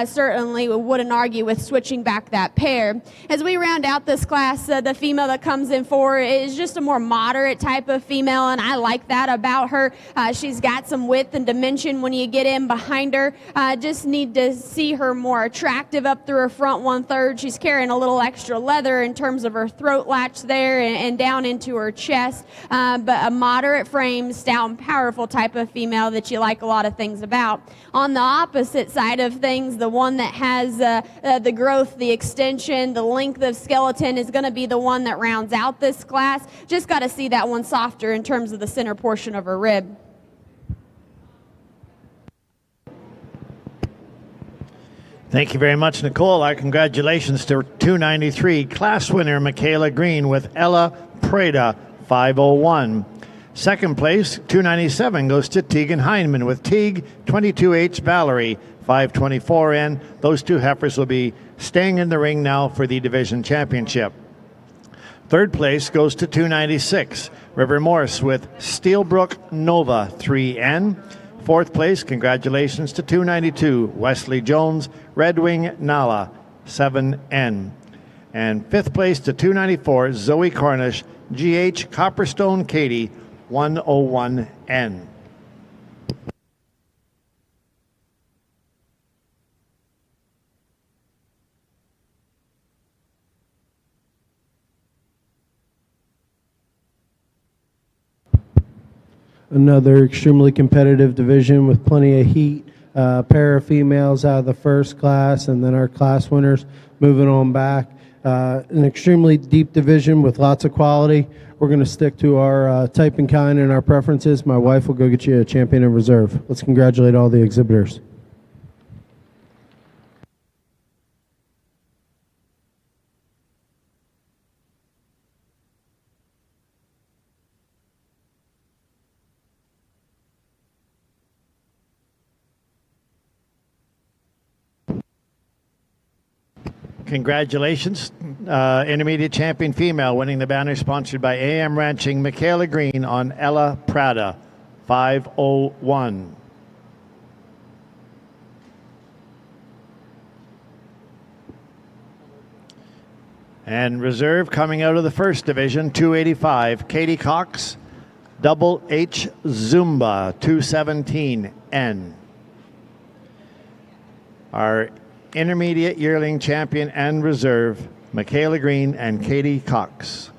certainly wouldn't argue with switching back that pair. As we round out this class, the female that comes in 4 is just a more moderate type of female, and I like that about her. She's got some width and dimension when you get in behind her. Just need to see her more attractive up through her front 1/3. She's carrying a little extra leather in terms of her throat latch there and down into her chest, but a moderate frame, stout and powerful type of female that you like a lot of things about. On the opposite side of things, the one that has the growth, the extension, the length of skeleton is going to be the one that rounds out this class. Just got to see that one softer in terms of the center portion of her rib. Thank you very much, Nicole. Our congratulations to 293 class winner Michaela Green with Ella Prada, 501. Second place, 297, goes to Tegan Heineman with Teague 22H Valerie, 524. And those two heifers will be staying in the ring now for the division championship. Third place goes to 296, River Morse with Steelbrook Nova, 3N. Fourth place, congratulations to 292, Wesley Jones, Red Wing Nala, 7N. And fifth place to 294, Zoe Cornish, GH Copperstone Katie, 101N. Another extremely competitive division with plenty of heat. Pair of females out of the first class, and then our class winners moving on back. An extremely deep division with lots of quality. We're going to stick to our type and kind and our preferences. My wife will go get you a champion in reserve. Let's congratulate all the exhibitors. Congratulations, intermediate champion female, winning the banner sponsored by AM Ranching, Michaela Green on Ella Prada, 501. And reserve coming out of the first division, 285, Katie Cox, Double H Zumba, 217N. Our intermediate yearling champion and reserve, Michaela Green and Katie Cox.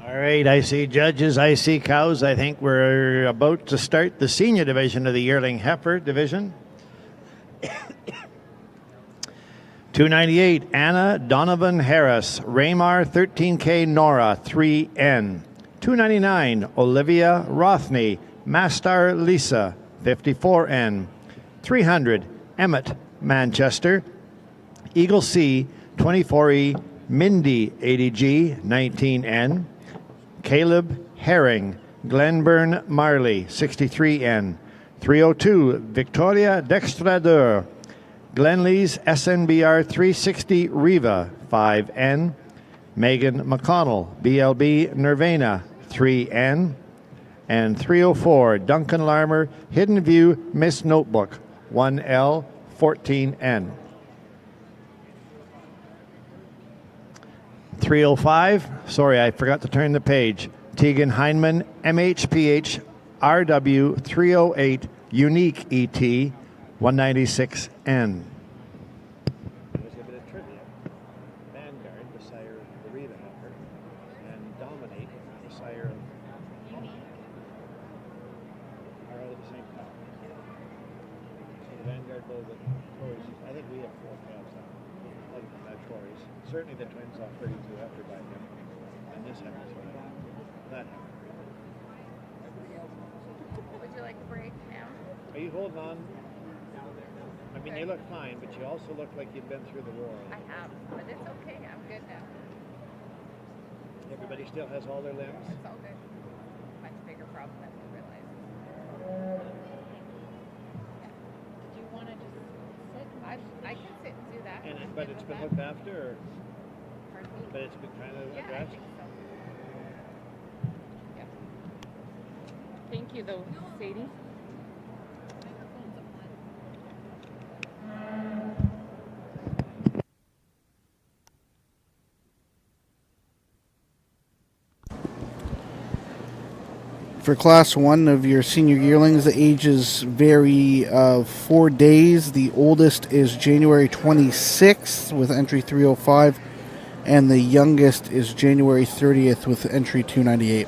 All right, I see judges, I see cows. I think we're about to start the senior division of the yearling heifer division. 298, Anna Donovan Harris, Raymar 13K Nora 3N. 299, Olivia Rothney, Mastar Lisa 54N. 300, Emmett Manchester, Eagle C 24E, Mindy 80G 19N. Caleb Herring, Glenburn Marley, 63N. 302, Victoria Dextradeur, Glenlee's SNBR 360 Riva, 5N. Megan McConnell, BLB Nirvana, 3N. And 304, Duncan Larmer, Hidden View Miss Notebook, 1L, 14N. 305, sorry, I forgot to turn the page. Tegan Heineman, MHPH, RW 308, Unique ET, 196N. There's a bit of trivia. Vanguard, the sire of the Rita heifer, and Dominate, the sire of Unique, are all at the same time. So the Vanguard bull with Tories, I think we have 4 calves now. Like Tories. Certainly the twins off 32 after by him. And this heifer is that heifer. Would you like a break now? Are you holding on? I mean, you look fine, but you also look like you've been through the war. I have, but it's okay. I'm good now. Everybody still has all their limbs? It's all good. Much bigger problem than we realized. Do you want to just sit? I can sit and do that. But it's been looked after, or? Pardon me? But it's been kind of Yeah, I addressed? think so. Yeah. Thank you, though, Sadie. For Class 1 of your senior yearlings, the ages vary of 4 days. The oldest is January 26th with entry 305, and the youngest is January 30th with entry 298.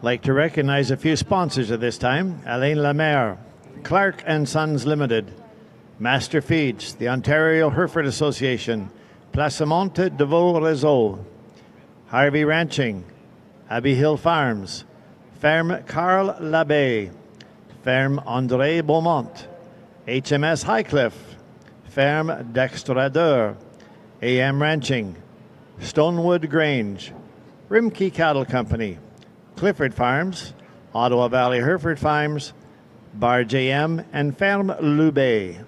Like to recognize a few sponsors at this time. Alain Lemaire, Clark and Sons Limited, Master Feeds, the Ontario Hereford Association, Placement de Vaux Réseau, Harvey Ranching, Abbey Hill Farms, Ferme Carl Labbé, Ferme André Beaumont, HMS Highcliffe, Ferme d'Extradeur, AM Ranching, Stonewood Grange, Rimkey Cattle Company, Clifford Farms, Ottawa Valley Hereford Farms, Bar JM, and Ferme Loubet.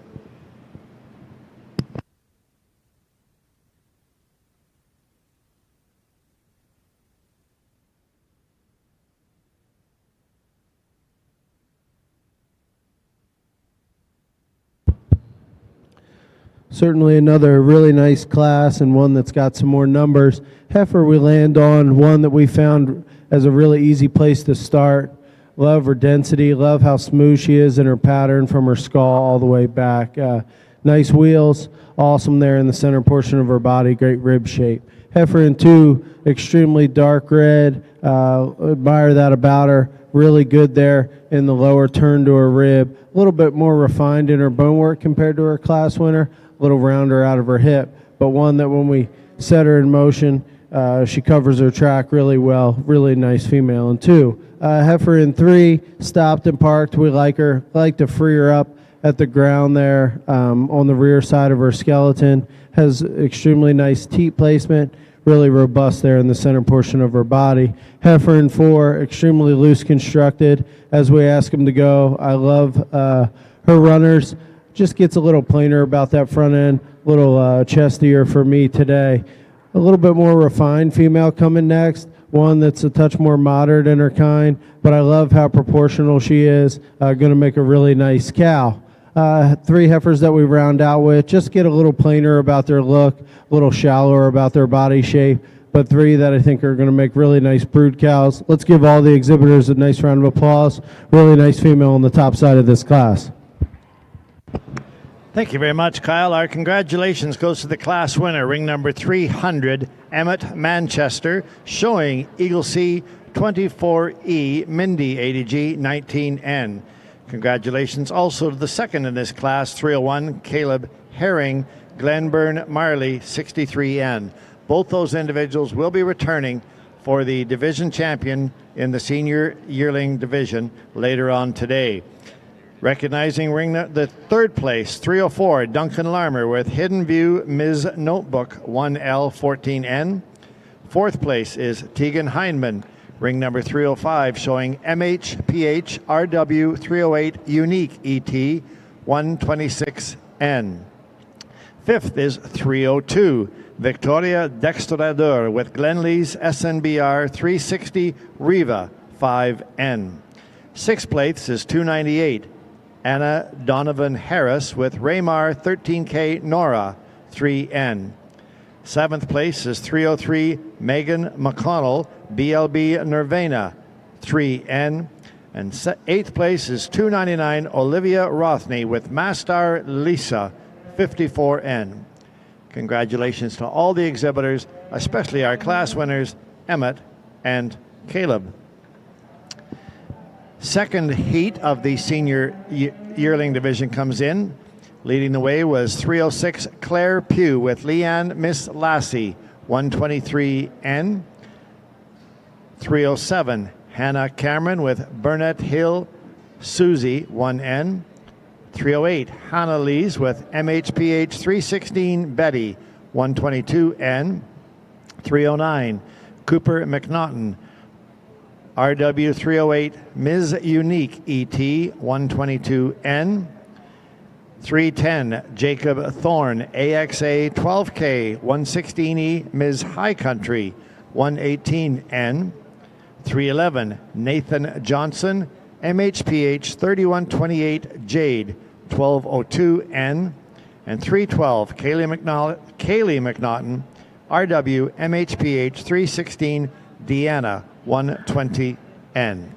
Certainly another really nice class and one that's got some more numbers. Heifer, we land on one that we found as a really easy place to start. Love her density, love how smooth she is in her pattern from her skull all the way back. Nice wheels, awesome there in the center portion of her body, great rib shape. Heifer in 2, extremely dark red, admire that about her. Really good there in the lower turn to her rib. A little bit more refined in her bone work compared to her class winner. A little rounder out of her hip, but one that when we set her in motion, she covers her track really well. Really nice female in 2. Heifer in 3, stopped and parked. We like her. Like to free her up at the ground there on the rear side of her skeleton. Has extremely nice teat placement. Really robust there in the center portion of her body. Heifer in 4, extremely loose constructed as we ask them to go. I love her runners. Just gets a little plainer about that front end, a little chestier for me today. A little bit more refined female coming next, one that's a touch more moderate in her kind, but I love how proportional she is, going to make a really nice cow. 3 heifers that we round out with, just get a little plainer about their look, a little shallower about their body shape, but 3 that I think are going to make really nice brood cows. Let's give all the exhibitors a nice round of applause. Really nice female on the top side of this class. Thank you very much, Kyle. Our congratulations goes to the class winner, ring number 300, Emmett Manchester, showing Eagle C 24E Mindy ADG 19N. Congratulations also to the second in this class, 301, Caleb Herring, Glenburn Marley 63N. Both those individuals will be returning for the division champion in the senior yearling division later on today. Recognizing the third place, 304, Duncan Larmer with Hidden View Ms. Notebook 1L14N. Fourth place is Tegan Heinman, ring number 305, showing MHPH RW 308 Unique ET 126N. Fifth is 302, Victoria Dextradeur with Glenlee's SNBR 360 Riva 5N. Sixth place is 298, Anna Donovan Harris with Raymar 13K Nora 3N. Seventh place is 303 Megan McConnell BLB Nirvana 3N. And eighth place is 299 Olivia Rothney with Mastar Lisa 54N. Congratulations to all the exhibitors, especially our class winners, Emmett and Caleb. Second heat of the senior yearling division comes in. Leading the way was 306 Claire Pugh with Leanne Miss Lassie 123N. 307 Hannah Cameron with Burnett Hill Susie 1N. 308 Hannah Lees with MHPH 316 Betty 122N. 309 Cooper McNaughton RW 308 Ms. Unique ET 122N. 310 Jacob Thorne AXA 12K 116E Ms. High Country 118N. 311 Nathan Johnson MHPH 3128 Jade 1202N. And 312 Kaylee McNaughton RW MHPH 316 Deanna 120N.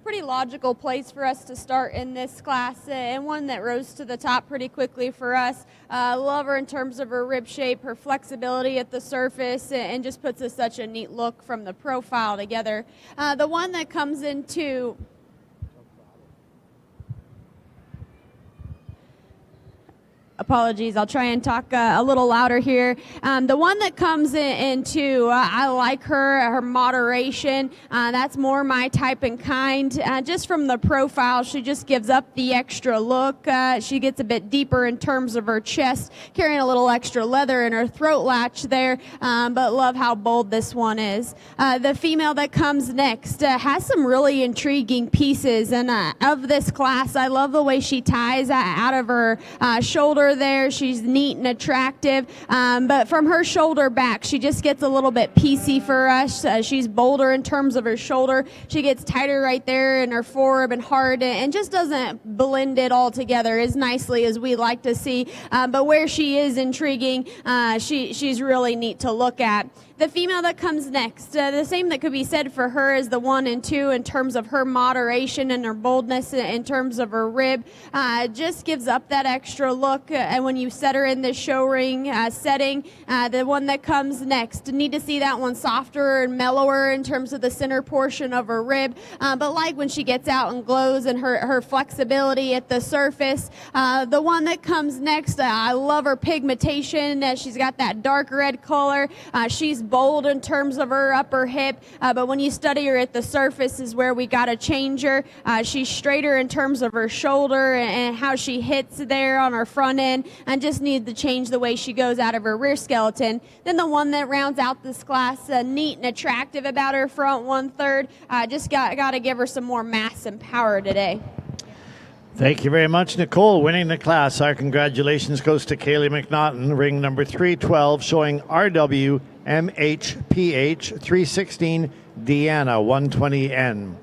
pretty logical place for us to start in this class, and one that rose to the top pretty quickly for us. Love her in terms of her rib shape, her flexibility at the surface, and just puts us such a neat look from the profile together. The one that comes into Apologies, I'll try and talk a little louder here. The one that comes into, I like her moderation. That's more my type and kind. Just from the profile, she just gives up the extra look. She gets a bit deeper in terms of her chest, carrying a little extra leather in her throat latch there, but love how bold this one is. The female that comes next has some really intriguing pieces, and of this class, I love the way she ties out of her shoulder there. She's neat and attractive, but from her shoulder back, she just gets a little bit piecey for us. She's bolder in terms of her shoulder. She gets tighter right there in her forerib and heart, and just doesn't blend it all together as nicely as we like to see. But where she is intriguing, she's really neat to look at. The female that comes next, the same that could be said for her as the 1 and 2 in terms of her moderation and her boldness in terms of her rib. Just gives up that extra look, and when you set her in the show ring setting, the one that comes next, need to see that one softer and mellower in terms of the center portion of her rib, but like when she gets out and glows and her flexibility at the surface. The one that comes next, I love her pigmentation. She's got that dark red color. She's bold in terms of her upper hip, but when you study her at the surface is where we got to change her. She's straighter in terms of her shoulder and how she hits there on her front end, and just need to change the way she goes out of her rear skeleton. Then the one that rounds out this class, neat and attractive about her front 1/3. Just got to give her some more mass and power today. Thank you very much, Nicole. Winning the class. Our congratulations goes to Kaylee McNaughton, ring number 312, showing RW MHPH 316 Deanna 120N.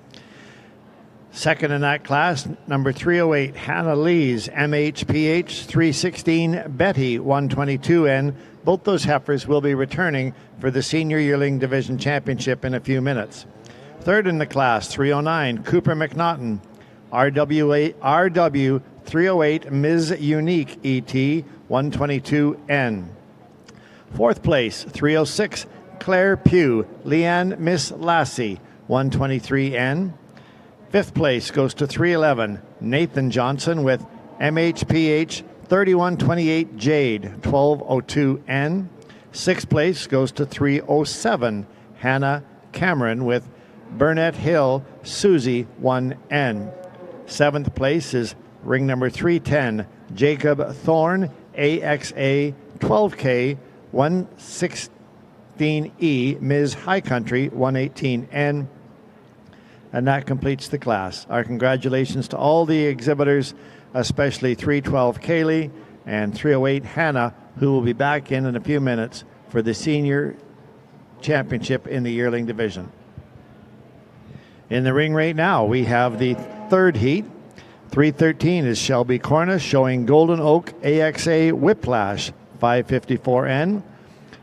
Second in that class, number 308, Hannah Lees, MHPH 316 Betty 122N. Both those heifers will be returning for the Senior Yearling Division Championship in a few minutes. Third in the class, 309, Cooper McNaughton, RW 308 Ms. Unique ET 122N. Fourth place, 306, Claire Pugh, Leanne Miss Lassie, 123N. Fifth place goes to 311, Nathan Johnson with MHPH 3128 Jade, 1202N. Sixth place goes to 307, Hannah Cameron with Burnett Hill, Susie, 1N. Seventh place is ring number 310, Jacob Thorne, AXA 12K 116E, Ms. High Country 118N. And that completes the class. Our congratulations to all the exhibitors, especially 312 Kaylee and 308 Hannah, who will be back in a few minutes for the Senior Championship in the Yearling Division. In the ring right now, we have the third heat. 313 is Shelby Cornish, showing Golden Oak AXA Whiplash 554N.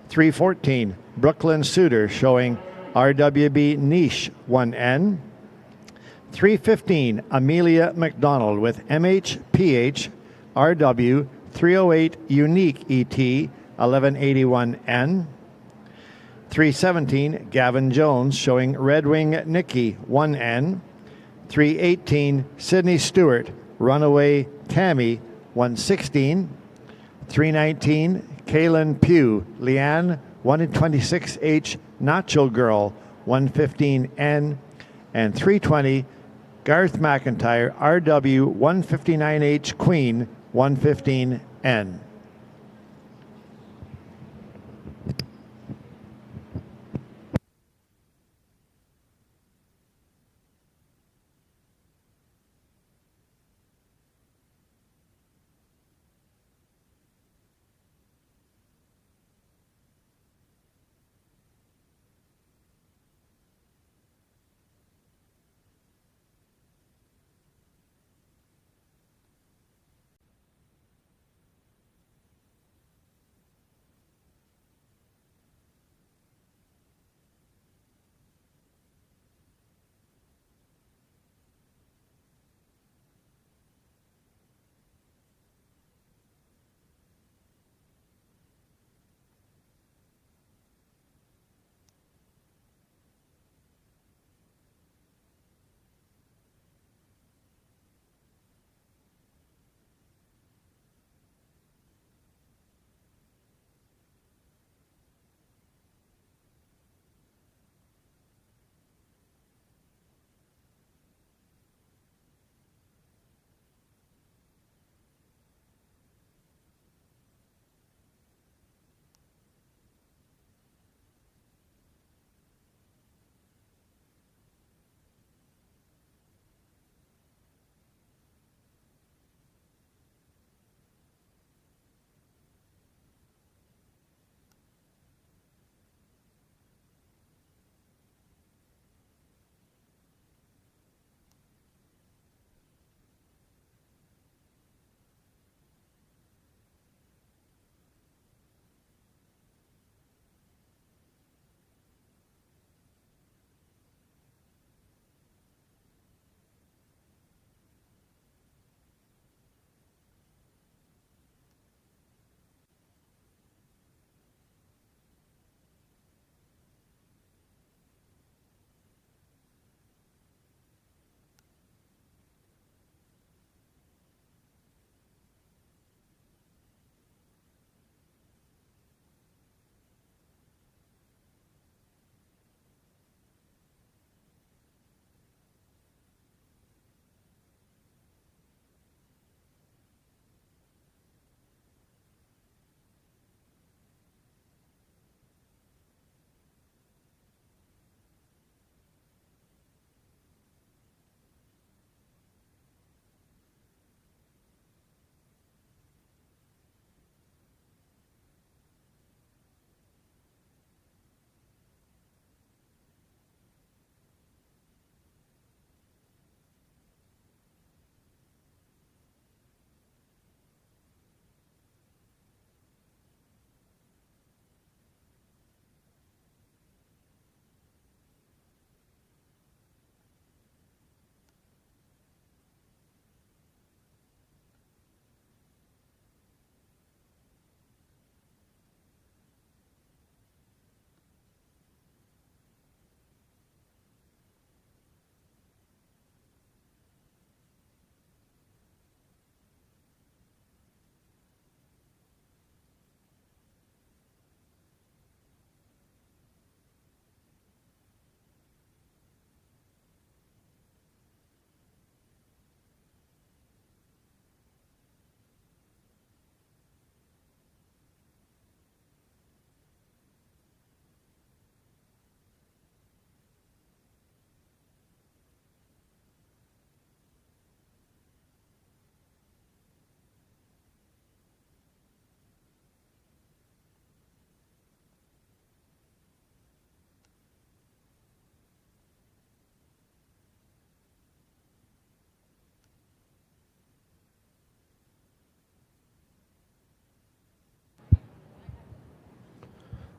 314, Brooklyn Suitor, showing RWB Niche 1N. 315, Amelia McDonald with MHPH RW 308 Unique ET 1181N. 317, Gavin Jones, showing Red Wing Nikki 1N. 318, Sydney Stewart, Runaway Tammy 116. 319, Kaylin Pugh, Leanne 126H Nacho Girl 115N. And 320, Garth McIntyre, RW 159H Queen 115N.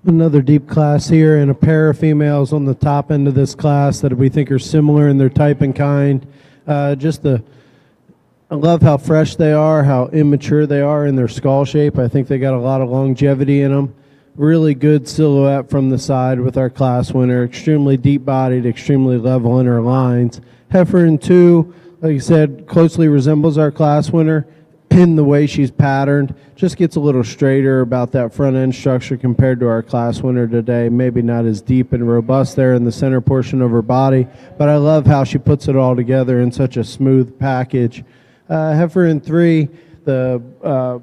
Another deep class here, and a pair of females on the top end of this class that we think are similar in their type and kind. I love how fresh they are, how immature they are in their skull shape. I think they got a lot of longevity in them. Really good silhouette from the side with our class winner. Extremely deep-bodied, extremely level in her lines. Heifer in 2, like I said, closely resembles our class winner in the way she's patterned. Just gets a little straighter about that front end structure compared to our class winner today. Maybe not as deep and robust there in the center portion of her body, but I love how she puts it all together in such a smooth package. Heifer in 3, the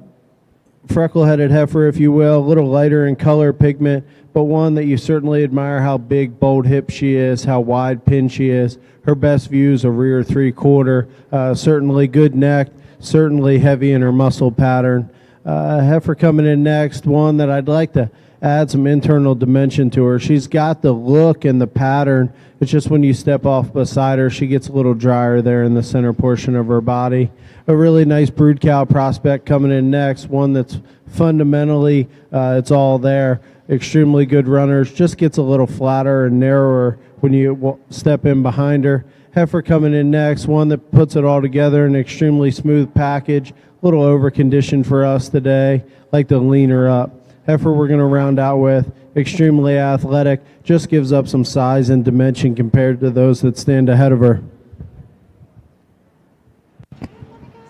freckle-headed heifer, if you will, a little lighter in color pigment, but one that you certainly admire how big, bold hip she is, how wide pin she is. Her best view is a rear 3/4, certainly good neck, certainly heavy in her muscle pattern. Heifer coming in next, one that I'd like to add some internal dimension to her. She's got the look and the pattern. It's just when you step off beside her, she gets a little drier there in the center portion of her body. A really nice brood cow prospect coming in next, one that's fundamentally, it's all there. Extremely good runners, just gets a little flatter and narrower when you step in behind her. Heifer coming in next, one that puts it all together in an extremely smooth package. A little over-conditioned for us today. Like to lean her up. Heifer we're going to round out with, extremely athletic, just gives up some size and dimension compared to those that stand ahead of her.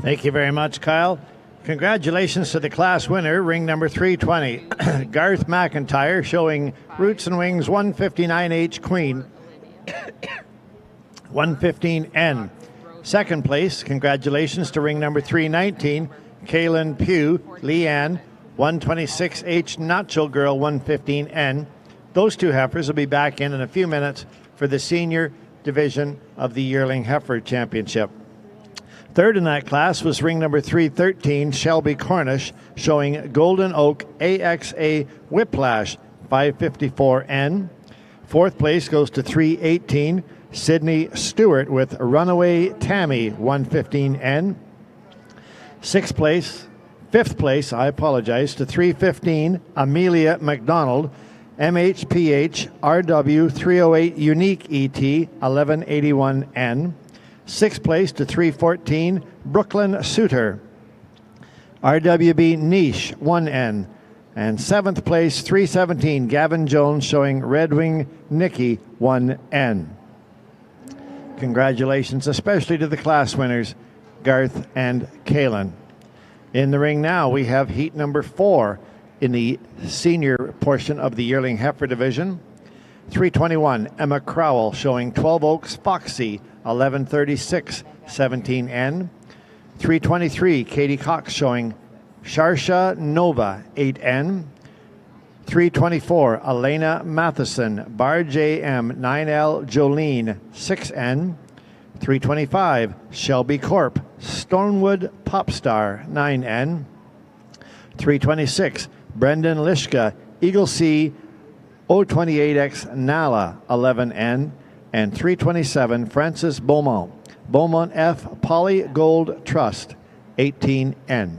Thank you very much, Kyle. Congratulations to the class winner, ring number 320, Garth McIntyre, showing Roots and Wings 159H Queen, 115N. Second place, congratulations to ring number 319, Kaylin Pugh, Leanne, 126H Nacho Girl, 115N. Those two heifers will be back in a few minutes for the senior division of the Yearling Heifer Championship. Third in that class was ring number 313, Shelby Cornish, showing Golden Oak AXA Whiplash, 554N. Fourth place goes to 318, Sydney Stewart with Runaway Tammy, 115N. Fifth place, to 315, Amelia McDonald, MHPH RW 308 Unique ET, 1181N. Sixth place to 314, Brooklyn Suter, RWB Niche, 1N. And seventh place, 317, Gavin Jones, showing Red Wing Nikki, 1N. Congratulations, especially to the class winners, Garth and Kaylin. In the ring now, we have heat number 4 in the senior portion of the Yearling Heifer Division. 321, Emma Crowell, showing 12 Oaks Foxy, 1136, 17N. 323, Katie Cox, showing Sharsha Nova, 8N. 324, Elena Matheson, Bar JM, 9L Jolene, 6N. 325, Shelby Corp, Stonewood Popstar, 9N. 326, Brendan Lishka, Eagle C, O28X Nala, 11N. And 327, Francis Beaumont, Beaumont F Poly Gold Trust, 18N.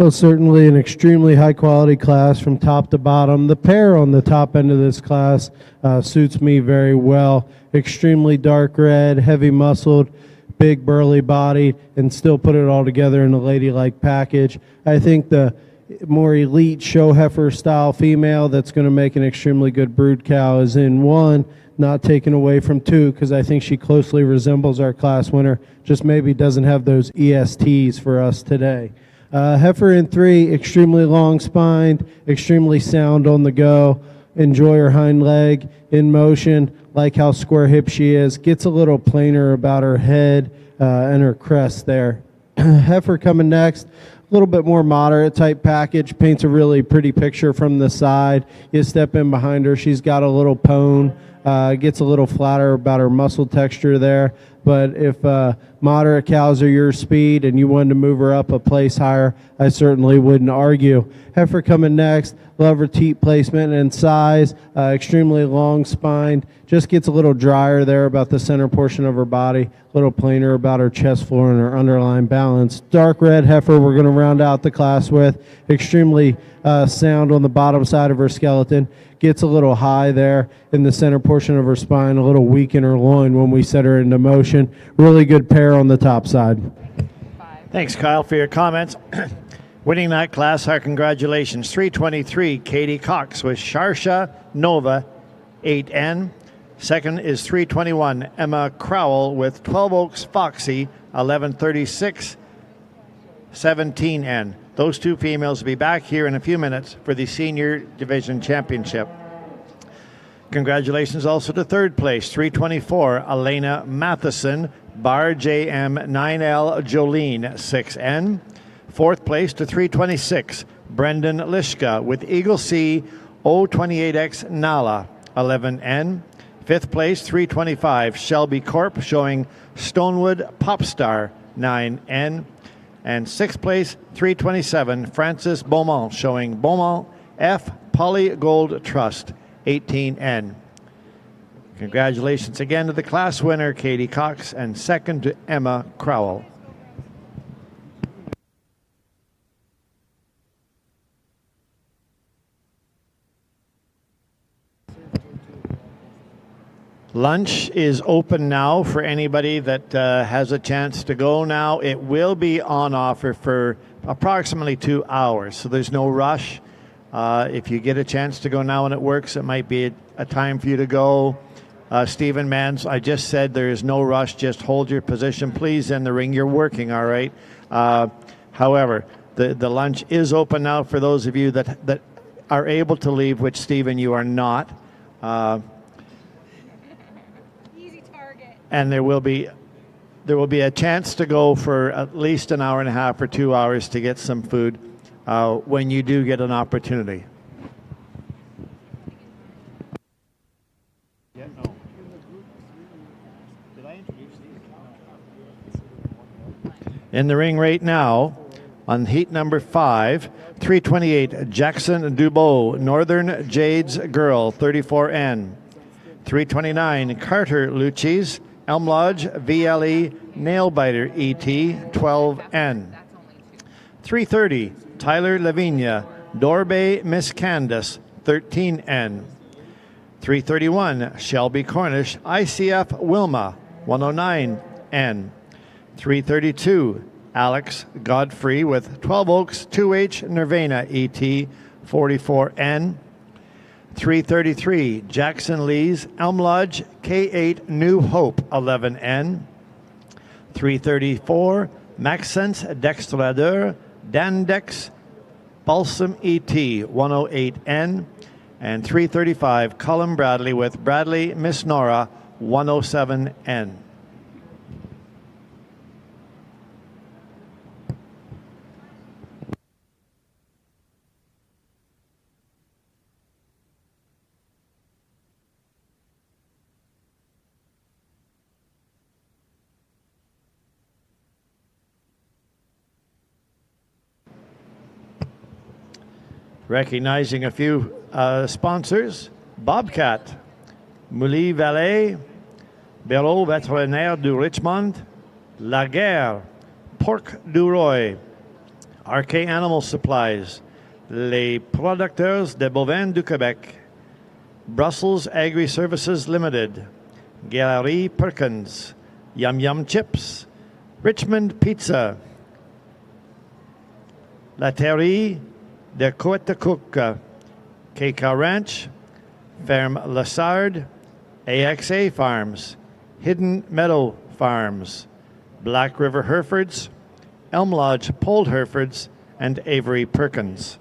Well, certainly an extremely high quality class from top to bottom. The pair on the top end of this class suits me very well. Extremely dark red, heavy muscled, big burly bodied, and still put it all together in a ladylike package. I think the more elite show heifer style female that's going to make an extremely good brood cow is in 1, not taken away from 2, because I think she closely resembles our class winner, just maybe doesn't have those ESTs for us today. Heifer in 3, extremely long spined, extremely sound on the go. Enjoy her hind leg in motion, like how square hip she is. Gets a little plainer about her head and her crest there. Heifer coming next, a little bit more moderate type package, paints a really pretty picture from the side. You step in behind her, she's got a little pone, gets a little flatter about her muscle texture there. But if moderate cows are your speed and you wanted to move her up a place higher, I certainly wouldn't argue. Heifer coming next, love her teat placement and size, extremely long spined, just gets a little drier there about the center portion of her body, a little plainer about her chest floor and her underlying balance. Dark red heifer we're going to round out the class with, extremely sound on the bottom side of her skeleton, gets a little high there in the center portion of her spine, a little weak in her loin when we set her into motion. Really good pair on the top side. Thanks, Kyle, for your comments. Winning that class, our congratulations. 323, Katie Cox with Sharsha Nova, 8N. Second is 321, Emma Crowell with 12 Oaks Foxy, 1136, 17N. Those two females will be back here in a few minutes for the Senior Division Championship. Congratulations also to third place, 324, Elena Matheson, Bar JM 9L Jolene, 6N. Fourth place to 326, Brendan Lishka with Eagle C 028X Nala, 11N. Fifth place, 325, Shelby Corp showing Stonewood Popstar, 9N. And sixth place, 327, Francis Beaumont showing Beaumont F Poly Gold Trust, 18N. Congratulations again to the class winner, Katie Cox, and second to Emma Crowell. Lunch is open now for anybody that has a chance to go now. It will be on offer for approximately 2 hours, so there's no rush. If you get a chance to go now and it works, it might be a time for you to go. Stephen Mans, I just said there is no rush. Just hold your position, please, in the ring. You're working, all right? However, the lunch is open now for those of you that are able to leave, which, Stephen, you are not. And there will be a chance to go for at least an hour and a half or 2 hours to get some food when you do get an opportunity. Yeah, no. Did I introduce these? In the ring right now, on heat number 5, 328, Jackson Dubois, Northern Jades Girl, 34N. 329, Carter Lucchese, Elm Lodge VLE Nailbiter ET 12N. 330, Tyler Lavinia, Dorbay Miss Candace 13N. 331, Shelby Cornish, ICF Wilma 109N. 332, Alex Godfrey with 12 Oaks 2H Nirvana ET 44N. 333, Jackson Lee's Elm Lodge K8 New Hope 11N. 334, Maxence Dextradeur Dandex Balsam ET 108N. And 335, Colin Bradley with Bradley Miss Nora 107N. Recognizing a few sponsors, Bobcat, Mouly Vallée, Bureau Vétérinaire du Richmond, La Guerre, Porc du Roy, RK Animal Supplies, Les Producteurs de Bovins du Québec, Brussels Agri Services Limited, Galerie Perkins, Yum Yum Chips, Richmond Pizza, La Terre de Coetacook, KK Ranch, Ferme Lassard, AXA Farms, Hidden Meadow Farms, Black River Herefords, Elm Lodge Polled Herefords, and Avery Perkins.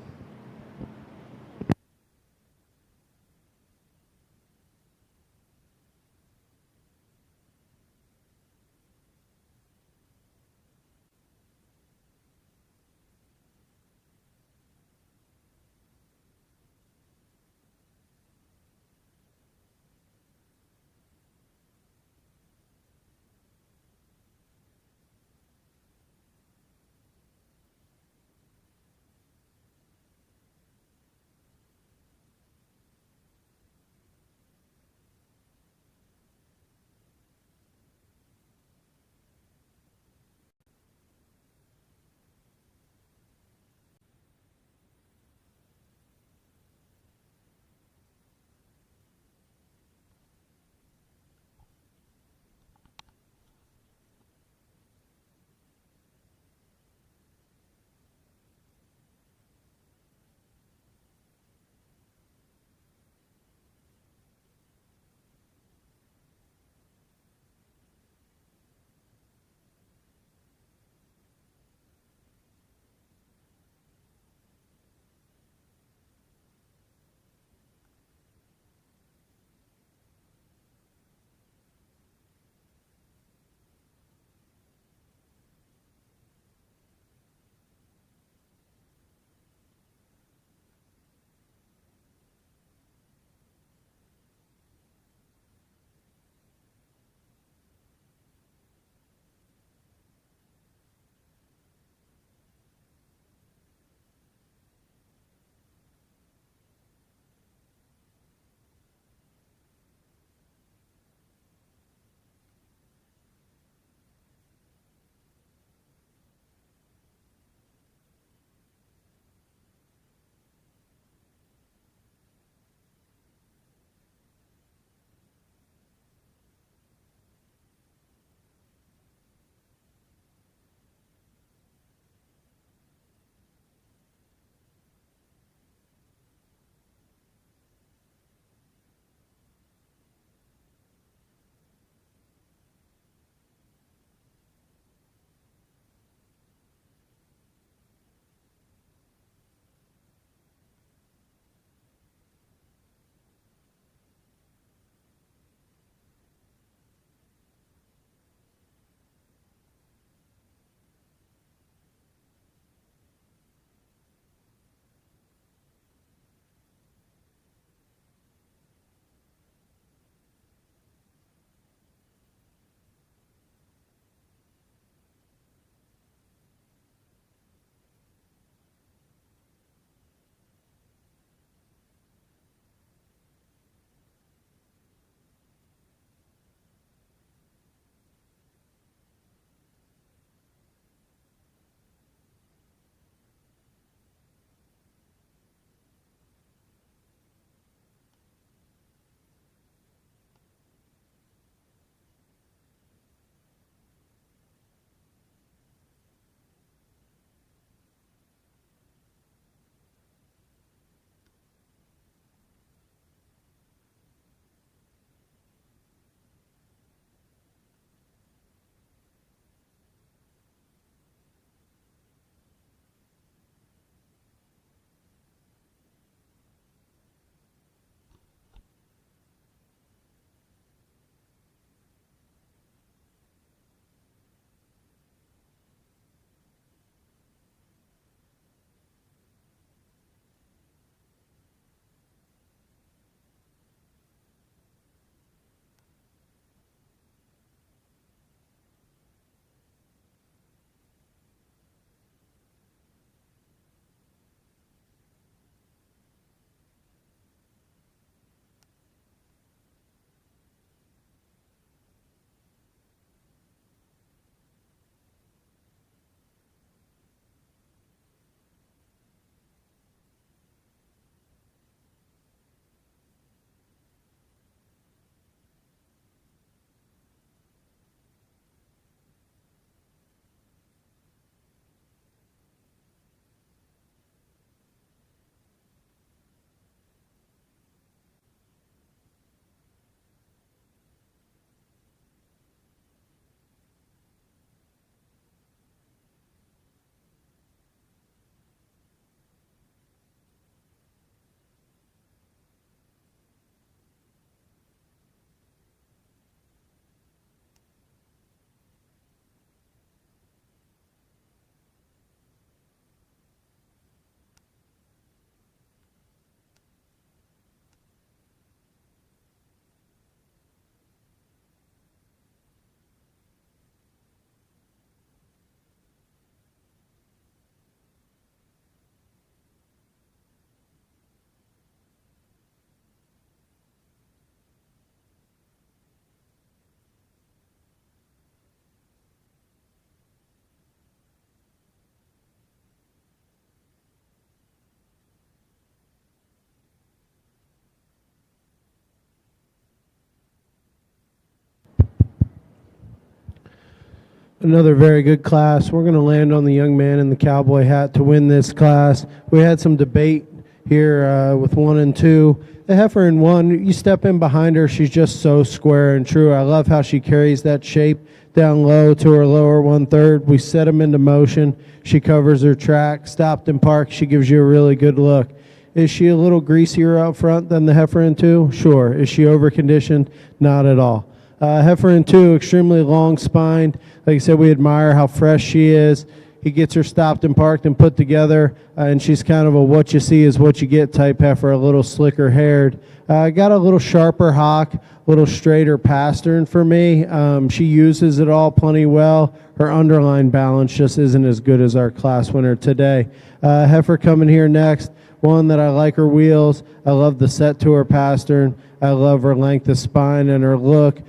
Another very good class. We're going to land on the young man in the cowboy hat to win this class. We had some debate here with 1 and 2. The heifer in 1, you step in behind her, she's just so square and true. I love how she carries that shape down low to her lower 1/3. We set them into motion. She covers her track, stopped and parked. She gives you a really good look. Is she a little greasier out front than the heifer in 2? Sure. Is she over-conditioned? Not at all. Heifer in 2, extremely long spined. Like I said, we admire how fresh she is. He gets her stopped and parked and put together, and she's kind of a what you see is what you get type heifer, a little slicker haired. Got a little sharper hock, a little straighter pastern for me. She uses it all plenty well. Her underline balance just isn't as good as our class winner today. Heifer coming here next. One that I like her wheels. I love the set to her pastern. I love her length of spine and her look.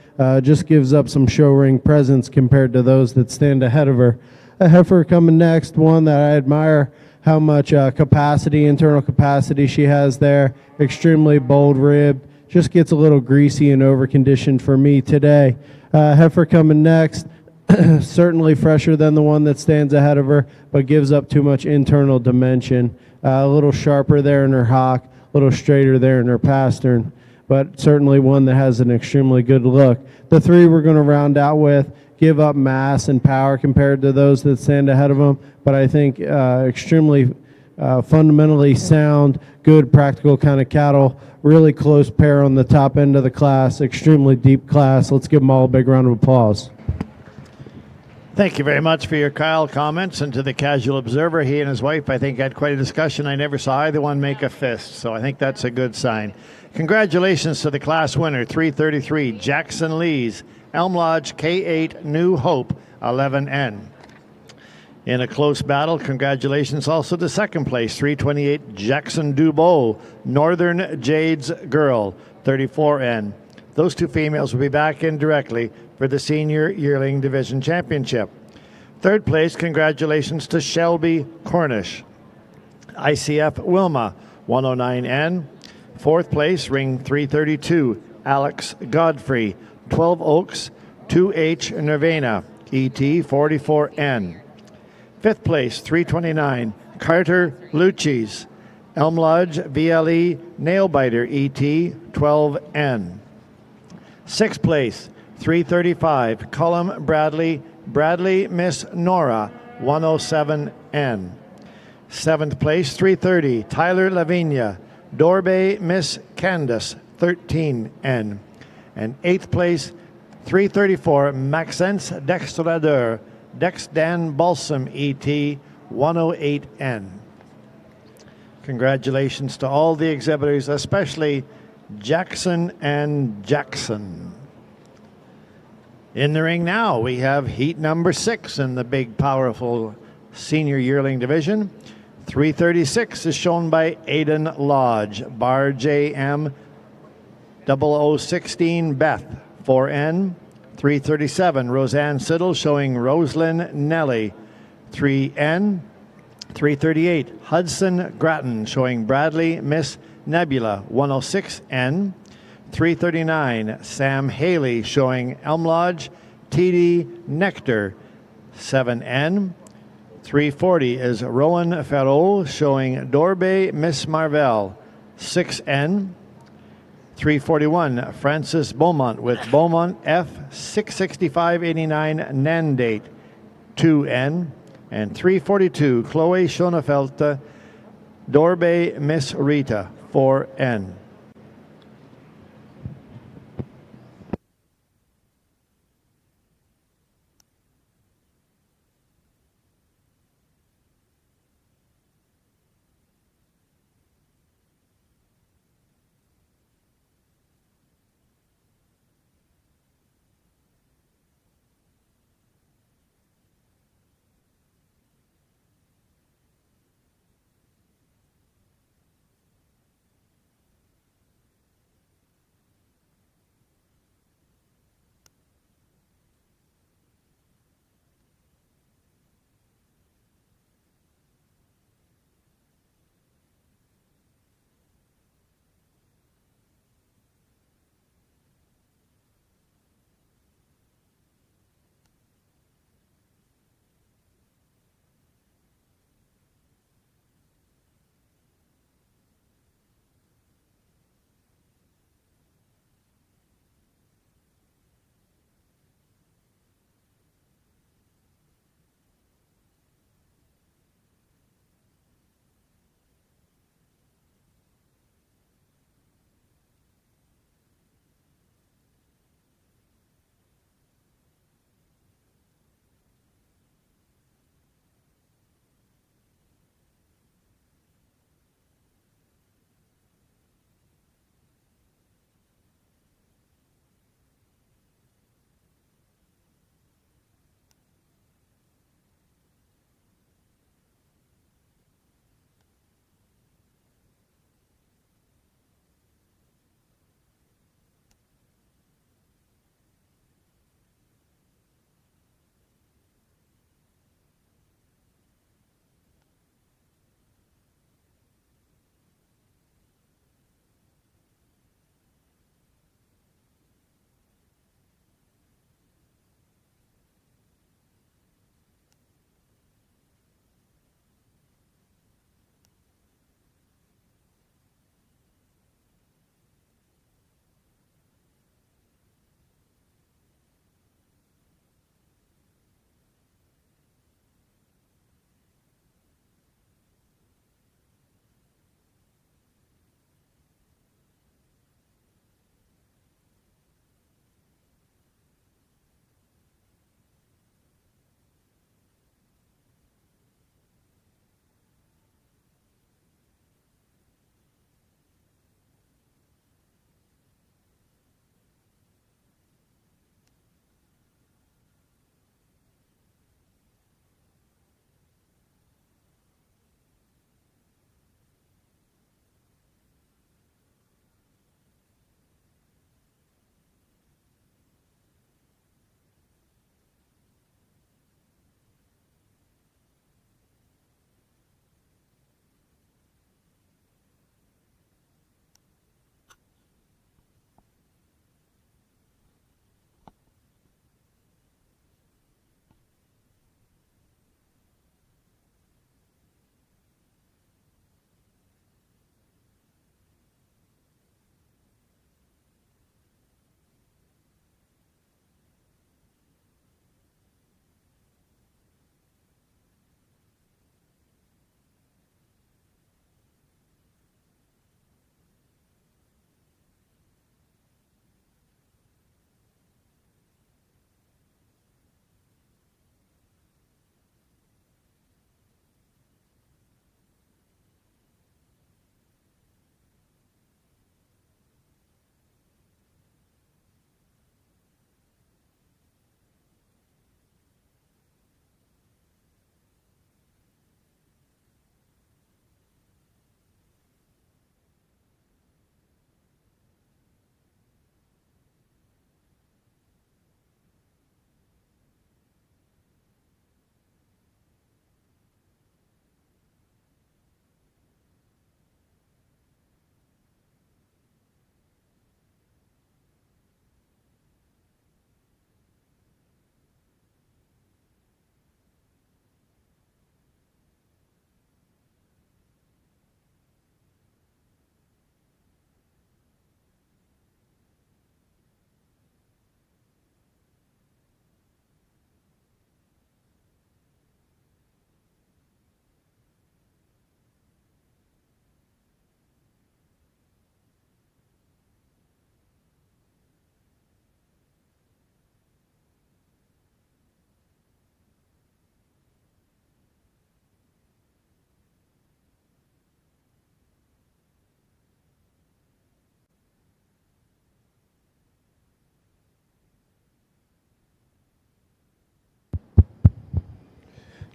Just gives up some show ring presence compared to those that stand ahead of her. A heifer coming next, one that I admire how much capacity, internal capacity she has there. Extremely bold rib. Just gets a little greasy and over-conditioned for me today. Heifer coming next, certainly fresher than the one that stands ahead of her, but gives up too much internal dimension. A little sharper there in her hock, a little straighter there in her pastern, but certainly one that has an extremely good look. The 3 we're going to round out with give up mass and power compared to those that stand ahead of them, but I think extremely fundamentally sound, good, practical kind of cattle. Really close pair on the top end of the class, extremely deep class. Let's give them all a big round of applause. Thank you very much for your Kyle comments. And to the casual observer, he and his wife, I think, had quite a discussion. I never saw either one make a fist, so I think that's a good sign. Congratulations to the class winner, 333, Jackson Lees, Elm Lodge K8 New Hope 11N. In a close battle, congratulations also to second place, 328, Jackson Dubois, Northern Jades Girl 34N. Those 2 females will be back in directly for the Senior Yearling Division Championship. Third place, congratulations to Shelby Cornish, ICF Wilma 109N. Fourth place, ring 332, Alex Godfrey, 12 Oaks 2H Nirvana, ET 44N. Fifth place, 329, Carter Lucis, Elm Lodge VLE Nailbiter, ET 12N. Sixth place, 335, Cullum Bradley Miss Nora, 107N. Seventh place, 330, Tyler Lavinia, Dorbe Miss Candace, 13N. And eighth place, 334, Maxence Dextradeur, Dex Dan Balsam, ET 108N. Congratulations to all the exhibitors, especially Jackson and Jackson. In the ring now, we have heat number 6 in the big, powerful Senior Yearling Division. 336 is shown by Aiden Lodge, Bar JM 0016 Beth, 4N. 337, Roseanne Siddle showing Roslyn Nelly, 3N. 338, Hudson Grattan showing Bradley Miss Nebula, 106N. 339, Sam Haley showing Elm Lodge TD Nectar, 7N. 340 is Rowan Farrell showing Dorbe Miss Marvell, 6N. 341, Francis Beaumont with Beaumont F 66589 Nandate, 2N. And 342, Chloe Schoenfeldt, Dorbe Miss Rita, 4N.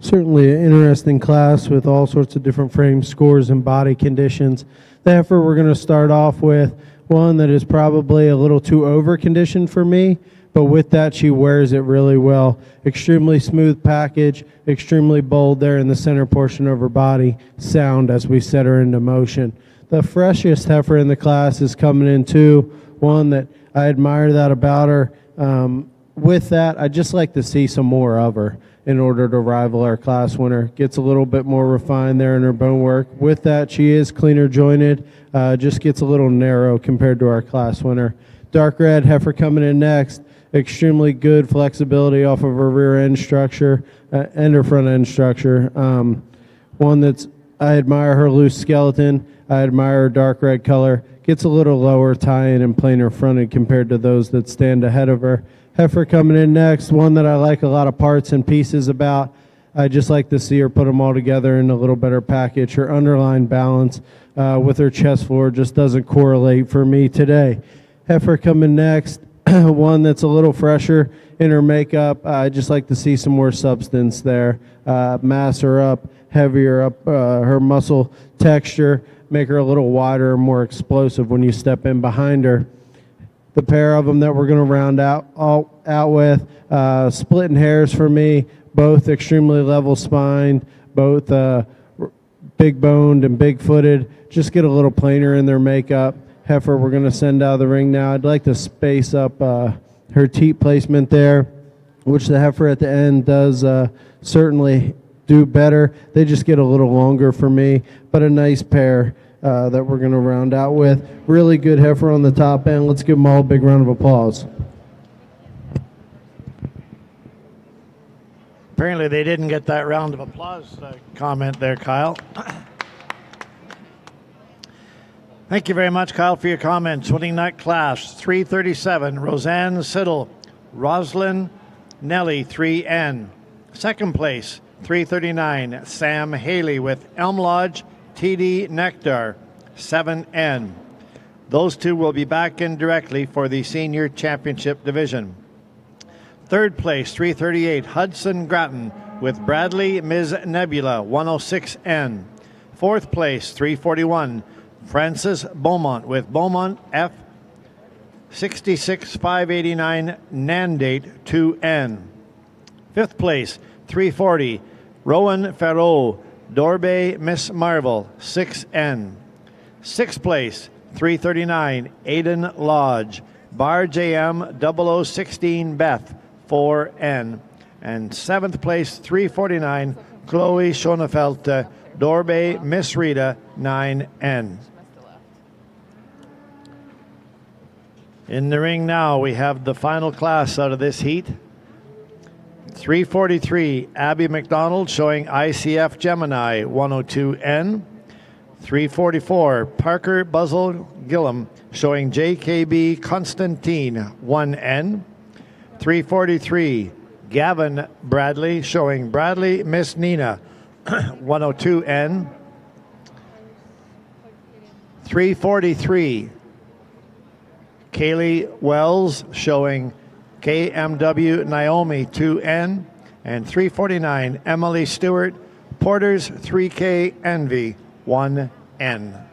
Certainly an interesting class with all sorts of different frame scores and body conditions. The heifer we're going to start off with, one that is probably a little too over conditioned for me, but with that she wears it really well. Extremely smooth package, extremely bold there in the center portion of her body, sound as we set her into motion. The freshest heifer in the class is coming in too, one that I admire that about her. With that, I'd just like to see some more of her in order to rival our class winner. Gets a little bit more refined there in her bone work. With that, she is cleaner jointed, just gets a little narrow compared to our class winner. Dark red heifer coming in next. Extremely good flexibility off of her rear end structure and her front end structure. One that's, I admire her loose skeleton. I admire her dark red color. Gets a little lower tie-in and plainer fronted compared to those that stand ahead of her. Heifer coming in next, one that I like a lot of parts and pieces about. I just like to see her put them all together in a little better package. Her underlying balance with her chest floor just doesn't correlate for me today. Heifer coming next, one that's a little fresher in her makeup. I just like to see some more substance there. Mass her up, heavier up her muscle texture, make her a little wider and more explosive when you step in behind her. The pair of them that we're going to round out with, splitting hairs for me, both extremely level spined, both big boned and big footed. Just get a little plainer in their makeup. Heifer we're going to send out of the ring now. I'd like to space up her teat placement there, which the heifer at the end does certainly do better. They just get a little longer for me, but a nice pair that we're going to round out with. Really good heifer on the top end. Let's give them all a big round of applause. Apparently they didn't get that round of applause comment there, Kyle. Thank you very much, Kyle, for your comments. Winning that class, 337, Roseanne Siddle, Roslyn Nelly, 3N. Second place, 339, Sam Haley with Elm Lodge, TD Nectar, 7N. Those two will be back in directly for the Senior Championship Division. Third place, 338, Hudson Grattan with Bradley Ms. Nebula, 106N. Fourth place, 341, Francis Beaumont with Beaumont F 66589 Nandate 2N. Fifth place, 340, Rowan Farrow, Dorbe Miss Marvel, 6N. Sixth place, 339, Aiden Lodge, Bar JM 0016 Beth, 4N. And seventh place, 349, Chloe Schoenfeldt, Dorbe Miss Rita, 9N. In the ring now, we have the final class out of this heat. 343, Abby McDonald showing ICF Gemini 102N. 344, Parker Buzzle Gillum showing JKB Constantine 1N. 343, Gavin Bradley showing Bradley Miss Nina 102N. 343, Kaylee Wells showing KMW Naomi 2N, and 349 Emily Stewart Porter's 3K Envy 1N.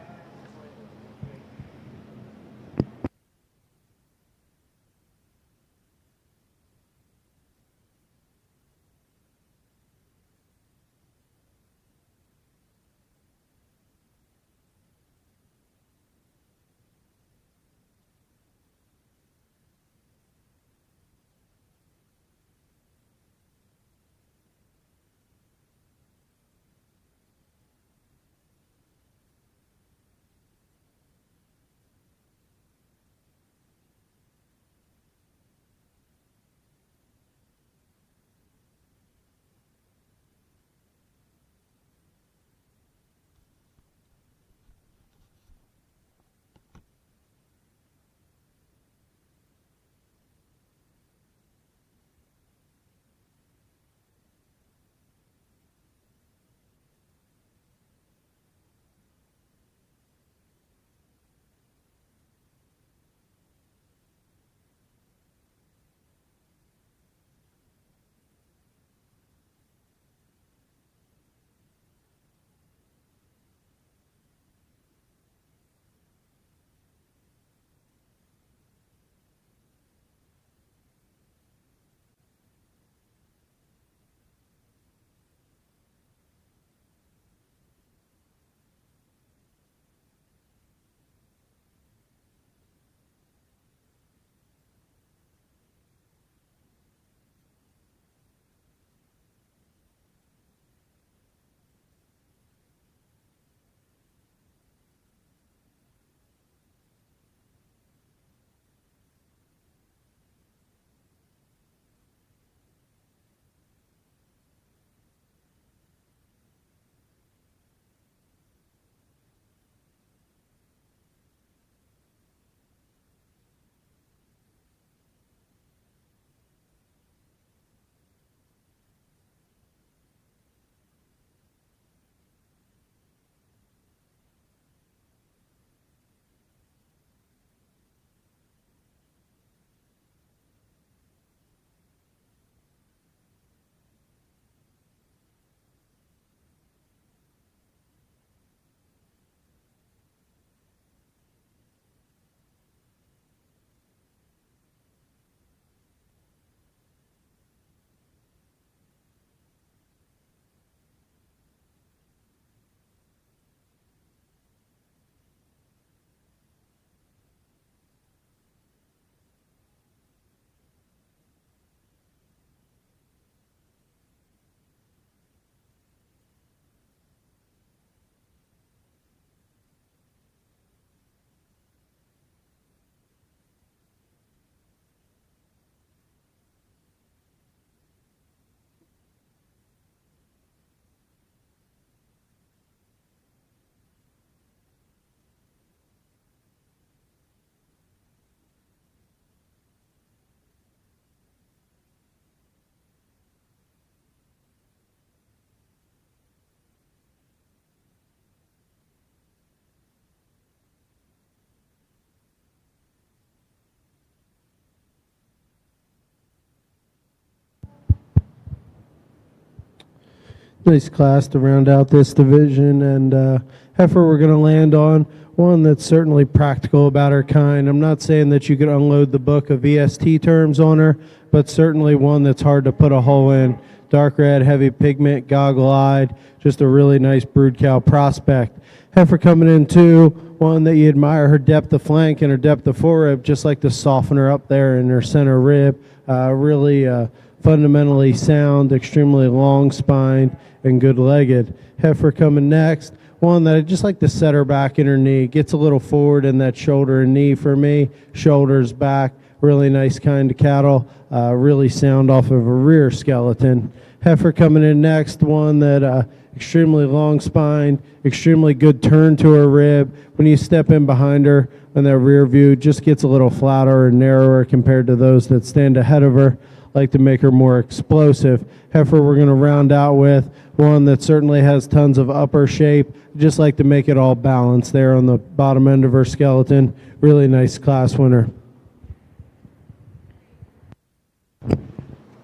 Nice class to round out this division, and heifer we're going to land on one that's certainly practical about her kind. I'm not saying that you could unload the book of VST terms on her, but certainly one that's hard to put a hole in. Dark red, heavy pigment, goggle-eyed, just a really nice brood cow prospect. Heifer coming in too, one that you admire her depth of flank and her depth of forerib, just like to soften her up there in her center rib. Really fundamentally sound, extremely long-spined, and good-legged. Heifer coming next, one that I just like to set her back in her knee. Gets a little forward in that shoulder and knee for me. Shoulders back, really nice kind of cattle. Really sound off of a rear skeleton. Heifer coming in next, one that extremely long spine, extremely good turn to her rib. When you step in behind her in that rear view, just gets a little flatter and narrower compared to those that stand ahead of her. Like to make her more explosive. Heifer we're going to round out with one that certainly has tons of upper shape. Just like to make it all balanced there on the bottom end of her skeleton. Really nice class winner.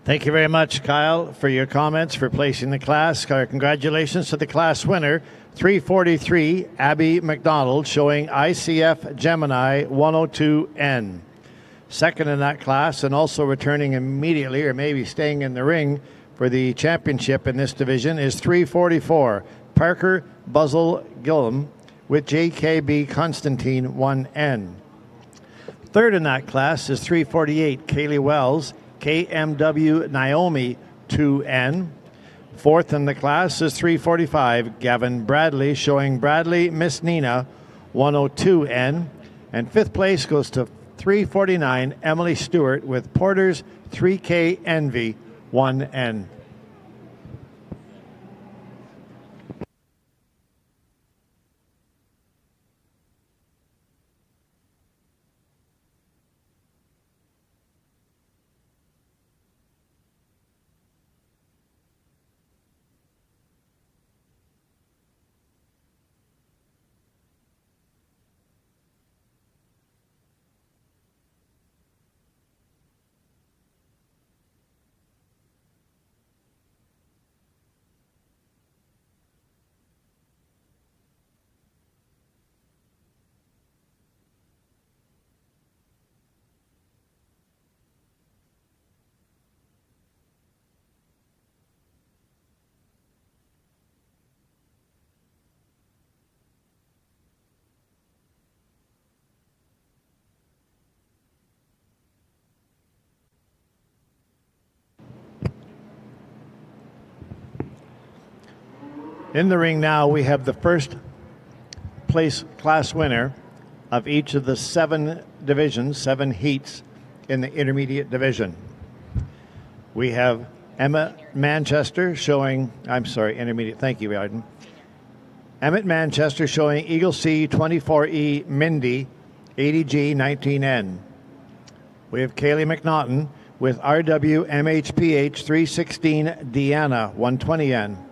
Thank you very much, Kyle, for your comments, for placing the class. Congratulations to the class winner, 343, Abby McDonald, showing ICF Gemini 102N. Second in that class, and also returning immediately, or maybe staying in the ring for the championship in this division, is 344, Parker Buzzell Gillum with JKB Constantine 1N. Third in that class is 348, Kaylee Wells, KMW Naomi 2N. Fourth in the class is 345, Gavin Bradley, showing Bradley Miss Nina 102N. And fifth place goes to 349, Emily Stewart with Porter's 3K Envy 1N. In the ring now, we have the first place class winner of each of the 7 divisions, 7 heats in the intermediate division. We have Emma Manchester showing, intermediate, thank you, Arden. Emmett Manchester showing Eagle C 24E Mindy 80G 19N. We have Kaylee McNaughton with RW MHPH 316 Deanna 120N.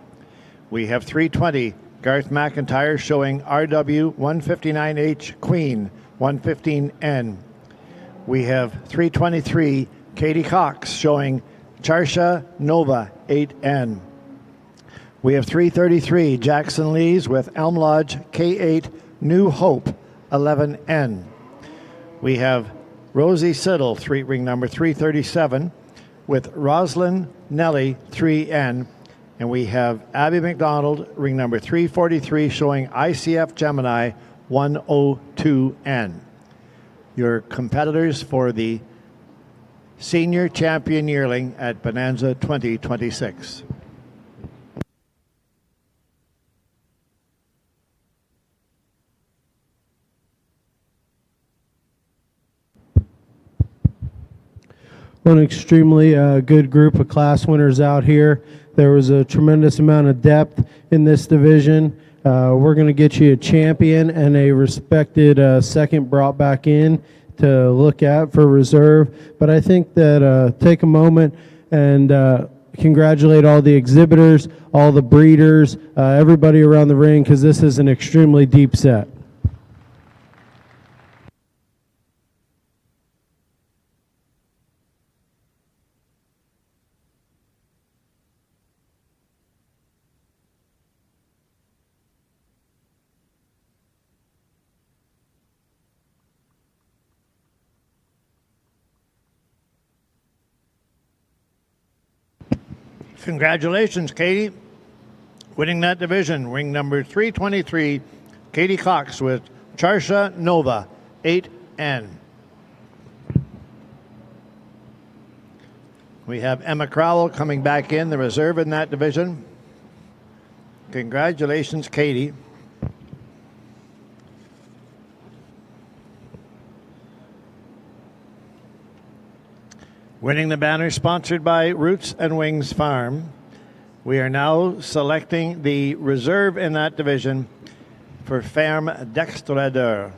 We have 320 Garth McIntyre showing RW 159H Queen 115N. We have 323 Katie Cox showing Charsha Nova 8N. We have 333 Jackson Lees with Elm Lodge K8 New Hope 11N. We have Rosie Siddle, ring number 337, with Roslyn Nelly 3N. And we have Abby McDonald, ring number 343, showing ICF Gemini 102N. Your competitors for the Senior Champion Yearling at Bonanza 2026. An extremely good group of class winners out here. There was a tremendous amount of depth in this division. We're going to get you a champion and a respected second brought back in to look at for reserve. But I think that take a moment and congratulate all the exhibitors, all the breeders, everybody around the ring, because this is an extremely deep set. Congratulations, Katie. Winning that division, ring number 323, Katie Cox with Charsha Nova, 8N. We have Emma Crowell coming back in, the reserve in that division. Congratulations, Katie. Winning the banner sponsored by Roots and Wings Farm. We are now selecting the reserve in that division for Ferme d'Extradeur.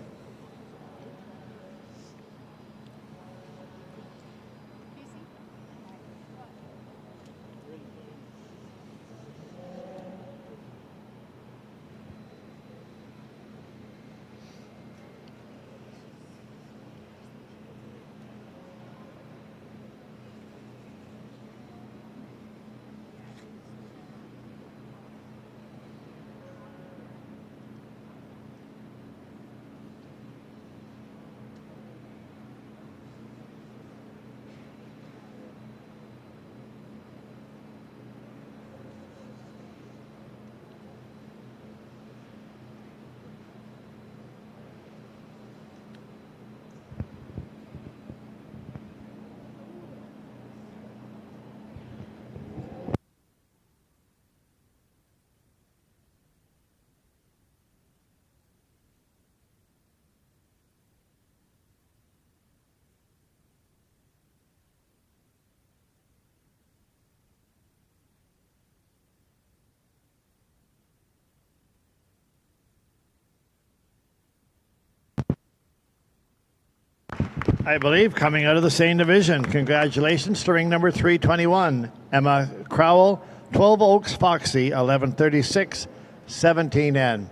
I believe coming out of the same division. Congratulations to ring number 321, Emma Crowell, 12 Oaks Foxy, 1136, 17N.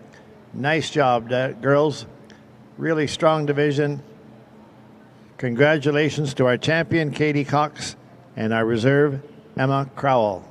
Nice job, girls. Really strong division. Congratulations to our champion, Katie Cox, and our reserve, Emma Crowell.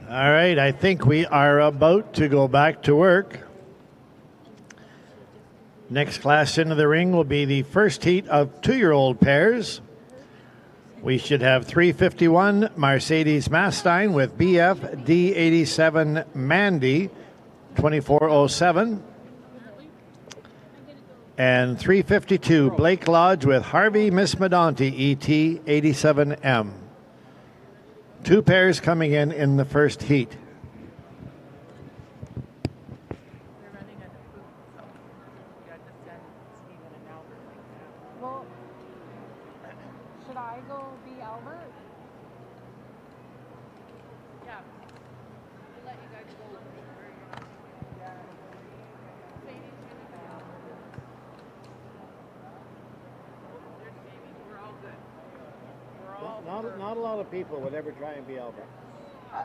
All right, I think we are about to go back to work. Next class into the ring will be the first heat of 2-year-old pairs. We should have 351 Mercedes Mastine with BF D87 Mandy 2407. And 352 Blake Lodge with Harvey Miss Medonti ET 87M. 2 pairs coming in the first heat. They're running out of food, so we got to send Stephen and Albert like that. Well, should I go be Albert? Yeah. We'll let you guys go. Sadie's gonna go. There's Jamie. We're all good. We're all Not a lot of people would ever try and be Albert. Do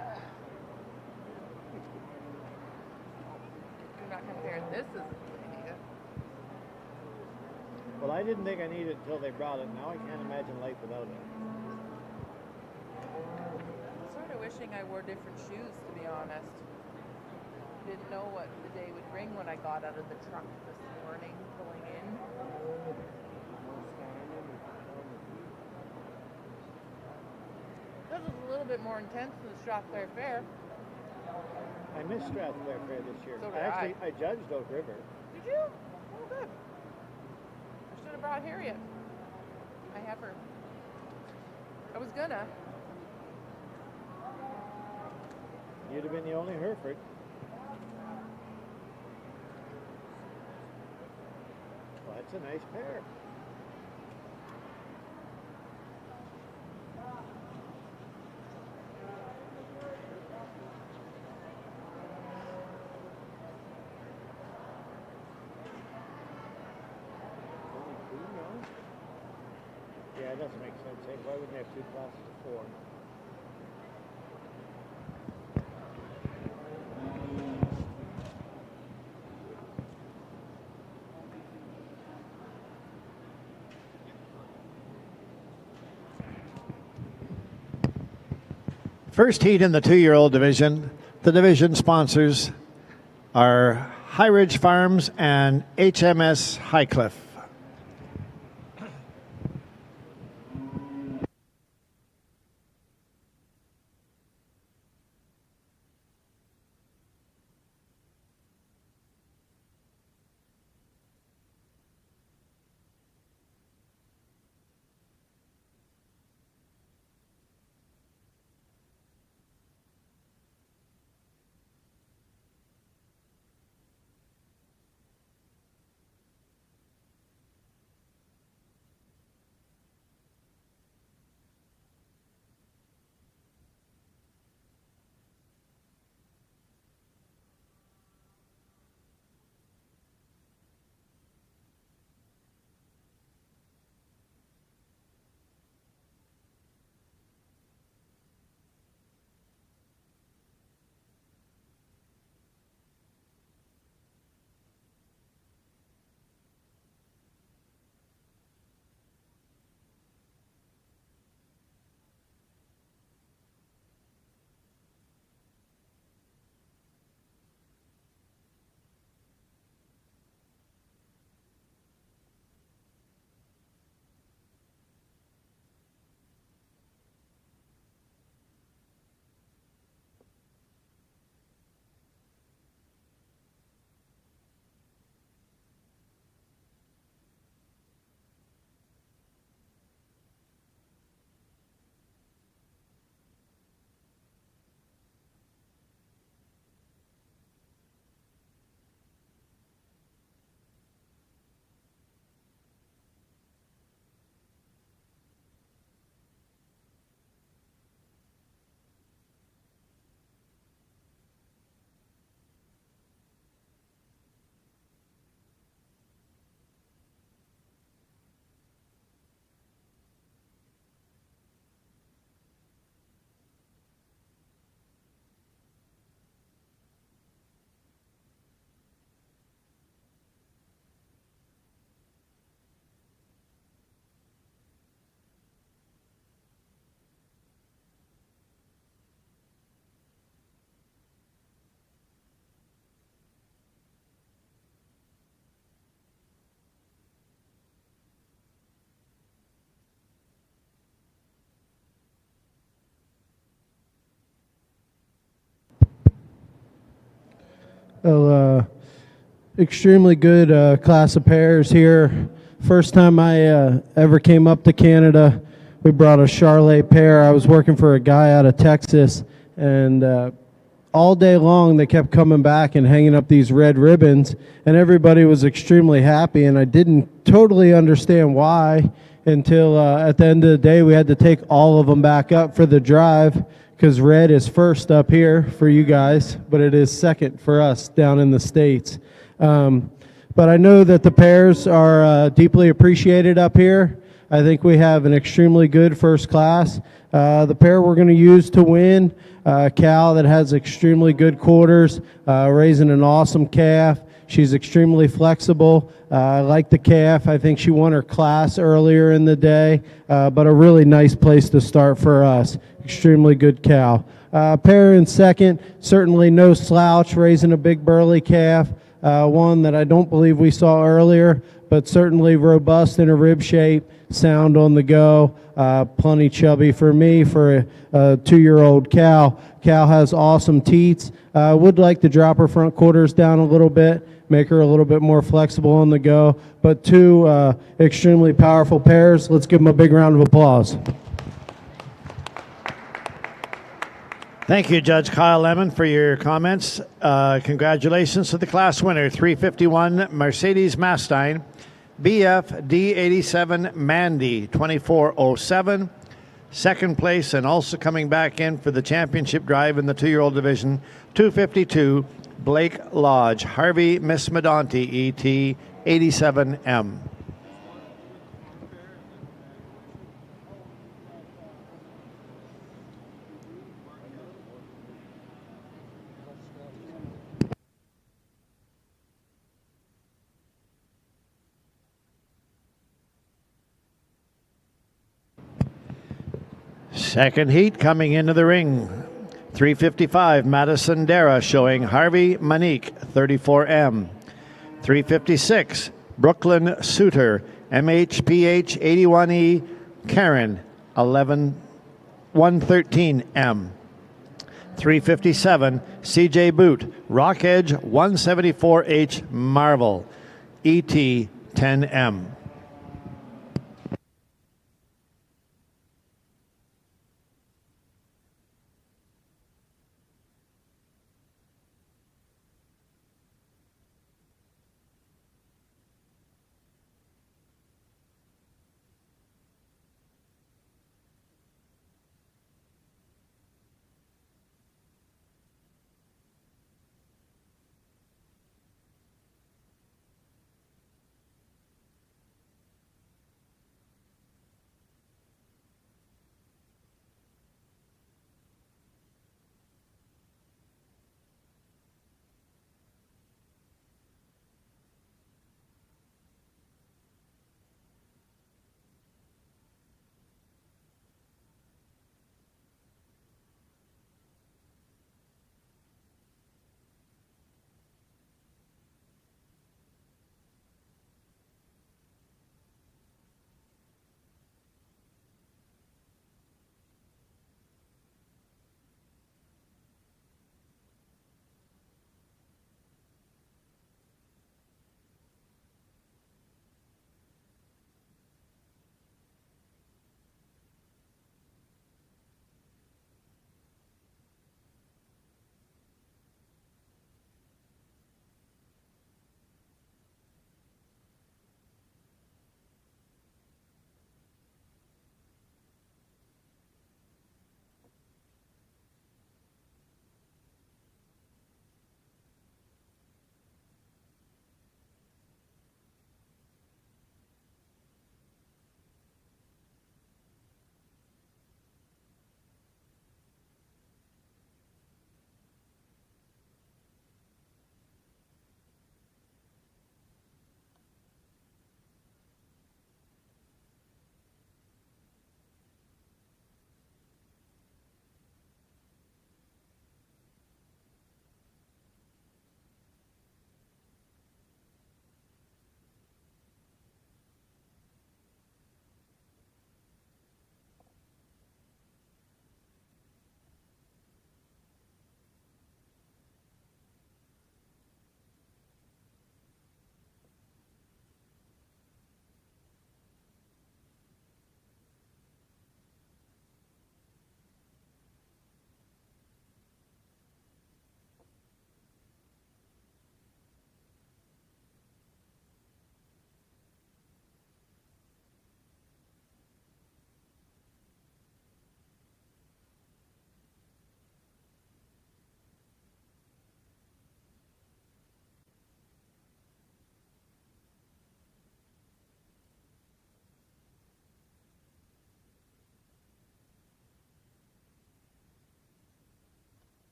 not compare this as a good idea. Well, I didn't think I needed it until they brought it. Now I can't imagine life without it. I'm sort of wishing I wore different shoes, to be honest. Didn't know what the day would bring when I got out of the truck this morning pulling in. This was a little bit more intense than the Strathclyde Fair. I missed Strathclyde Fair this year. So did I judged Oak River. Did you? Oh, good. I should have brought Harriet. I have her. I was gonna. You'd have been the only Hereford. Well, that's a nice pair. Yeah, it doesn't make sense. Why wouldn't they have 2 classes of 4? First heat in the 2-year-old division. The division sponsors are High Ridge Farms and HMS Highcliffe. Extremely good class of pairs here. First time I ever came up to Canada, we brought a Charlet pair. I was working for a guy out of Texas, and all day long they kept coming back and hanging up these red ribbons, and everybody was extremely happy, and I didn't totally understand why until at the end of the day we had to take all of them back up for the drive, because red is first up here for you guys, but it is second for us down in the States. But I know that the pairs are deeply appreciated up here. I think we have an extremely good first class. The pair we're going to use to win, Cal that has extremely good quarters, raising an awesome calf. She's extremely flexible. I like the calf. I think she won her class earlier in the day, but a really nice place to start for us. Extremely good cow. Pair in second, certainly no slouch, raising a big burly calf. One that I don't believe we saw earlier, but certainly robust in a rib shape, sound on the go, plenty chubby for me for a 2-year-old cow. Cow has awesome teats. Would like to drop her front quarters down a little bit, make her a little bit more flexible on the go, but two extremely powerful pairs. Let's give them a big round of applause. Thank you, Judge Kyle Lemon, for your comments. Congratulations to the class winner, 351 Mercedes Mastine, BF D87 Mandy, 2407. Second place, and also coming back in for the championship drive in the 2-year-old division, 252 Blake Lodge, Harvey Miss Medonti, ET 87M. Second heat coming into the ring. 355 Madison Dara showing Harvey Manique, 34M. 356 Brooklyn Suter, MHPH 81E, Karen, 113M. 357 CJ Boot, Rock Edge 174H Marvel, ET 10M.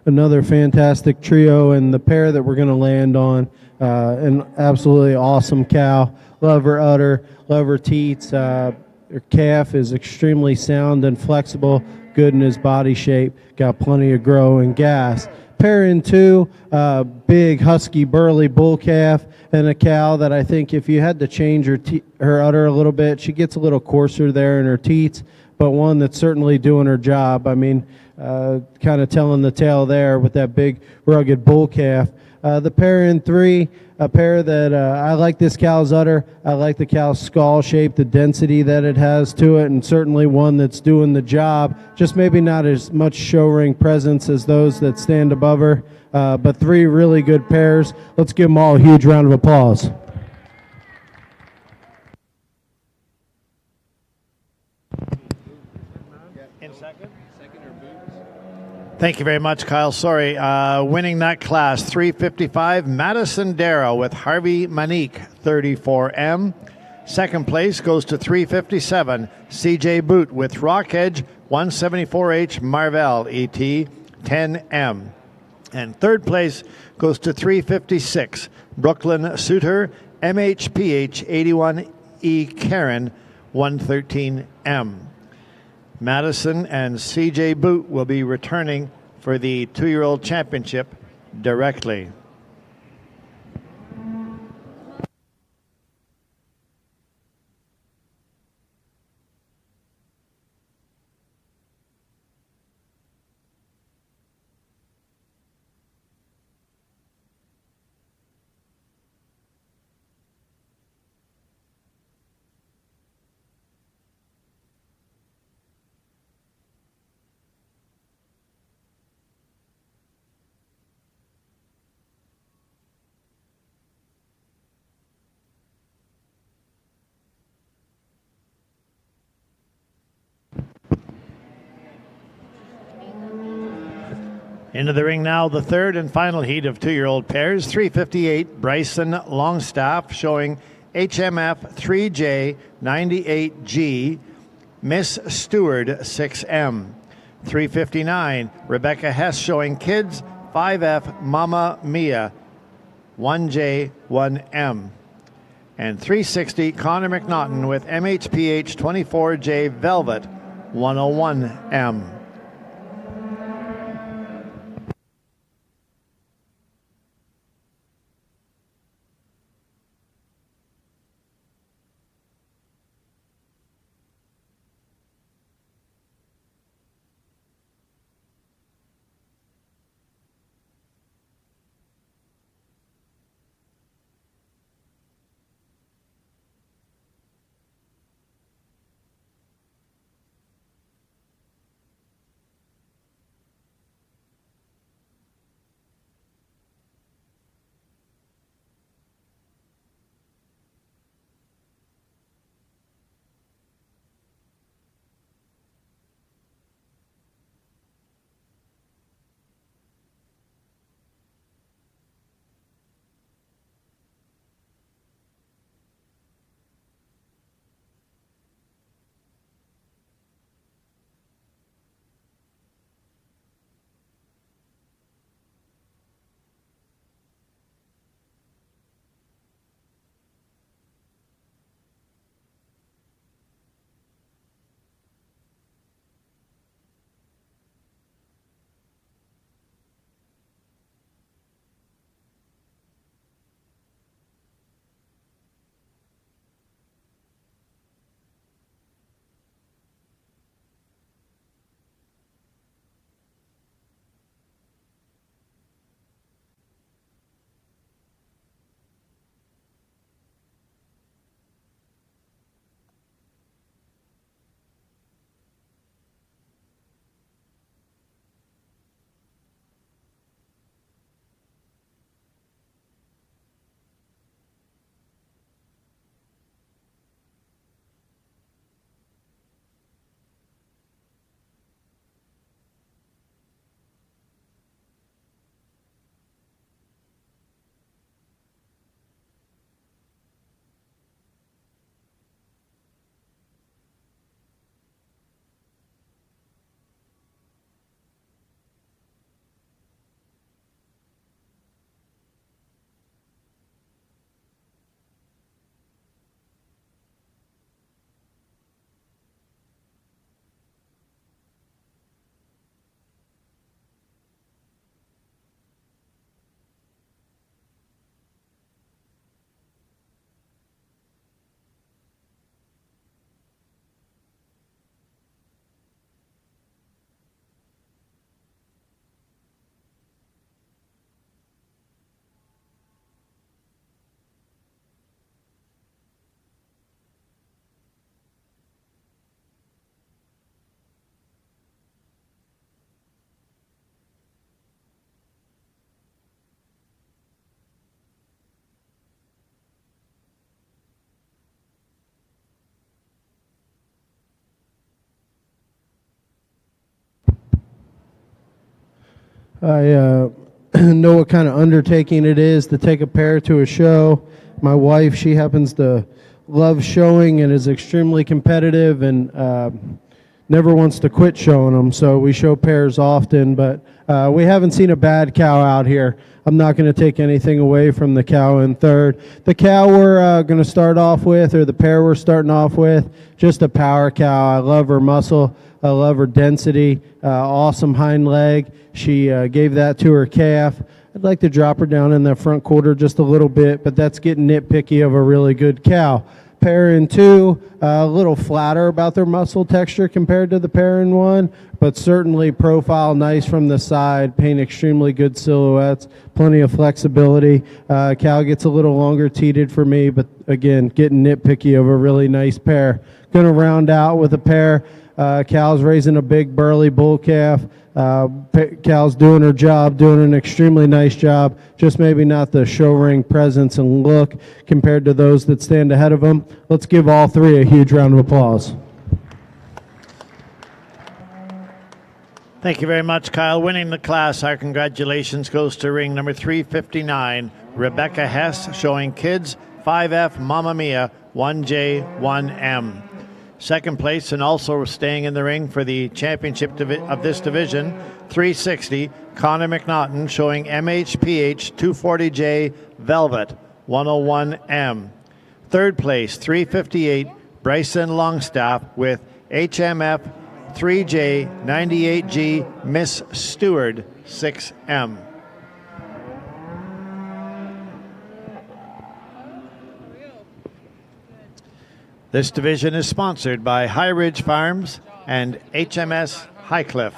another fantastic trio, and the pair that we're going to land on, an absolutely awesome cow. Love her udder, love her teats. Her calf is extremely sound and flexible, good in his body shape, got plenty of grow and gas. Pair in two, big, husky, burly bull calf, and a cow that I think if you had to change her udder a little bit, she gets a little coarser there in her teats, but one that's certainly doing her job. I mean, kind of telling the tale there with that big, rugged bull calf. The pair in three, a pair that I like this cow's udder. I like the cow's skull shape, the density that it has to it, and certainly one that's doing the job. Just maybe not as much show ring presence as those that stand above her, but three really good pairs. Let's give them all a huge round of applause. Thank you very much, Kyle. Sorry. Winning that class, 355, Madison Darrow with Harvey Manique, 34M. Second place goes to 357, CJ Boot with Rock Edge, 174H Marvell ET, 10M. And third place goes to 356, Brooklyn Suter, MHPH 81E Karen, 113M. Madison and CJ Boot will be returning for the 2-year-old championship directly. Into the ring now, the third and final heat of 2-year-old pairs. 358, Bryson Longstaff showing HMF 3J 98G, Miss Stewart 6M. 359, Rebecca Hess showing Kids 5F Mama Mia 1J 1M. And 360, Connor McNaughton with MHPH 24J Velvet 101M. I know what kind of undertaking it is to take a pair to a show. My wife, she happens to love showing and is extremely competitive and never wants to quit showing them, so we show pairs often, but we haven't seen a bad cow out here. I'm not going to take anything away from the cow in third. The cow we're going to start off with, or the pair we're starting off with, just a power cow. I love her muscle. I love her density. Awesome hind leg. She gave that to her calf. I'd like to drop her down in the front quarter just a little bit, but that's getting nitpicky of a really good cow. Pair in two, a little flatter about their muscle texture compared to the pair in one, but certainly profile nice from the side, paint extremely good silhouettes, plenty of flexibility. Cow gets a little longer teated for me, but again, getting nitpicky of a really nice pair. Going to round out with a pair. Cow's raising a big burly bull calf. Cal's doing her job, doing an extremely nice job, just maybe not the show ring presence and look compared to those that stand ahead of them. Let's give all three a huge round of applause. Thank you very much, Kyle. Winning the class, our congratulations goes to ring number 359, Rebecca Hess, showing kids 5F Mamma Mia 1J 1M. Second place, and also staying in the ring for the championship of this division, 360, Connor McNaughton, showing MHPH 240J Velvet 101M. Third place, 358, Bryson Longstaff with HMF 3J 98G Miss Steward 6M. This division is sponsored by High Ridge Farms and HMS Highcliffe.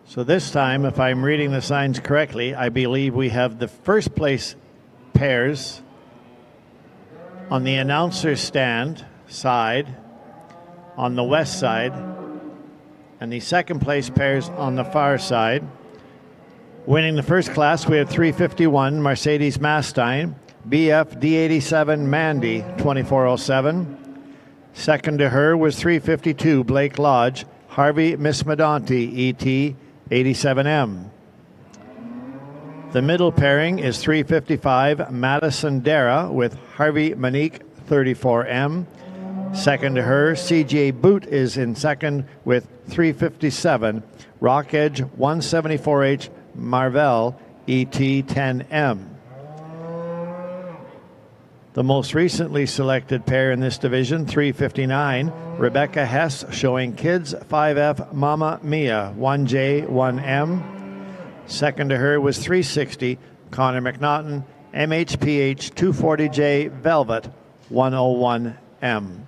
So this time, if I'm reading the signs correctly, I believe we have the first place pairs on the announcer stand side, on the west side, and the second place pairs on the far side. Winning the first class, we have 351 Mercedes Mastine, BF D87 Mandy 2407. Second to her was 352 Blake Lodge, Harvey Mismadonti ET 87M. The middle pairing is 355 Madison Dara with Harvey Monique 34M. Second to her, CJ Boot is in second with 357 Rock Edge 174H Marvell ET10M. The most recently selected pair in this division, 359, Rebecca Hess, showing kids 5F Mamma Mia 1J 1M. Second to her was 360, Connor McNaughton, MHPH 240J Velvet 101M.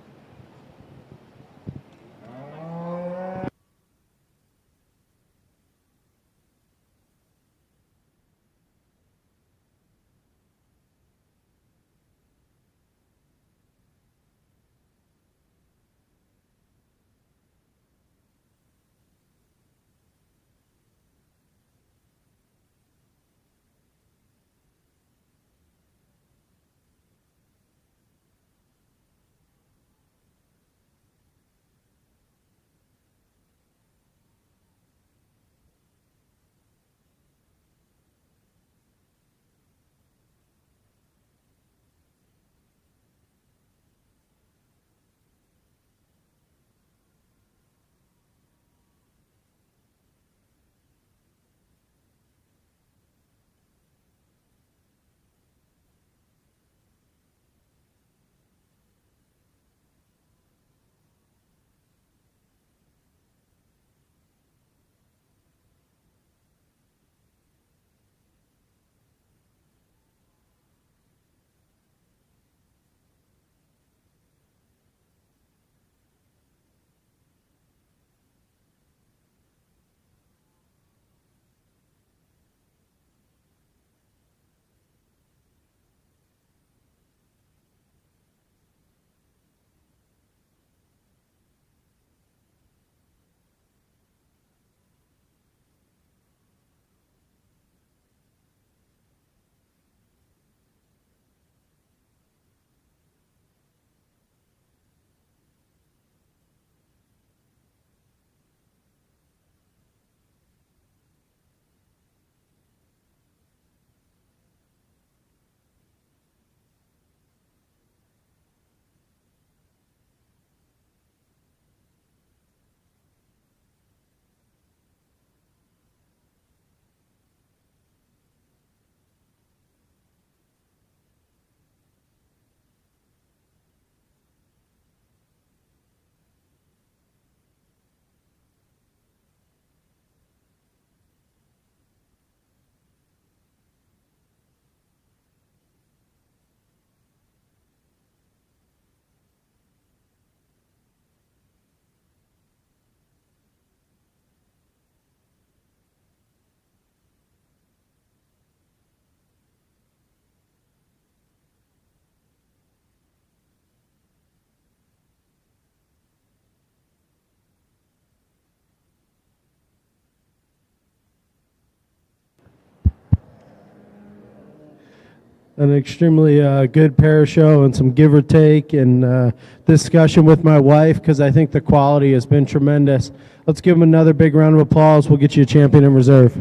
an extremely good pair show and some give or take and discussion with my wife because I think the quality has been tremendous. Let's give them another big round of applause. We'll get you a champion in reserve.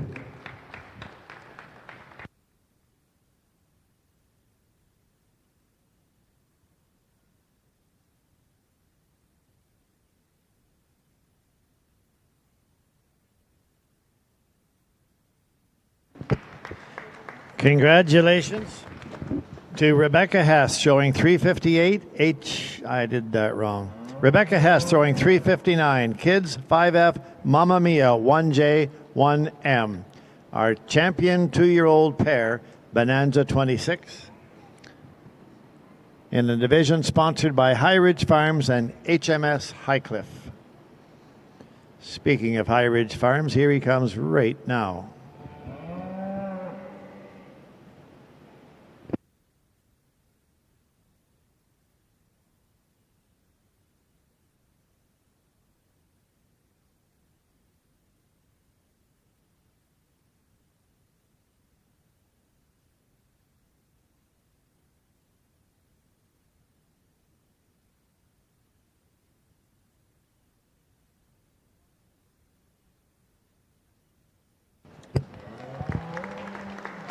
Congratulations to Rebecca Hess showing 358. I did that wrong. Rebecca Hess throwing 359. Kids 5F, Mamma Mia 1J, 1M. Our champion 2-year-old pair, Bonanza 26. In the division sponsored by High Ridge Farms and HMS Highcliffe. Speaking of High Ridge Farms, here he comes right now.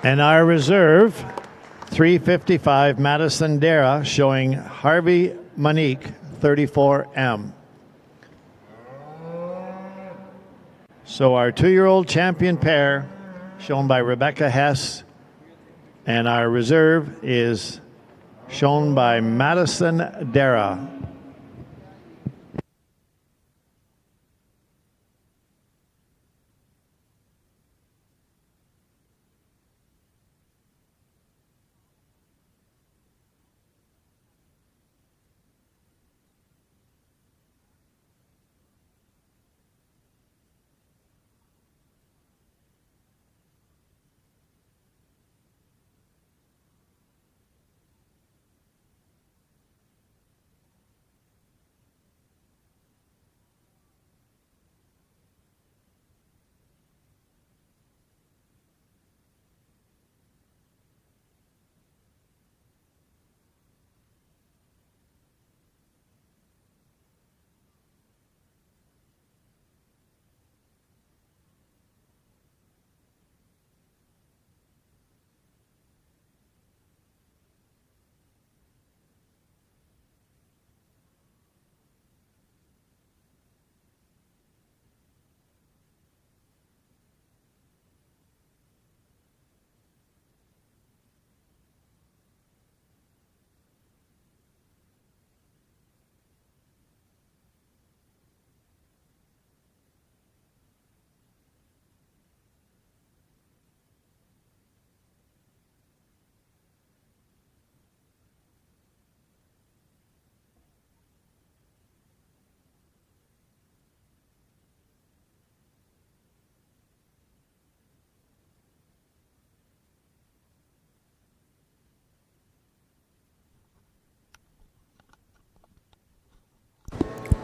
And our reserve, 355 Madison Dara, showing Harvey Monique, 34M. So our 2-year-old champion pair, shown by Rebecca Hess, and our reserve is shown by Madison Dara.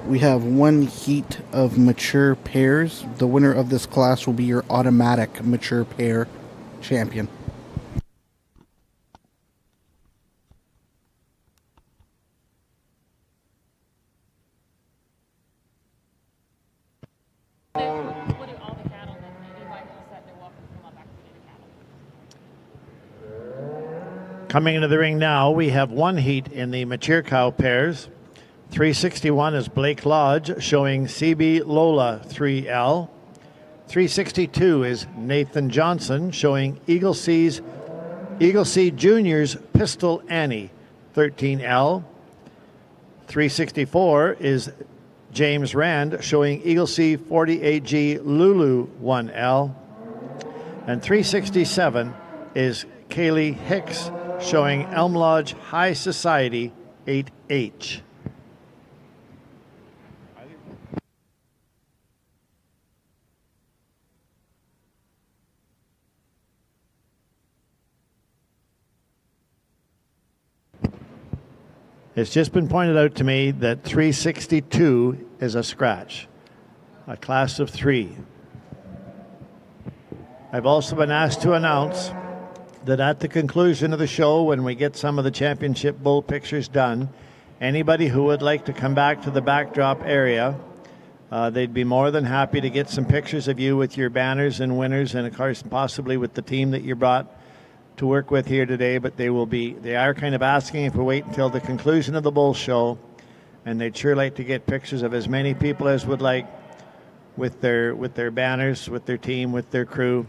We have one heat of mature pairs. The winner of this class will be your automatic mature pair champion. Coming into the ring now, we have one heat in the mature cow pairs. 361 is Blake Lodge, showing CB Lola 3L. 362 is Nathan Johnson, showing Eagle Sea Juniors Pistol Annie 13L. 364 is James Rand, showing Eagle Sea 48G Lulu 1L. And 367 is Kaylee Hicks, showing Elm Lodge High Society 8H. It's just been pointed out to me that 362 is a scratch, a class of 3. I've also been asked to announce that at the conclusion of the show, when we get some of the championship bull pictures done, anybody who would like to come back to the backdrop area, they'd be more than happy to get some pictures of you with your banners and winners, and of course possibly with the team that you brought to work with here today. But they are kind of asking if we wait until the conclusion of the bull show, and they'd sure like to get pictures of as many people as would like with their banners, with their team, with their crew,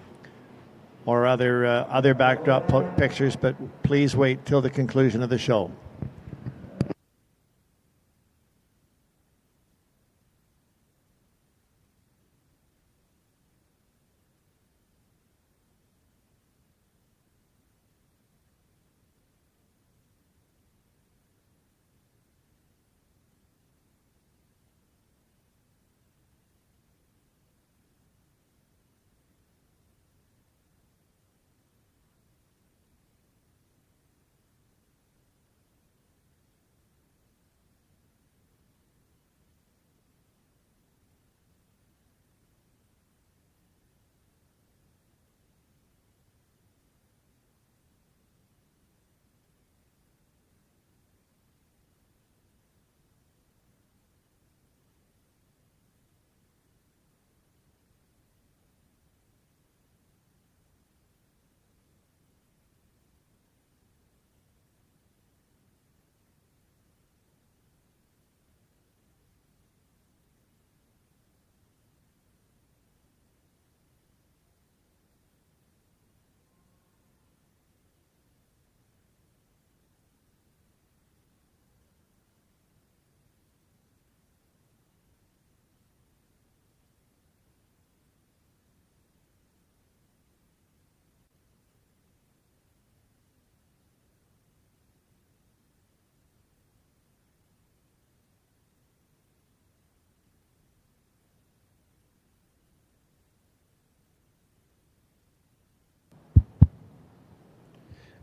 or other backdrop pictures. But please wait till the conclusion of the show.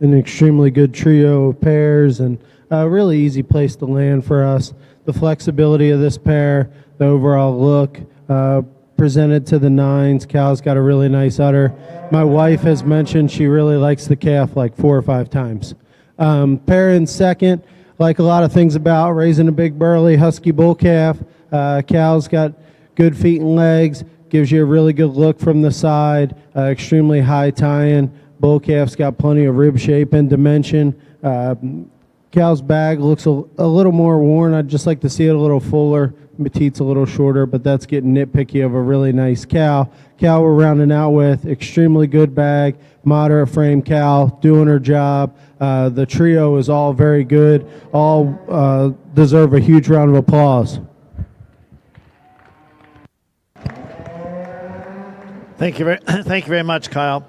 An extremely good trio of pairs, and a really easy place to land for us. The flexibility of this pair, the overall look, presented to the nines. Cal's got a really nice udder. My wife has mentioned she really likes the calf like 4 or 5 times. Pair in second, like a lot of things about raising a big burly husky bull calf. Cal's got good feet and legs, gives you a really good look from the side, extremely high tie-in. Bull calf's got plenty of rib shape and dimension. Cal's bag looks a little more worn. I'd just like to see it a little fuller. Petite's a little shorter, but that's getting nitpicky of a really nice cow. Cow we're rounding out with, extremely good bag, moderate frame cow, doing her job. The trio is all very good. All deserve a huge round of applause. Thank you very much, Kyle.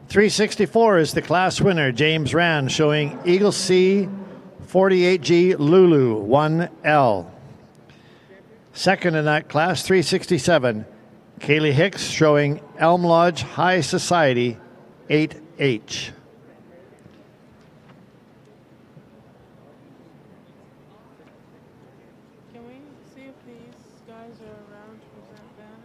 364 is the class winner, James Rand, showing Eagle C 48G Lulu 1L. Second in that class, 367, Kaylee Hicks, showing Elm Lodge High Society 8H. Can we see if these guys are around to present banners?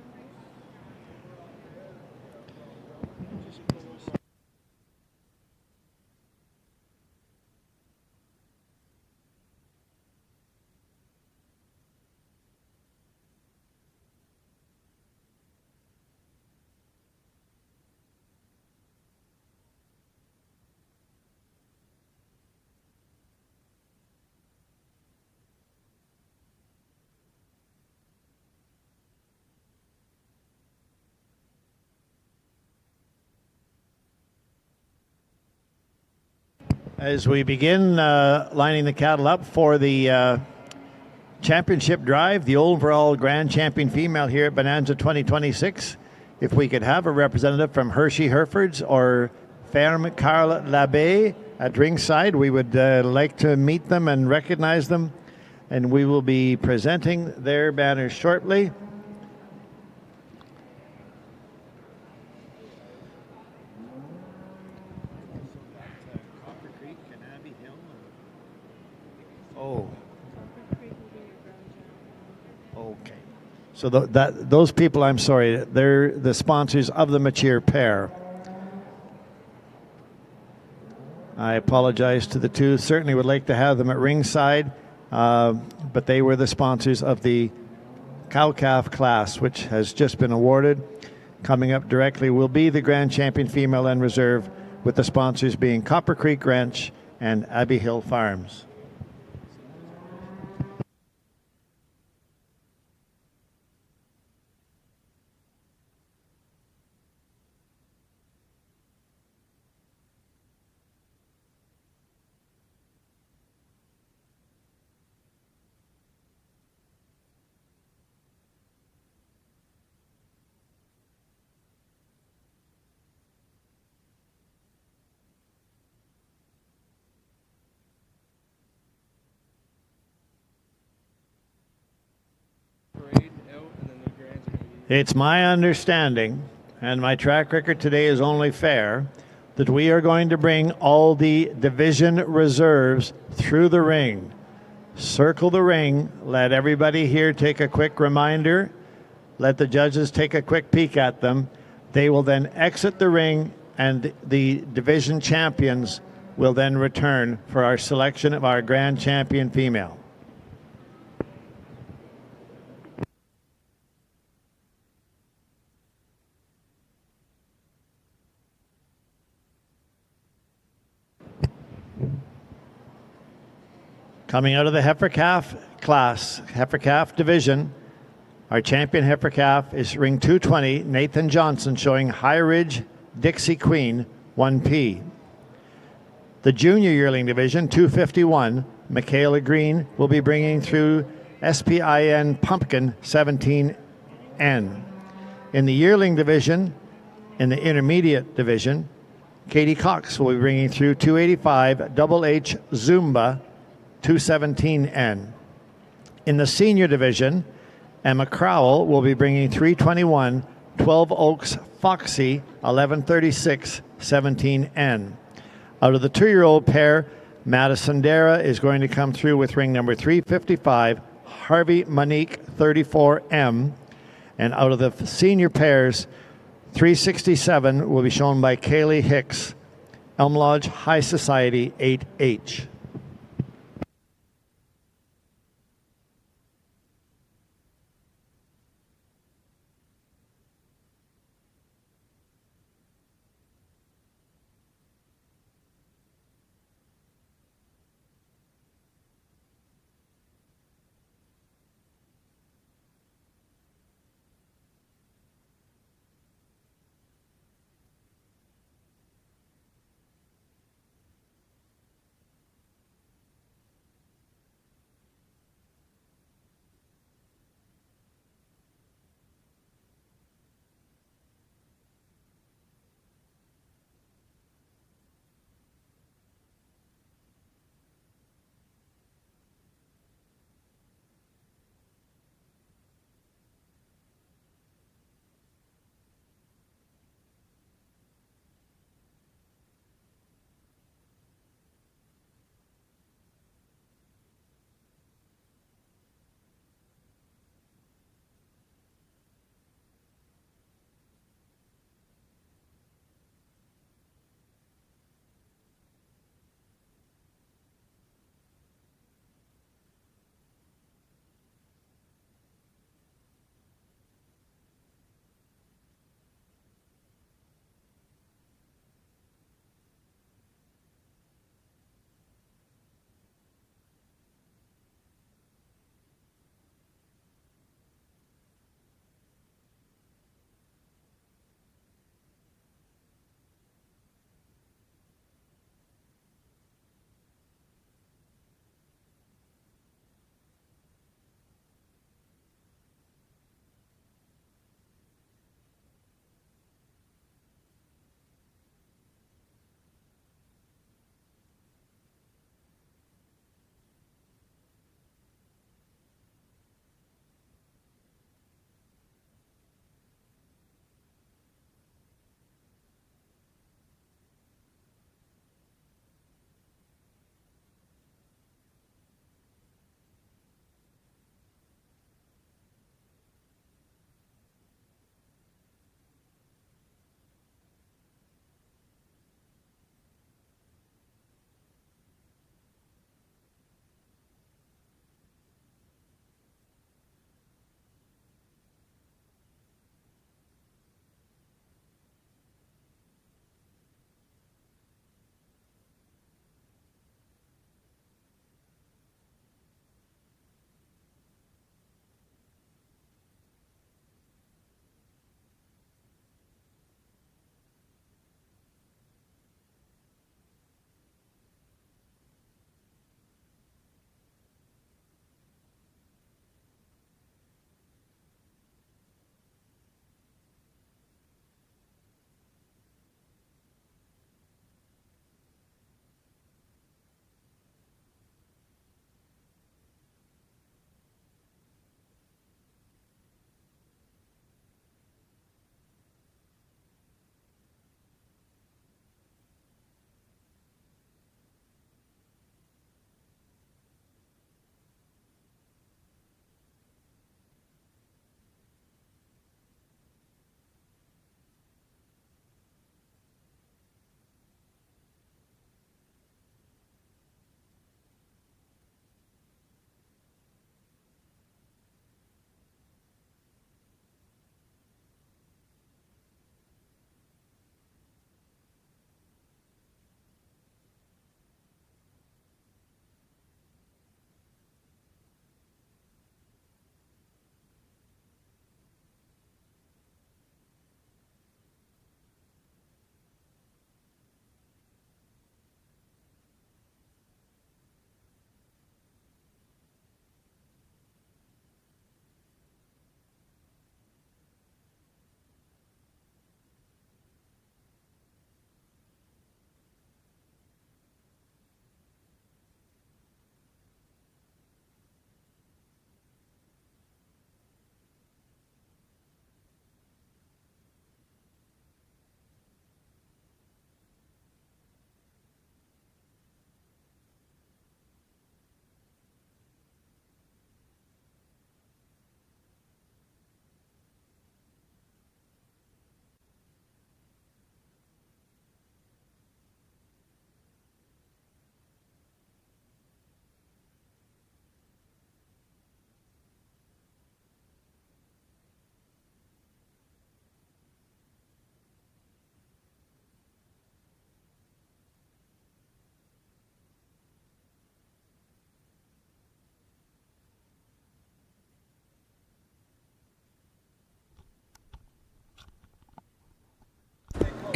As we begin lining the cattle up for the championship drive, the overall grand champion female here at Bonanza 2026, if we could have a representative from Hershey Herefords or Ferme Carl Labbé at ringside, we would like to meet them and recognize them, and we will be presenting their banners shortly. Oh. Okay. So those people, I'm sorry, they're the sponsors of the mature pair. I apologize to the two. Certainly would like to have them at ringside, but they were the sponsors of the cow-calf class, which has just been awarded. Coming up directly will be the Grand Champion Female and Reserve, with the sponsors being Copper Creek Ranch and Abbey Hill Farms. It's my understanding, and my track record today is only fair, that we are going to bring all the division reserves through the ring. Circle the ring, let everybody here take a quick reminder, let the judges take a quick peek at them. They will then exit the ring, and the division champions will then return for our selection of our Grand Champion Female. Coming out of the heifer calf class, heifer calf division, our champion heifer calf is ring 220, Nathan Johnson, showing High Ridge Dixie Queen 1P. The junior yearling division, 251, Michaela Green will be bringing through SPIN Pumpkin 17N. In the yearling division, in the intermediate division, Katie Cox will be bringing through 285 Double H Zumba 217N. In the senior division, Emma Crowell will be bringing 321 12 Oaks Foxy 1136 17N. Out of the 2-year-old pair, Madison Dara is going to come through with ring number 355 Harvey Monique 34M. And out of the senior pairs, 367 will be shown by Kaylee Hicks, Elm Lodge High Society 8H.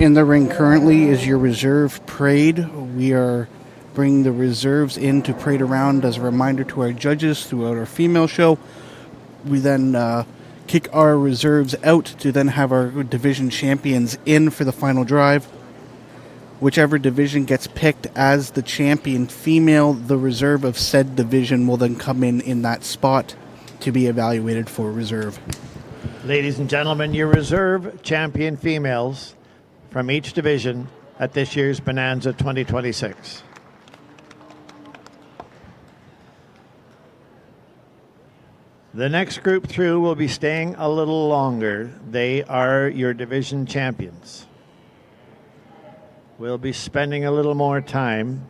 In the ring currently is your reserve parade. We are bringing the reserves in to parade around as a reminder to our judges throughout our female show. We then kick our reserves out to then have our division champions in for the final drive. Whichever division gets picked as the champion female, the reserve of said division will then come in that spot to be evaluated for reserve. Ladies and gentlemen, your reserve champion females from each division at this year's Bonanza 2026. The next group through will be staying a little longer. They are your division champions. We'll be spending a little more time.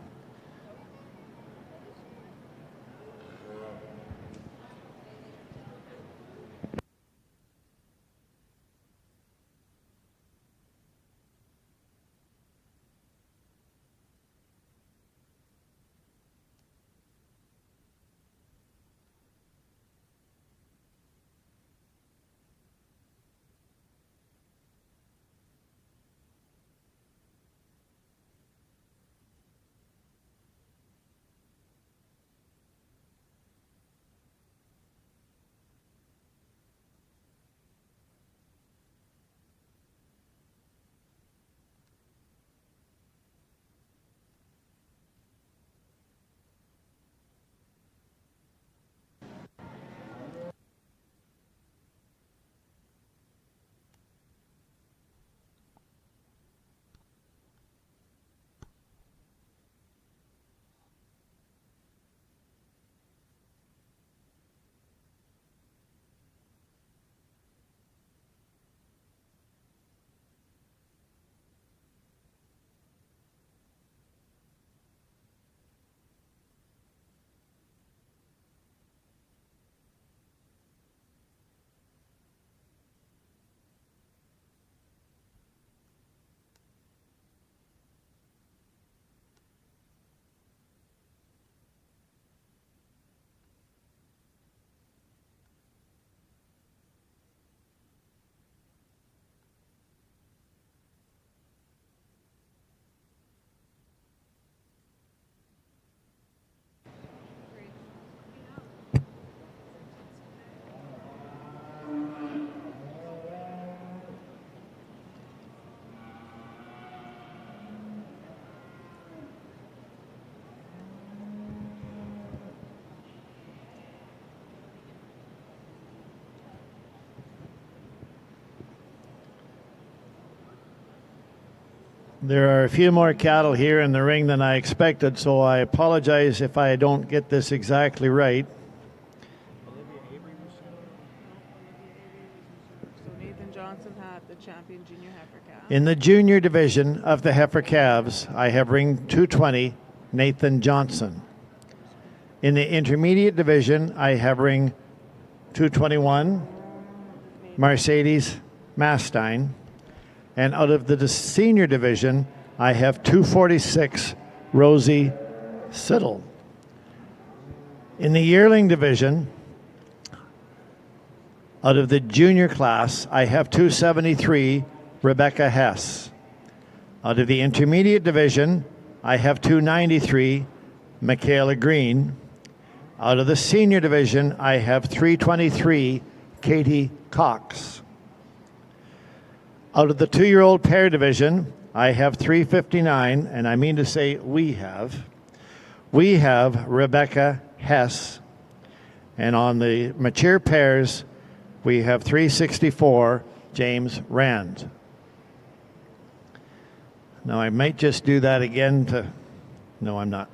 There are a few more cattle here in the ring than I expected, so I apologize if I don't get this exactly right. So Nathan Johnson had the champion junior heifer calf. In the junior division of the heifer calves, I have ring 220, Nathan Johnson. In the intermediate division, I have ring 221, Mercedes Mastine. And out of the senior division, I have 246, Rosie Siddle. In the yearling division, out of the junior class, I have 273, Rebecca Hess. Out of the intermediate division, I have 293, Michaela Green. Out of the senior division, I have 323, Katie Cox. Out of the 2-year-old pair division, I have 359, and I mean to say we have Rebecca Hess. And on the mature pairs, we have 364, James Rand. Now I might just do that again to, no, I'm not.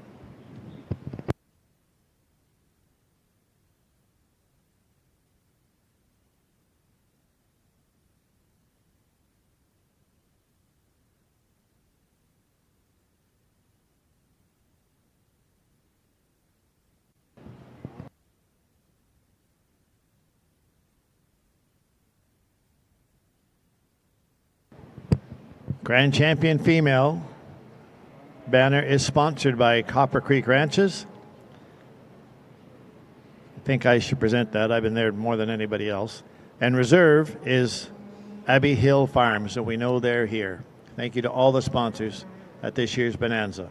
Grand Champion Female banner is sponsored by Copper Creek Ranches. I think I should present that. I've been there more than anybody else. And reserve is Abbey Hill Farms, so we know they're here. Thank you to all the sponsors at this year's Bonanza.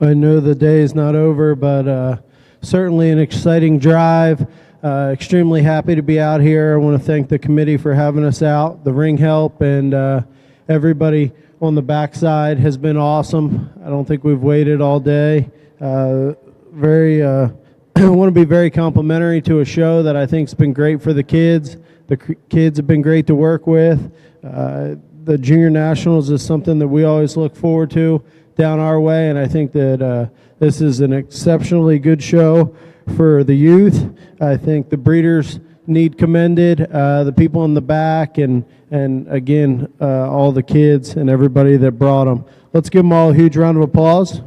I know the day is not over, but certainly an exciting drive. Extremely happy to be out here. I want to thank the committee for having us out, the ring help, and everybody on the backside has been awesome. I don't think we've waited all day. I want to be very complimentary to a show that I think has been great for the kids. The kids have been great to work with. The Junior Nationals is something that we always look forward to down our way, and I think that this is an exceptionally good show for the youth. I think the breeders need commended, the people in the back, and again, all the kids and everybody that brought them. Let's give them all a huge round of applause.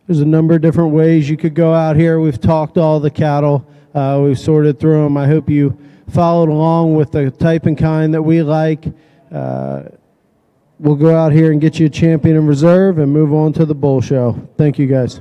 There's a number of different ways you could go out here. We've talked all the cattle. We've sorted through them. I hope you followed along with the type and kind that we like. We'll go out here and get you a champion in reserve and move on to the bull show. Thank you, guys.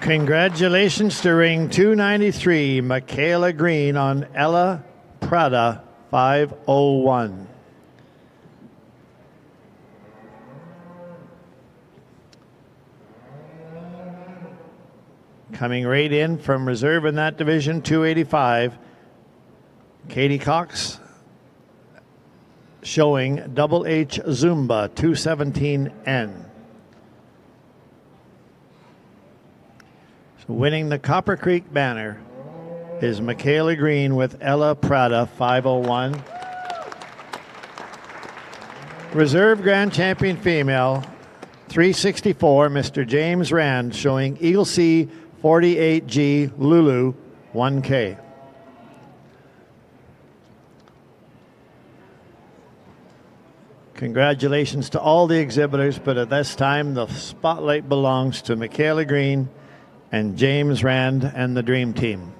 Congratulations to ring 293, Michaela Green on Ella Prada 501. Coming right in from reserve in that division, 285, Katie Cox, showing Double H Zumba 217N. Winning the Copper Creek banner is Michaela Green with Ella Prada 501. Reserve Grand Champion Female 364, Mr. James Rand, showing Eagle C 48G Lulu 1K. Congratulations to all the exhibitors, but at this time the spotlight belongs to Michaela Green and James Rand and the Dream Team.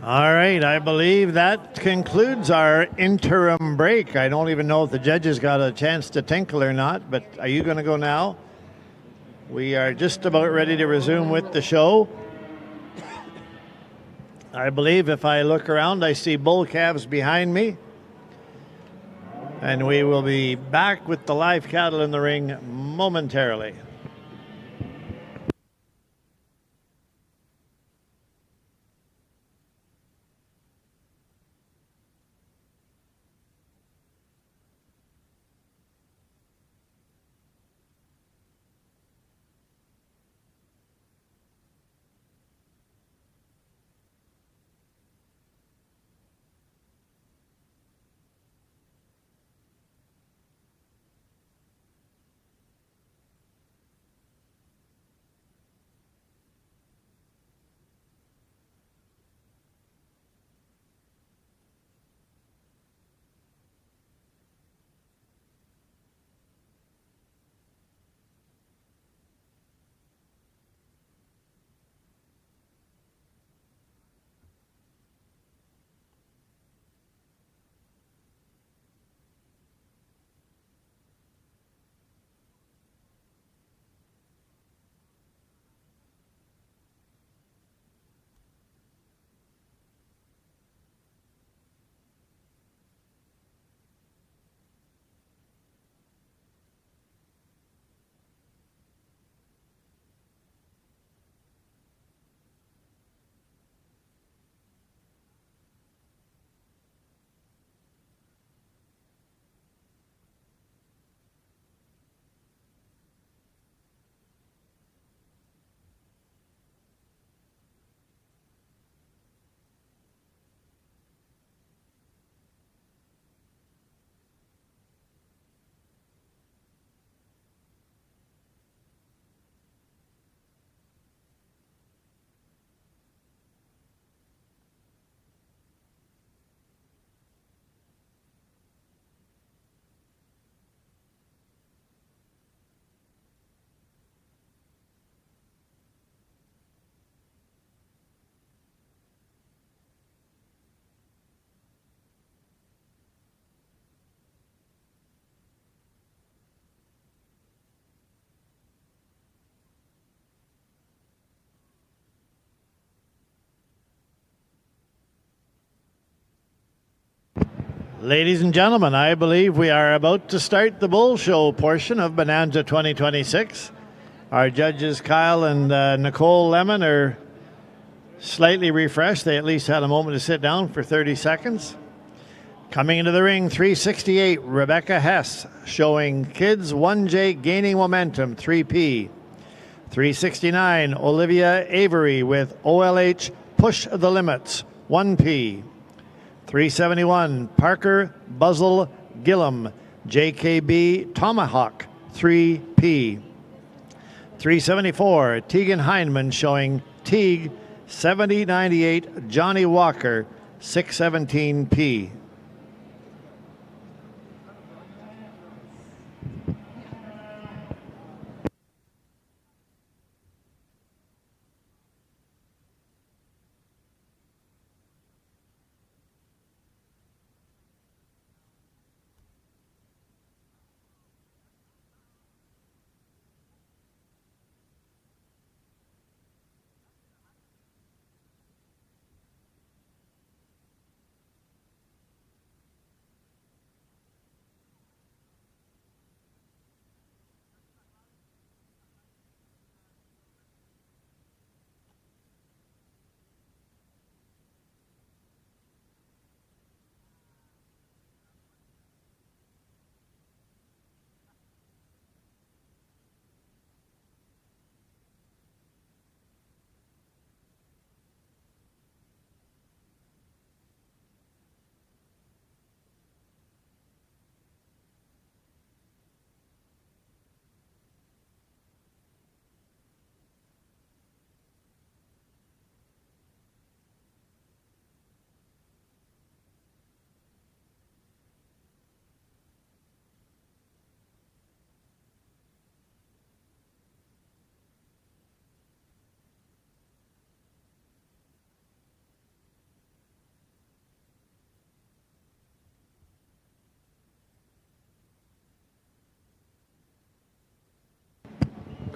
All right, I believe that concludes our interim break. I don't even know if the judges got a chance to tinkle or not, but are you going to go now? We are just about ready to resume with the show. I believe if I look around, I see bull calves behind me. And we will be back with the live cattle in the ring momentarily. Ladies and gentlemen, I believe we are about to start the bull show portion of Bonanza 2026. Our judges, Kyle and Nicole Lemon, are slightly refreshed. They at least had a moment to sit down for 30 seconds. Coming into the ring, 368, Rebecca Hess, showing Kids 1J gaining momentum, 3P. 369, Olivia Avery with OLH Push the Limits, 1P. 371, Parker Buzzle Gillum, JKB Tomahawk, 3P. 374, Tegan Heineman showing Teague 7098, Johnny Walker, 617P.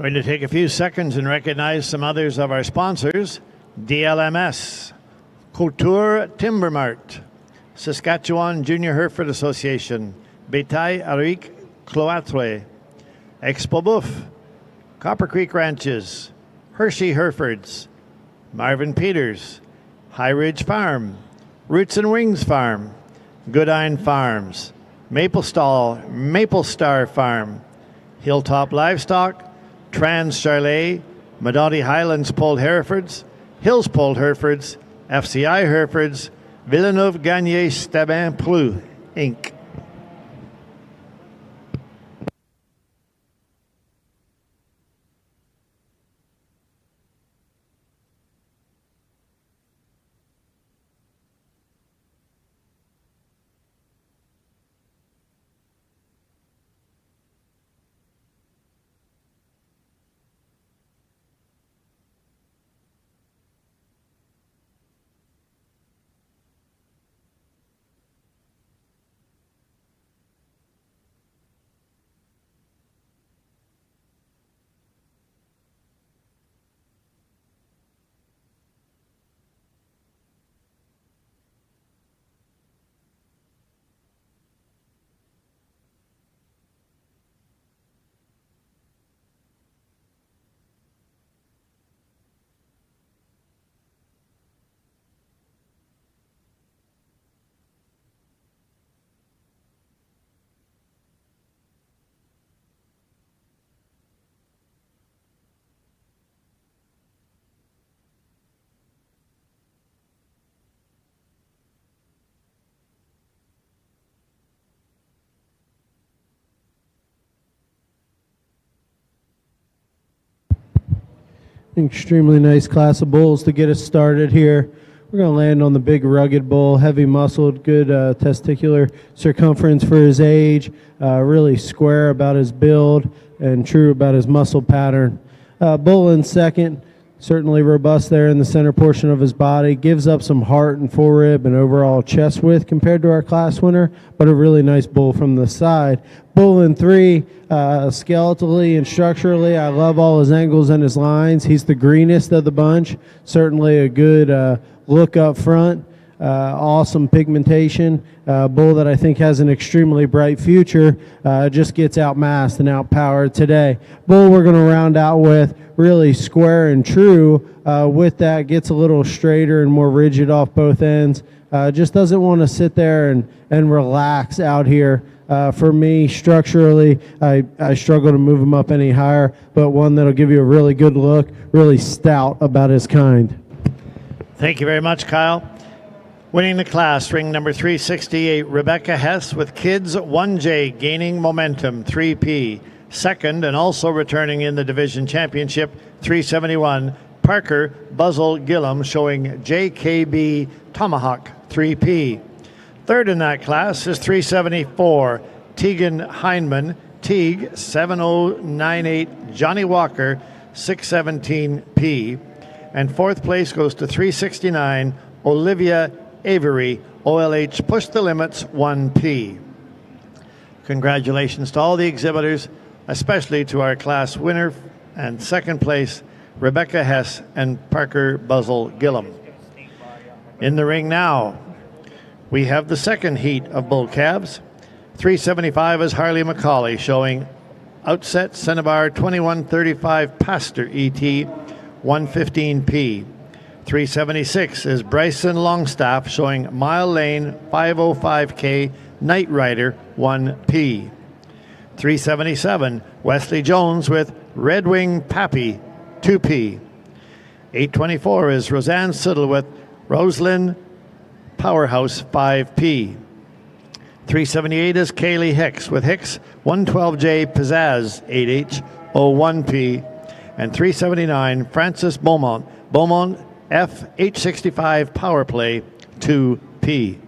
Going to take a few seconds and recognize some others of our sponsors. DLMS, Couture Timber Mart, Saskatchewan Junior Hereford Association, Bétail Arik Cloître, Expo Bouffe, Copper Creek Ranches, Hershey Herefords, Marvin Peters, High Ridge Farm, Roots and Wings Farm, Goodine Farms, Maple Star Farm, Hilltop Livestock, Trans Charlet, Medaudy Highlands Polled Herefords, Hills Polled Herefords, FCI Herefords, Villeneuve Gagné Stabin Plou, Inc. Extremely nice class of bulls to get us started here. We're going to land on the big rugged bull, heavy muscled, good testicular circumference for his age, really square about his build, and true about his muscle pattern. Bull in second, certainly robust there in the center portion of his body, gives up some heart and forerib and overall chest width compared to our class winner, but a really nice bull from the side. Bull in three, skeletally and structurally, I love all his angles and his lines. He's the greenest of the bunch, certainly a good look up front. Awesome pigmentation. Bull that I think has an extremely bright future, just gets outmassed and outpowered today. Bull we're going to round out with really square and true. With that, gets a little straighter and more rigid off both ends. Just doesn't want to sit there and relax out here. For me, structurally, I struggle to move him up any higher, but one that'll give you a really good look, really stout about his kind. Thank you very much, Kyle. Winning the class, ring number 368, Rebecca Hess with Kids 1J, gaining momentum, 3P. Second, and also returning in the division championship, 371, Parker Buzzell Gillum, showing JKB Tomahawk, 3P. Third in that class is 374, Tegan Heinman, Teague, 7098, Johnny Walker, 617P. And fourth place goes to 369, Olivia Avery, OLH Push the Limits, 1P. Congratulations to all the exhibitors, especially to our class winner and second place, Rebecca Hess and Parker Buzzell Gillum. In the ring now, we have the second heat of bull calves. 375 is Harley McCauley, showing outset Cinnabar 2135 Pastor ET, 115P. 376 is Bryson Longstaff, showing Mile Lane 505K Night Rider, 1P. 377, Wesley Jones with Red Wing Pappy, 2P. 824 is Roseanne Siddle with Roslyn Powerhouse, 5P. 378 is Kaylee Hicks with Hicks 112J Pizzazz 8H 01P. And 379 Francis Beaumont FH65 Power Play 2P.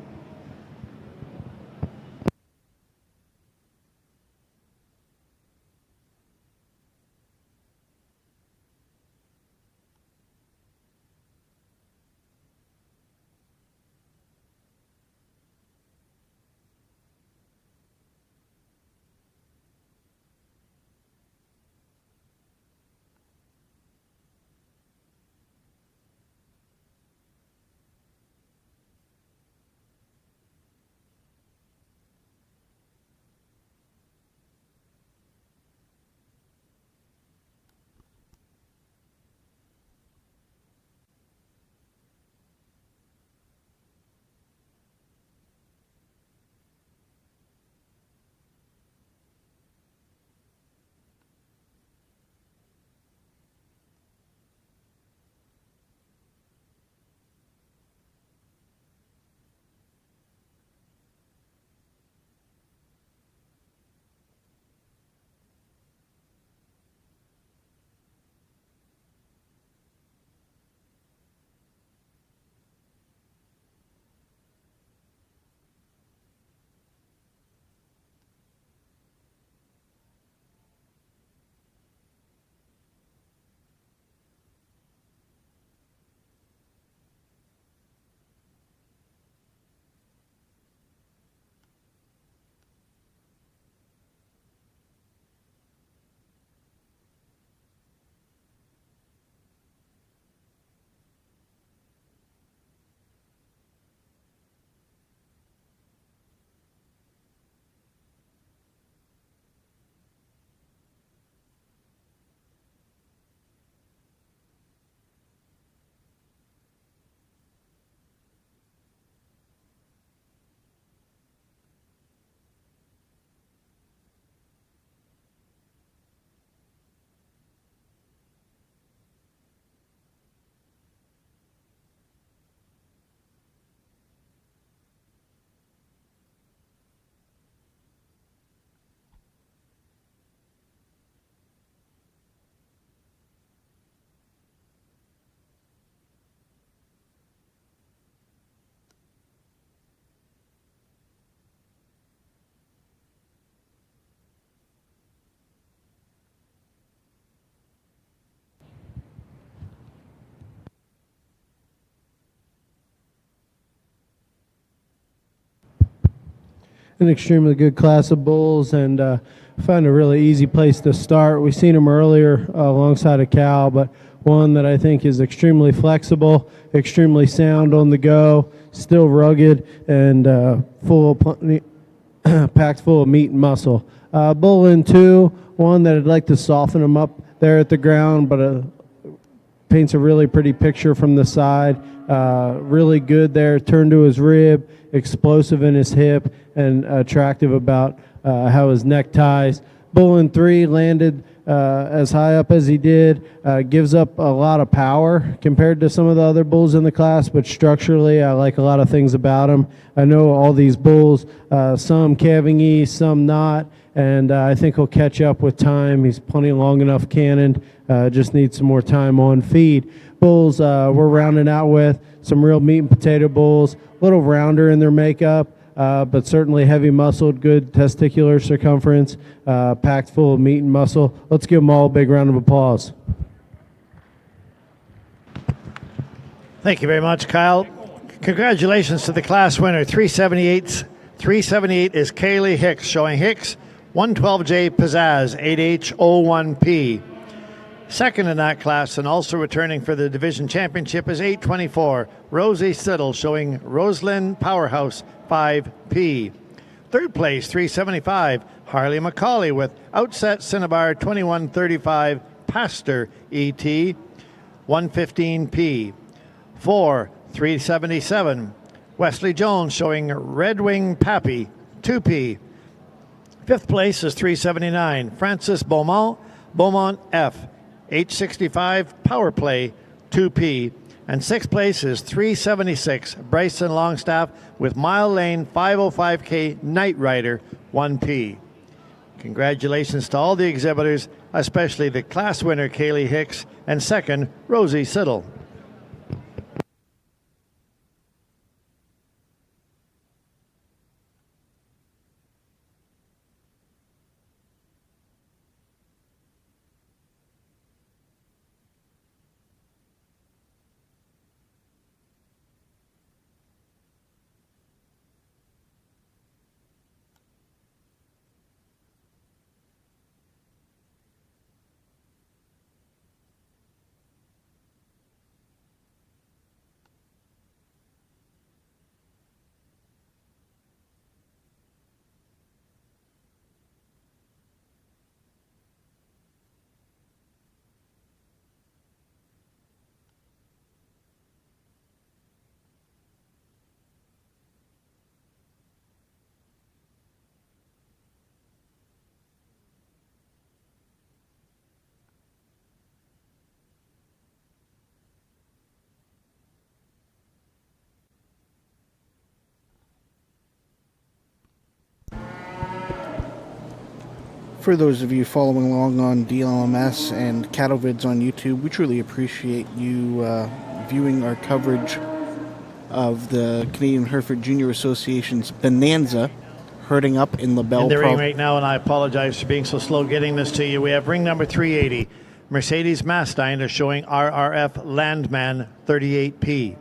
an extremely good class of bulls, and found a really easy place to start. We've seen him earlier alongside a cow, but one that I think is extremely flexible, extremely sound on the go, still rugged, and packed full of meat and muscle. Bull in 2, one that I'd like to soften him up there at the ground, but paints a really pretty picture from the side. Really good there, turn to his rib, explosive in his hip, and attractive about how his neck ties. Bull in 3 landed as high up as he did, gives up a lot of power compared to some of the other bulls in the class, but structurally I like a lot of things about him. I know all these bulls, some calving east, some not, and I think he'll catch up with time. He's plenty long enough cannoned, just needs some more time on feed. Bulls we're rounding out with some real meat and potato bulls, a little rounder in their makeup, but certainly heavy muscled, good testicular circumference, packed full of meat and muscle. Let's give them all a big round of applause. Thank you very much, Kyle. Congratulations to the class winner. 378 is Kaylee Hicks, showing Hicks 112J Pizzazz 8H01P. Second in that class and also returning for the division championship is 824 Rosie Siddle, showing Roslyn Powerhouse 5P. Third place, 375 Harley McCauley with Outset Cinnabar 2135 Pastor ET 115P. 4, 377 Wesley Jones, showing Red Wing Pappy 2P. Fifth place is 379 Francis Beaumont F H65 Power Play 2P. And sixth place is 376 Bryson Longstaff with Mile Lane 505K Night Rider 1P. Congratulations to all the exhibitors, especially the class winner Kaylee Hicks and second Rosie Siddle. For those of you following along on DLMS and Cattle Vids on YouTube, we truly appreciate you viewing our coverage of the Canadian Hereford Junior Association's Bonanza, herding up in LaBelle. In the ring right now, and I apologize for being so slow getting this to you. We have ring number 380. Mercedes Mastine is showing RRF Landman 38P.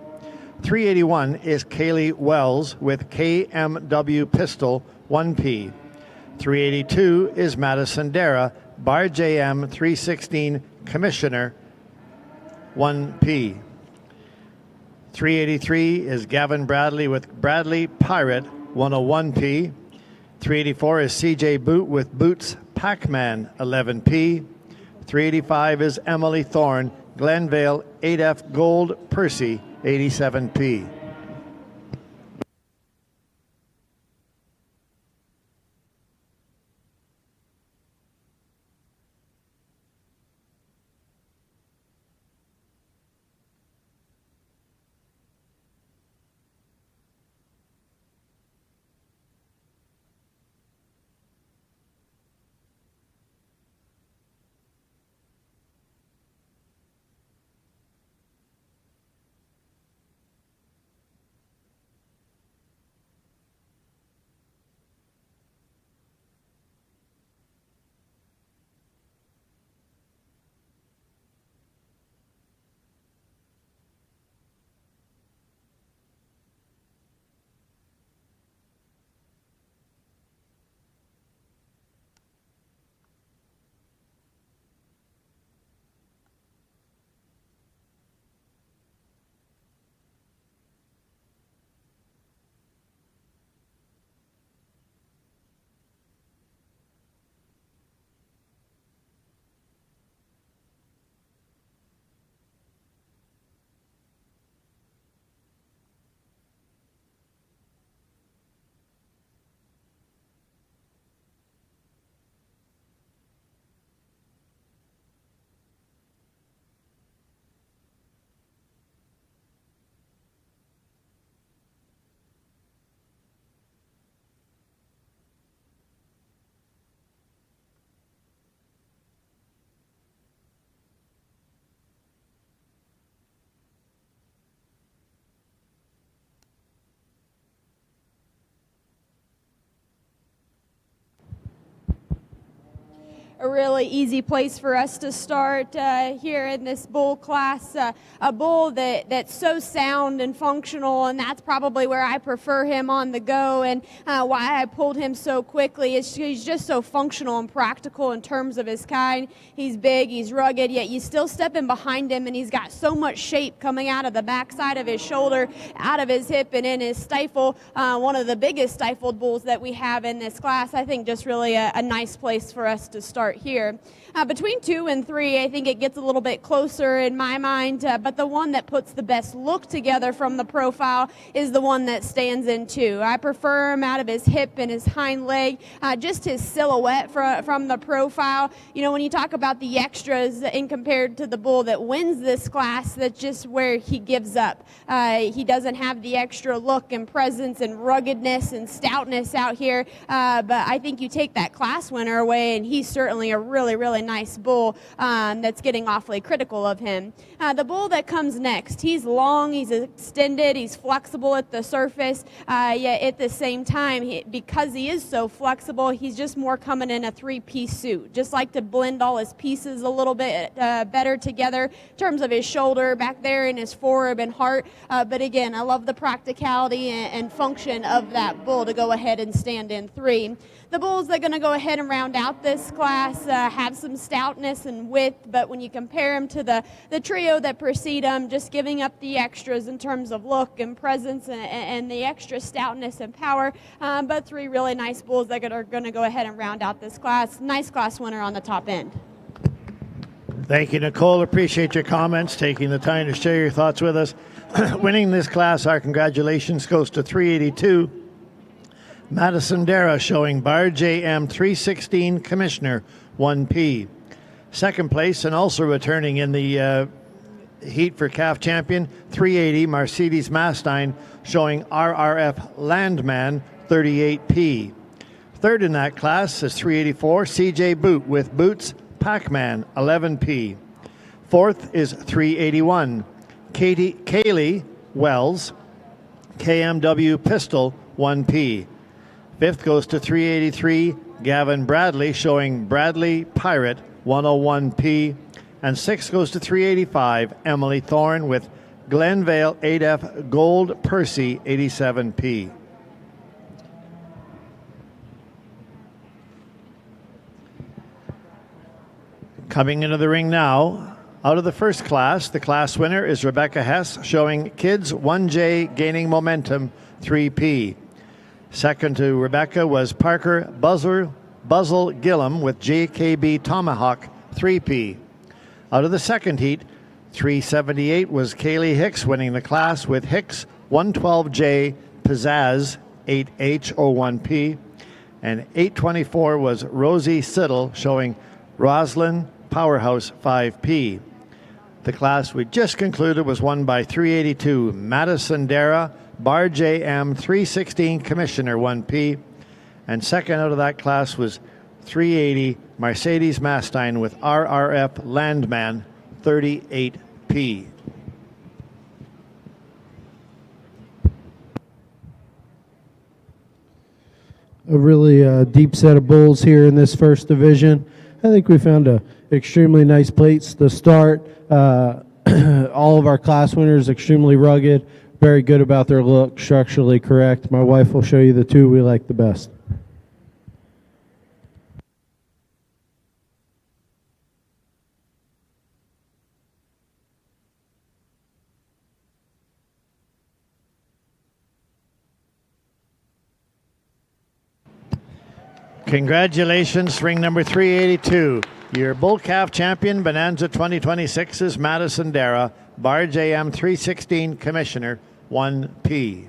381 is Kaylee Wells with KMW Pistol 1P. 382 is Madison Dara, Bar JM 316 Commissioner 1P. 383 is Gavin Bradley with Bradley Pirate 101P. 384 is CJ Boot with Boots Pac-Man 11P. 385 is Emily Thorne, Glenvale 8F Gold Percy 87P. a really easy place for us to start here in this bull class. A bull that's so sound and functional, and that's probably where I prefer him on the go, and why I pulled him so quickly is he's just so functional and practical in terms of his kind. He's big, he's rugged, yet you still step in behind him, and he's got so much shape coming out of the backside of his shoulder, out of his hip, and in his stifle. One of the biggest stifled bulls that we have in this class. I think just really a nice place for us to start here. Between 2 and 3, I think it gets a little bit closer in my mind, but the one that puts the best look together from the profile is the one that stands in 2. I prefer him out of his hip and his hind leg, just his silhouette from the profile. You know, when you talk about the extras in compared to the bull that wins this class, that's just where he gives up. He doesn't have the extra look and presence and ruggedness and stoutness out here, but I think you take that class winner away, and he's certainly a really, really nice bull that's getting awfully critical of him. The bull that comes next, he's long, he's extended, he's flexible at the surface, yet at the same time, because he is so flexible, he's just more coming in a 3-piece suit. Just like to blend all his pieces a little bit better together in terms of his shoulder back there and his foreb and heart. But again, I love the practicality and function of that bull to go ahead and stand in 3. The bulls that are going to go ahead and round out this class have some stoutness and width, but when you compare them to the trio that precede them, just giving up the extras in terms of look and presence and the extra stoutness and power, but 3 really nice bulls that are going to go ahead and round out this class. Nice class winner on the top end. Thank you, Nicole. Appreciate your comments, taking the time to share your thoughts with us. Winning this class, our congratulations goes to 382. Madison Dara, showing Bar JM 316 Commissioner 1P. Second place, and also returning in the heat for calf champion, 380 Mercedes Mastine, showing RRF Landman 38P. Third in that class is 384 CJ Boot with Boots Pac-Man 11P. Fourth is 381 Kaylee Wells KMW Pistol 1P. Fifth goes to 383 Gavin Bradley, showing Bradley Pirate 101P. And sixth goes to 385 Emily Thorne with Glenvale 8F Gold Percy 87P. Coming into the ring now, out of the first class, the class winner is Rebecca Hess, showing Kids 1J Gaining Momentum 3P. Second to Rebecca was Parker Buzzle Gillum with JKB Tomahawk 3P. Out of the second heat, 378 was Kaylee Hicks, winning the class with Hicks 112J Pizzazz 8H01P. And 824 was Rosie Siddle, showing Roslyn Powerhouse 5P. The class we just concluded was won by 382 Madison Dara, Bar JM 316 Commissioner 1P. And second out of that class was 380 Mercedes Mastine with RRF Landman 38P. A really deep set of bulls here in this first division. I think we found a extremely nice place to start. All of our class winners extremely rugged, very good about their look, structurally correct. My wife will show you the 2 we like the best. Congratulations, ring number 382. Your bull calf champion, Bonanza 2026, is Madison Dara, Bar JM 316 Commissioner 1P.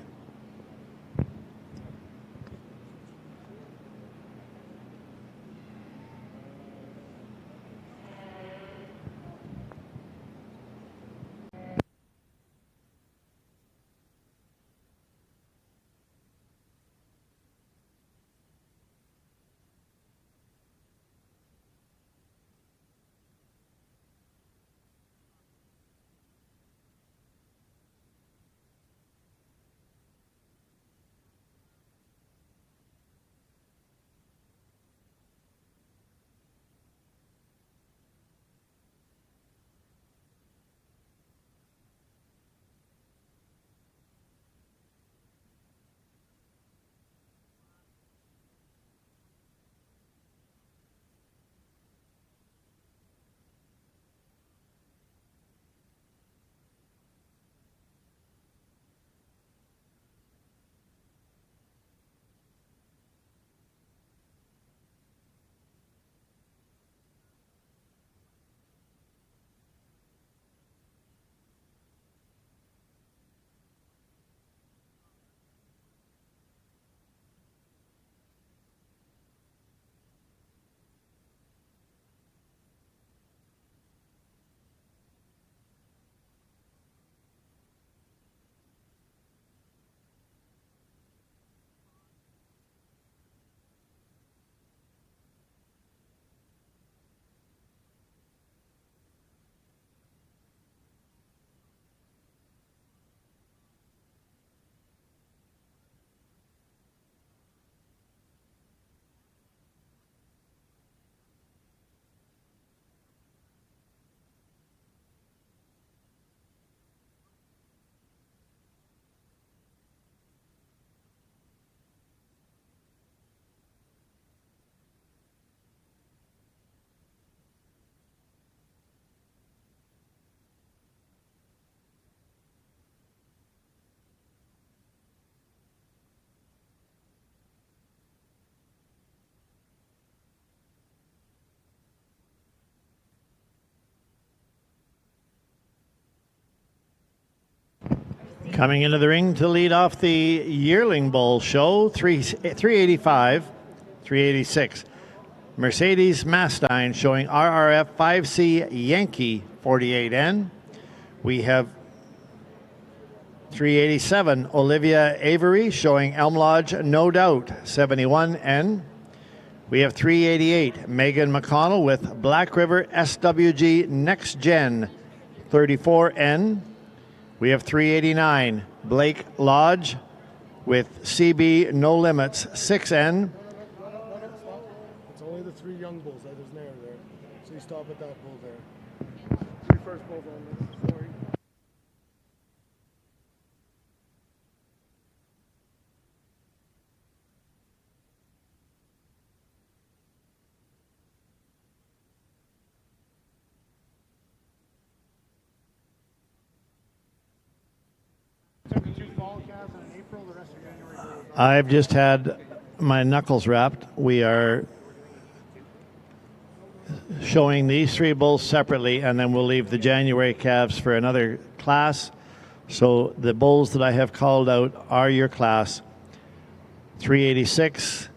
Coming into the ring to lead off the yearling bull show, 385, 386. Mercedes Mastine showing RRF 5C Yankee 48N. We have 387 Olivia Avery showing Elm Lodge No Doubt 71N. We have 388 Megan McConnell with Black River SWG Next Gen 34N. We have 389 Blake Lodge with CB No Limits 6N. It's only the 3 young bulls. There's an error there. So you stop at that bull there. 3 first bulls only. Sorry. I've just had my knuckles wrapped. We are showing these 3 bulls separately, and then we'll leave the January calves for another class. So the bulls that I have called out are your class. 386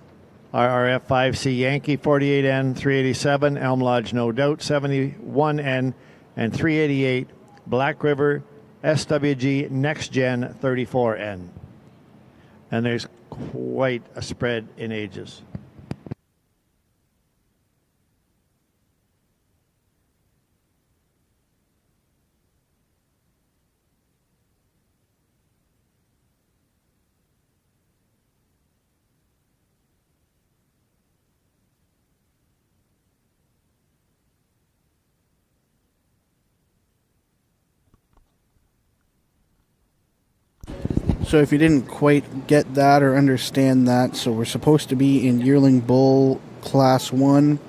RRF 5C Yankee 48N, 387 Elm Lodge No Doubt 71N, and 388 Black River SWG Next Gen 34N. And there's quite a spread in ages. So if you didn't quite get that or understand that, so we're supposed to be in yearling bull class 1.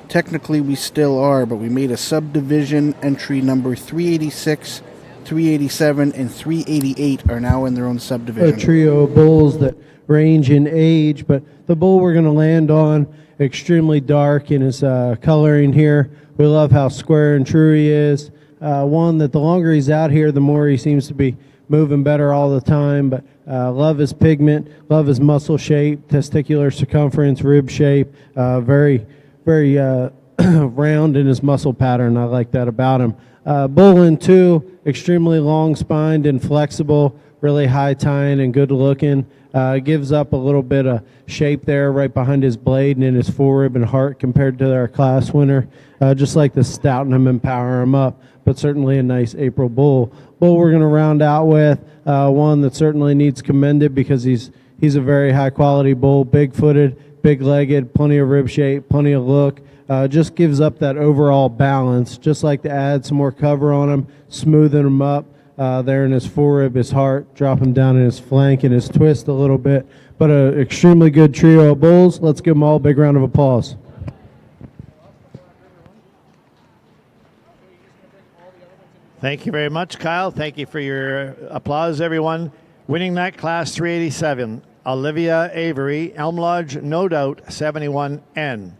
Technically we still are, but we made a subdivision. Entry number 386, 387, and 388 are now in their own subdivision. A trio of bulls that range in age, but the bull we're going to land on, extremely dark in his coloring here. We love how square and true he is. One that the longer he's out here, the more he seems to be moving better all the time, but love his pigment, love his muscle shape, testicular circumference, rib shape, very round in his muscle pattern. I like that about him. Bull in 2, extremely long-spined and flexible, really high-tying and good-looking. Gives up a little bit of shape there right behind his blade and in his forerib and heart compared to our class winner. Just like to stouten him and power him up, but certainly a nice April bull. Bull we're going to round out with one that certainly needs commended because he's a very high-quality bull, big-footed, big-legged, plenty of rib shape, plenty of look. Just gives up that overall balance. Just like to add some more cover on him, smoothing him up. There in his forerib, his heart, drop him down in his flank and his twist a little bit. But an extremely good trio of bulls. Let's give them all a big round of applause. Thank you very much, Kyle. Thank you for your applause, everyone. Winning that class, 387, Olivia Avery, Elm Lodge No Doubt 71N.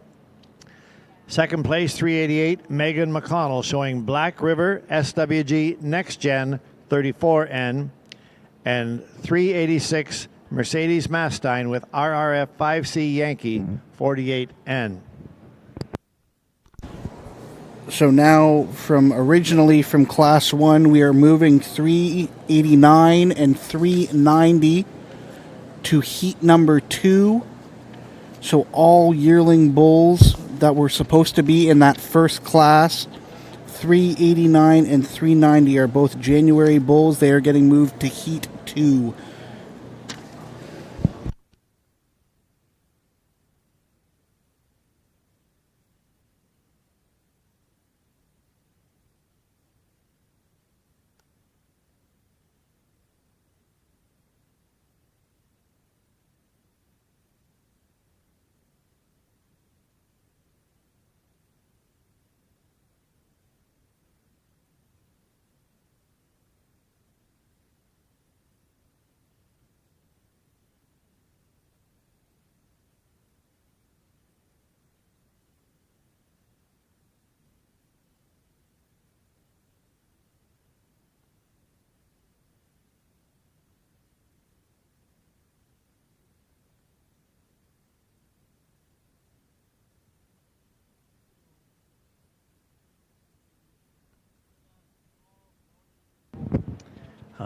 Second place, 388, Megan McConnell, showing Black River SWG Next Gen 34N. And 386, Mercedes Mastine with RRF 5C Yankee 48N. So now, originally from class 1, we are moving 389 and 390 to heat number 2. So all yearling bulls that were supposed to be in that first class, 389 and 390 are both January bulls. They are getting moved to heat 2.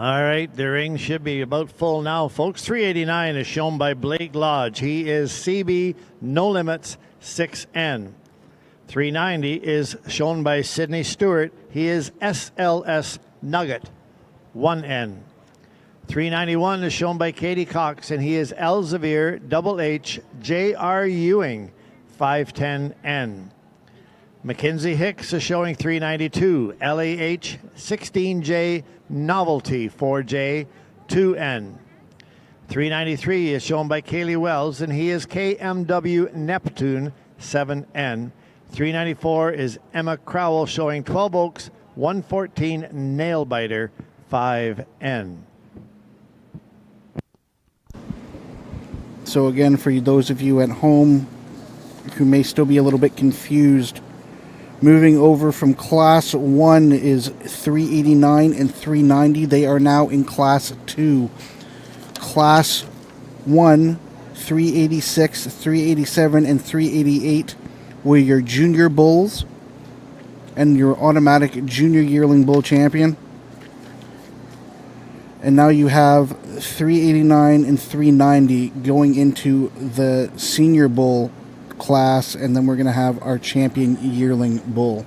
All right, the ring should be about full now, folks. 389 is shown by Blake Lodge. He is CB No Limits 6N. 390 is shown by Sydney Stewart. He is SLS Nugget 1N. 391 is shown by Katie Cox, and he is Elsevier Double H J.R. Ewing 510N. Mackenzie Hicks is showing 392, LAH 16J Novelty 4J 2N. 393 is shown by Kaylee Wells, and he is KMW Neptune 7N. 394 is Emma Crowell showing 12 Oaks 114 Nailbiter 5N. So again, for those of you at home who may still be a little bit confused, moving over from Class 1 is 389 and 390. They are now in Class 2. Class 1, 386, 387, and 388 were your junior bulls and your automatic junior yearling bull champion. And now you have 389 and 390 going into the senior bull class, and then we're going to have our champion yearling bull.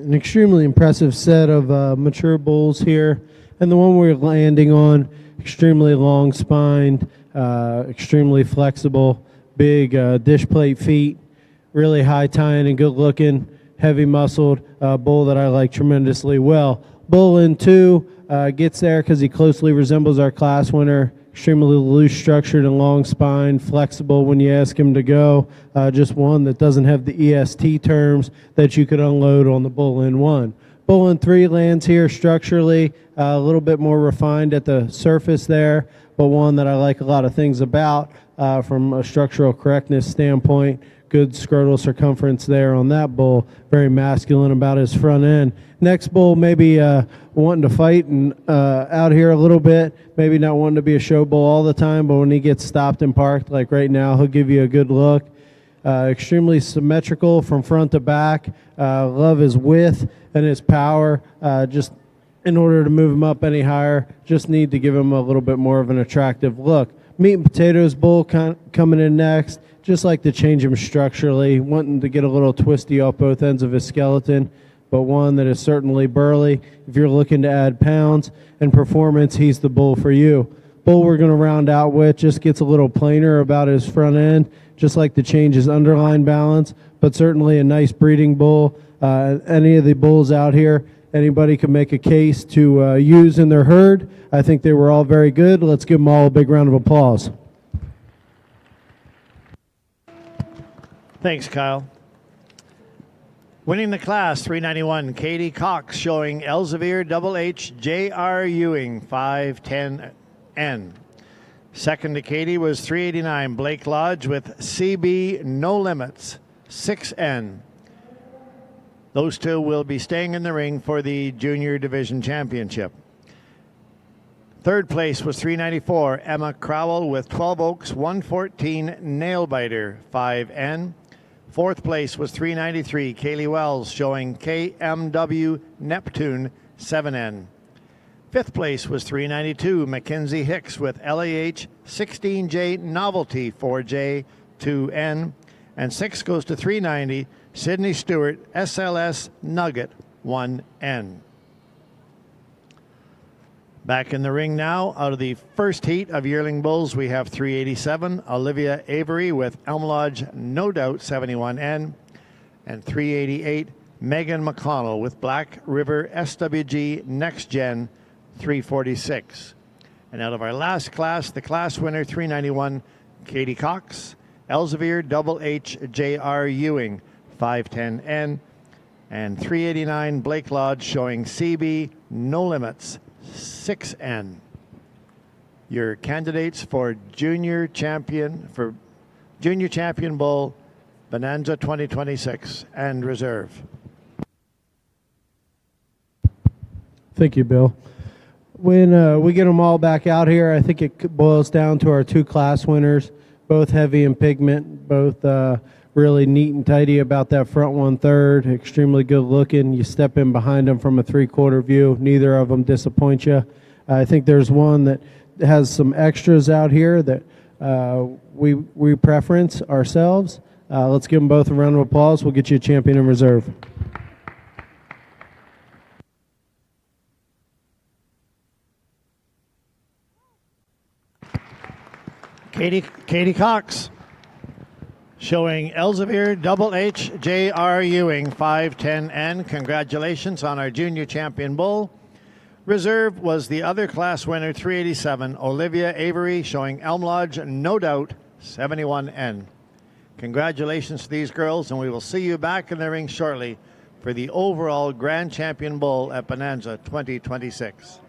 An extremely impressive set of mature bulls here. And the one we're landing on, extremely long spined, extremely flexible, big dish plate feet, really high tying and good looking, heavy muscled bull that I like tremendously well. Bull in 2 gets there because he closely resembles our class winner. Extremely loose structured and long spine, flexible when you ask him to go. Just one that doesn't have the EST terms that you could unload on the bull in 1. Bull in 3 lands here structurally, a little bit more refined at the surface there, but one that I like a lot of things about from a structural correctness standpoint. Good scrotal circumference there on that bull. Very masculine about his front end. Next bull maybe wanting to fight and out here a little bit. Maybe not wanting to be a show bull all the time, but when he gets stopped and parked, like right now, he'll give you a good look. Extremely symmetrical from front to back. Love his width and his power. Just in order to move him up any higher, just need to give him a little bit more of an attractive look. Meat and potatoes bull coming in next. Just like to change him structurally, wanting to get a little twisty off both ends of his skeleton, but one that is certainly burly. If you're looking to add pounds and performance, he's the bull for you. Bull we're going to round out with just gets a little plainer about his front end, just like to change his underline balance, but certainly a nice breeding bull. Any of the bulls out here, anybody can make a case to use in their herd. I think they were all very good. Let's give them all a big round of applause. Thanks, Kyle. Winning the class, 391, Katie Cox, showing Elsevier Double H J.R. Ewing, 510N. Second to Katie was 389, Blake Lodge with CB No Limits, 6N. Those two will be staying in the ring for the Junior Division Championship. Third place was 394, Emma Crowell with 12 Oaks, 114 Nailbiter, 5N. Fourth place was 393, Kaylee Wells, showing KMW Neptune, 7N. Fifth place was 392, Mackenzie Hicks with LAH 16J Novelty, 4J, 2N. And sixth goes to 390, Sydney Stewart, SLS Nugget, 1N. Back in the ring now, out of the first heat of yearling bulls, we have 387, Olivia Avery with Elm Lodge No Doubt 71N, and 388, Megan McConnell with Black River SWG Next Gen 346. And out of our last class, the class winner 391, Katie Cox, Elsevier Double H J.R. Ewing 510N, and 389, Blake Lodge, showing CB No Limits 6N. Your candidates for Junior Champion Bull Bonanza 2026 and Reserve. Thank you, Bill. When we get them all back out here, I think it boils down to our 2 class winners, both heavy in pigment, both really neat and tidy about that front 1/3, extremely good looking. You step in behind them from a 3/4 view, neither of them disappoint you. I think there's one that has some extras out here that we preference ourselves. Let's give them both a round of applause. We'll get you a champion in reserve. Katie Cox, showing Elsevier Double H J.R. Ewing 510N. Congratulations on our Junior Champion Bull. Reserve was the other class winner, 387, Olivia Avery, showing Elm Lodge No Doubt 71N. Congratulations to these girls, and we will see you back in the ring shortly for the overall Grand Champion Bull at Bonanza 2026.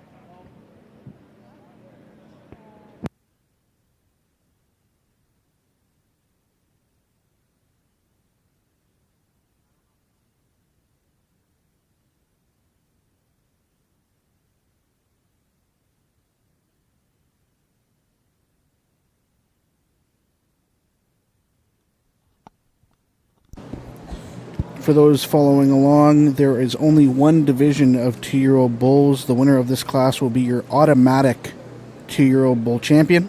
For those following along, there is only one division of 2-year-old bulls. The winner of this class will be your automatic 2-year-old bull champion.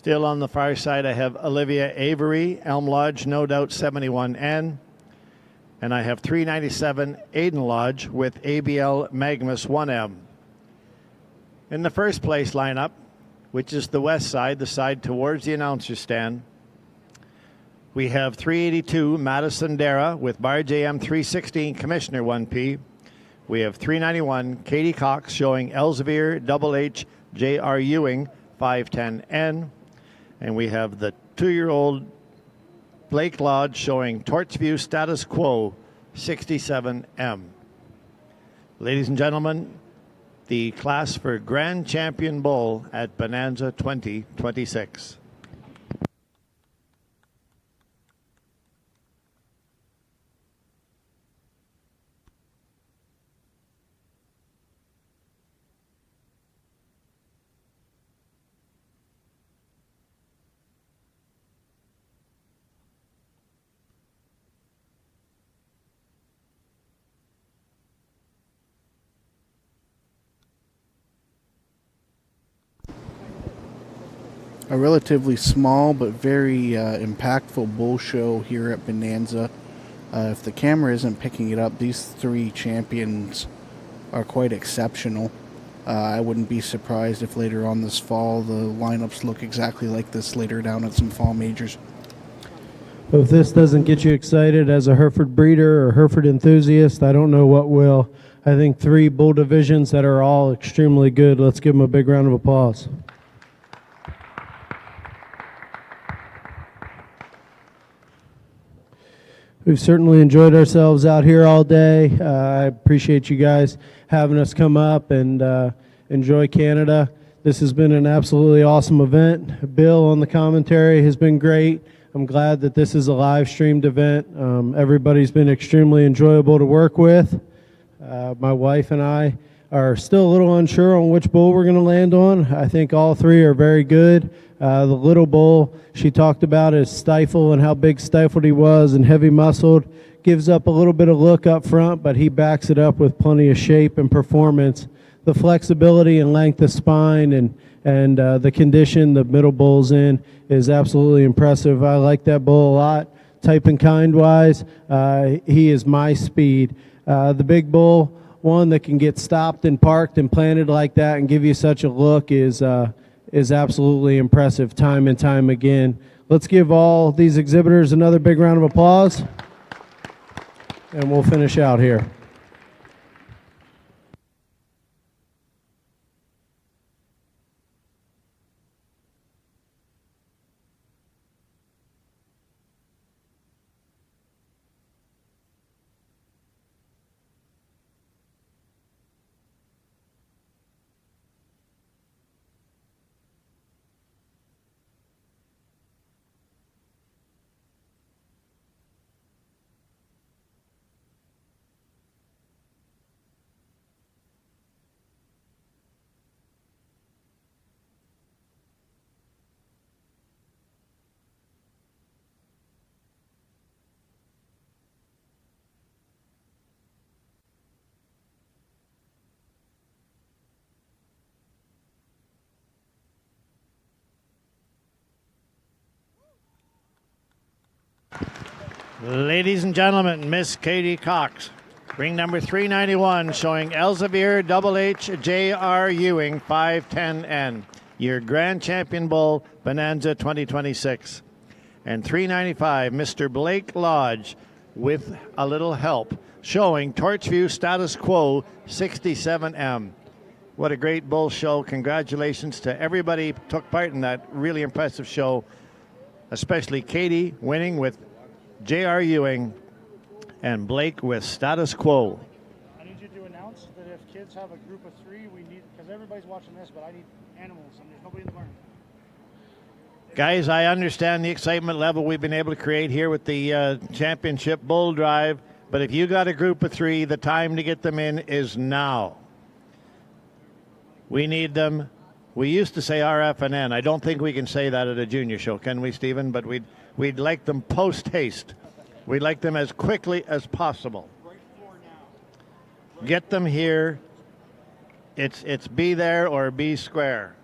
Still on the far side, I have Olivia Avery, Elm Lodge, No Doubt 71N. And I have 397 Aiden Lodge with ABL Magnus 1M. In the first place lineup, which is the west side, the side towards the announcer stand, we have 382 Madison Dara with Bar JM 316 Commissioner 1P. We have 391 Katie Cox showing Elsevier Double H J.R. Ewing 510N. And we have the 2-year-old Blake Lodge showing Torchview Status Quo 67M. Ladies and gentlemen, the class for Grand Champion Bull at Bonanza 2026. A relatively small but very impactful bull show here at Bonanza. If the camera isn't picking it up, these 3 champions are quite exceptional. I wouldn't be surprised if later on this fall the lineups look exactly like this later down at some fall majors. If this doesn't get you excited as a Hereford breeder or Hereford enthusiast, I don't know what will. I think 3 bull divisions that are all extremely good. Let's give them a big round of applause. We've certainly enjoyed ourselves out here all day. I appreciate you guys having us come up and enjoy Canada. This has been an absolutely awesome event. Bill on the commentary has been great. I'm glad that this is a live streamed event. Everybody's been extremely enjoyable to work with. My wife and I are still a little unsure on which bull we're going to land on. I think all 3 are very good. The little bull she talked about is Stifle and how big Stifled he was and heavy muscled. Gives up a little bit of look up front, but he backs it up with plenty of shape and performance. The flexibility and length of spine and the condition the middle bull's in is absolutely impressive. I like that bull a lot. Type and kind wise, he is my speed. The big bull, one that can get stopped and parked and planted like that and give you such a look is absolutely impressive time and time again. Let's give all these exhibitors another big round of applause, and we'll finish out here. Ladies and gentlemen, Miss Katie Cox, ring number 391, showing Elsevier Double H J.R. Ewing 510N, your Grand Champion Bull Bonanza 2026. And 395, Mr. Blake Lodge, with a little help, showing Torchview Status Quo 67M. What a great bull show. Congratulations to everybody who took part in that really impressive show, especially Katie winning with J.R. Ewing and Blake with Status Quo. I need you to announce that if kids have a group of 3, we need, because everybody's watching this, but I need animals and there's nobody in the barn. Guys, I understand the excitement level we've been able to create here with the championship bull drive, but if you got a group of 3, the time to get them in is now. We need them. We used to say RF and N. I don't think we can say that at a junior show, can we, Stephen? But we'd like them post-haste. We'd like them as quickly as possible. Get them here. It's be there or be square.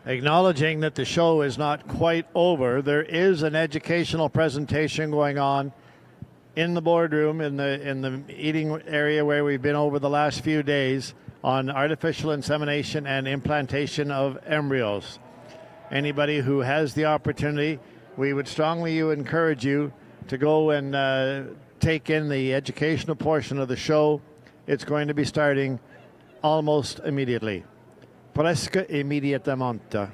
Acknowledging that the show is not quite over, there is an educational presentation going on in the boardroom, in the eating area where we've been over the last few days on artificial insemination and implantation of embryos. Anybody who has the opportunity, we would strongly encourage you to go and take in the educational portion of the show. It's going to be starting almost immediately. Presque immediatamente.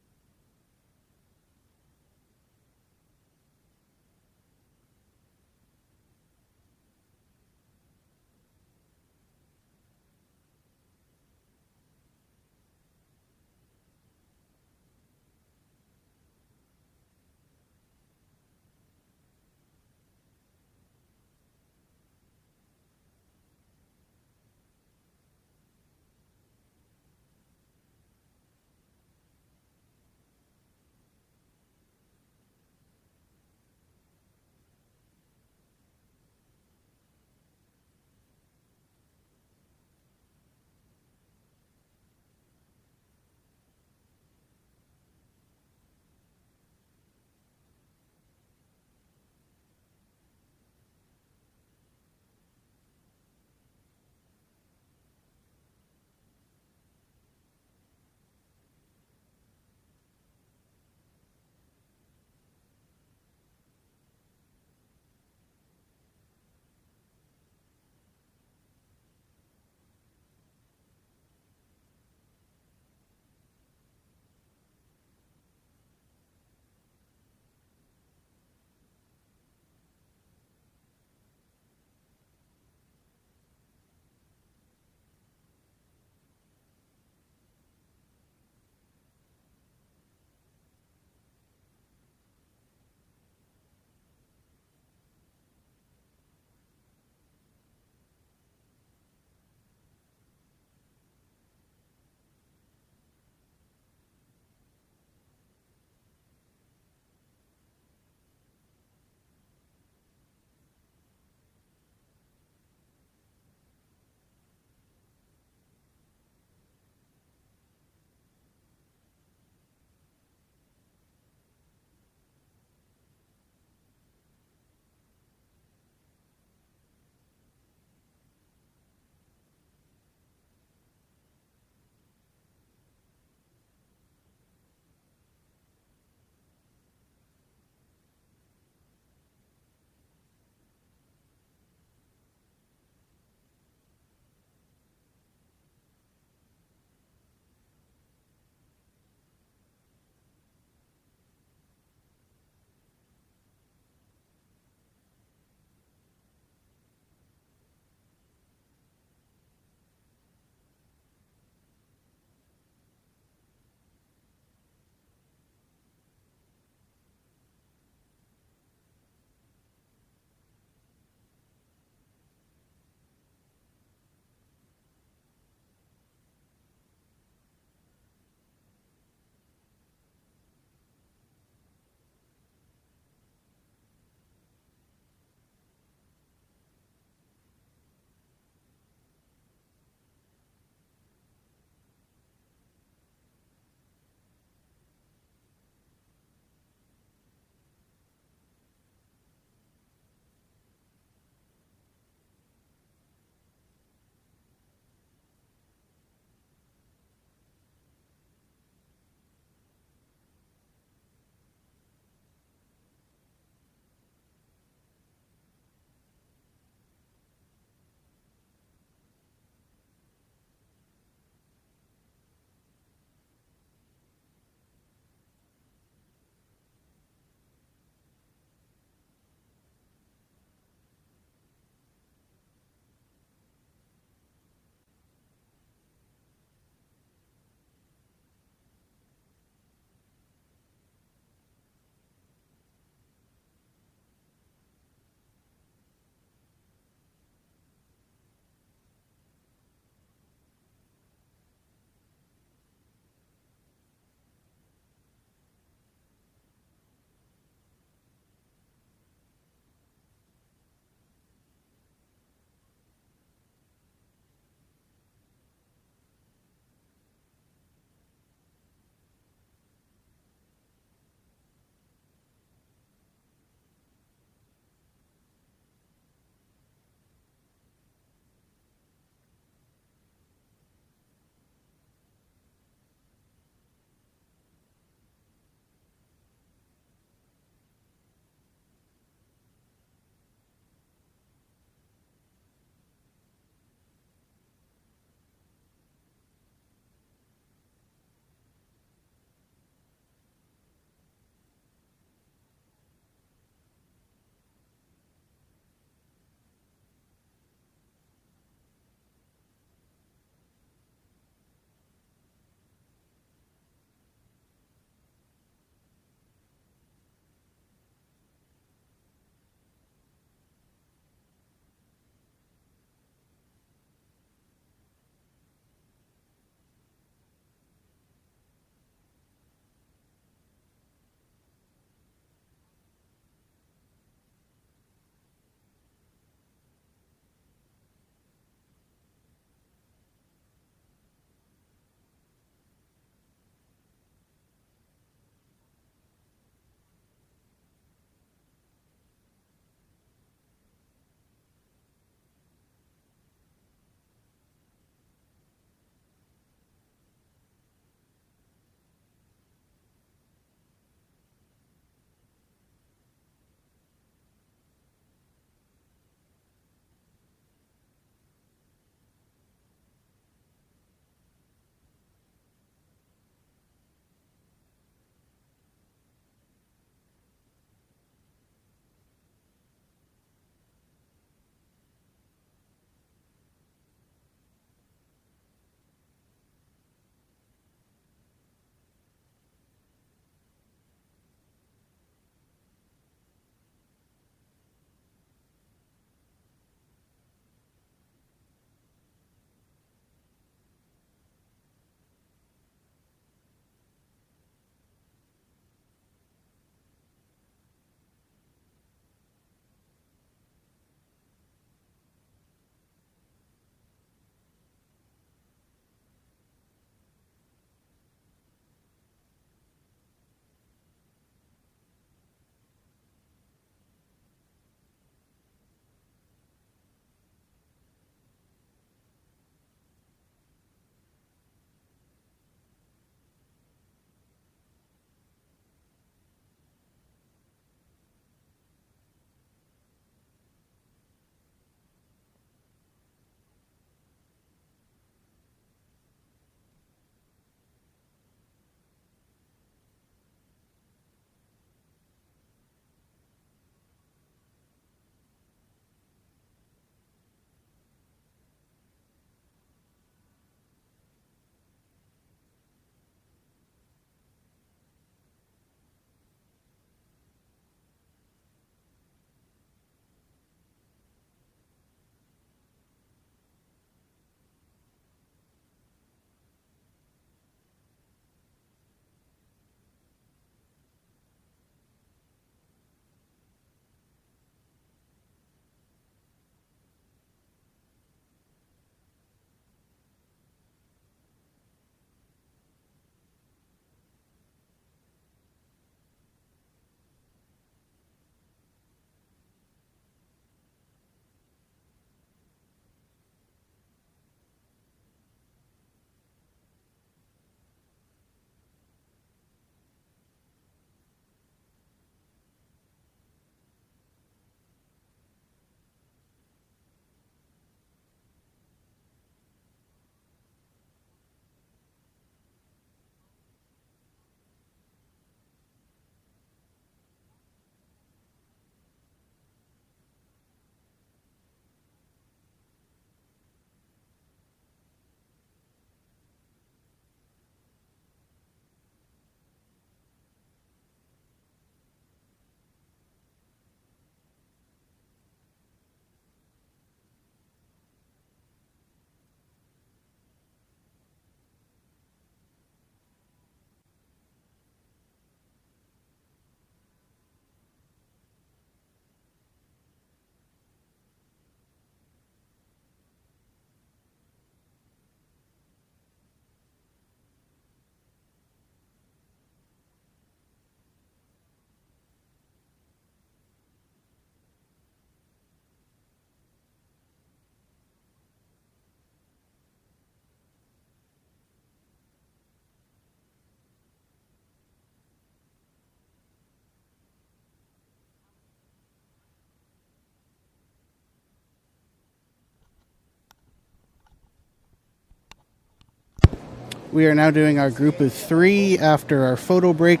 We are now doing our group of 3 after our photo break.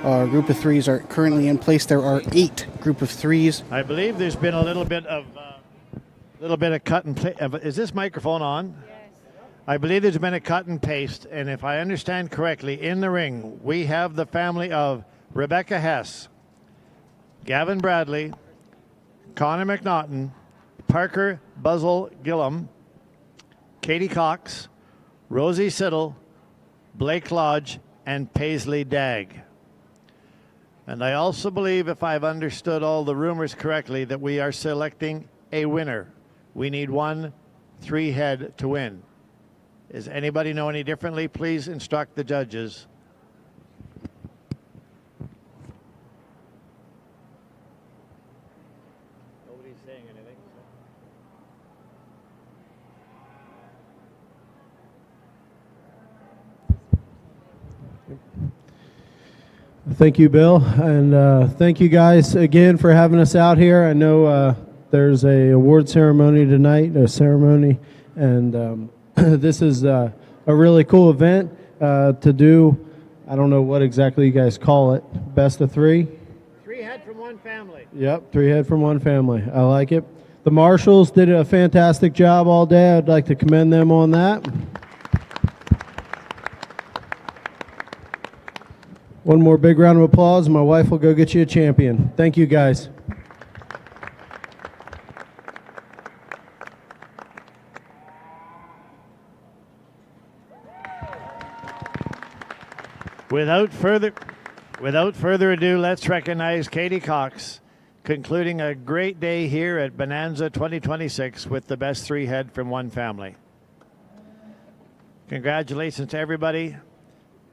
Our group of 3s are currently in place. There are 8 group of 3s. I believe there's been a little bit of cut and paste. Is this microphone on? Yes. I believe there's been a cut and paste, and if I understand correctly, in the ring we have the family of Rebecca Hess, Gavin Bradley, Connor McNaughton, Parker Buzzell Gillum, Katie Cox, Rosie Siddle, Blake Lodge, and Paisley Dagg. And I also believe, if I've understood all the rumors correctly, that we are selecting a winner. We need 1 3-head to win. Does anybody know any differently? Please instruct the judges. Nobody's saying anything. Thank you, Bill, and thank you guys again for having us out here. I know there's a award ceremony tonight, and this is a really cool event to do. I don't know what exactly you guys call it. Best of 3? 3-head from one family. Yep, 3-head from one family. I like it. The marshals did a fantastic job all day. I'd like to commend them on that. One more big round of applause, and my wife will go get you a champion. Thank you, guys. Without further ado, let's recognize Katie Cox, concluding a great day here at Bonanza 2026 with the best 3-head from one family. Congratulations to everybody.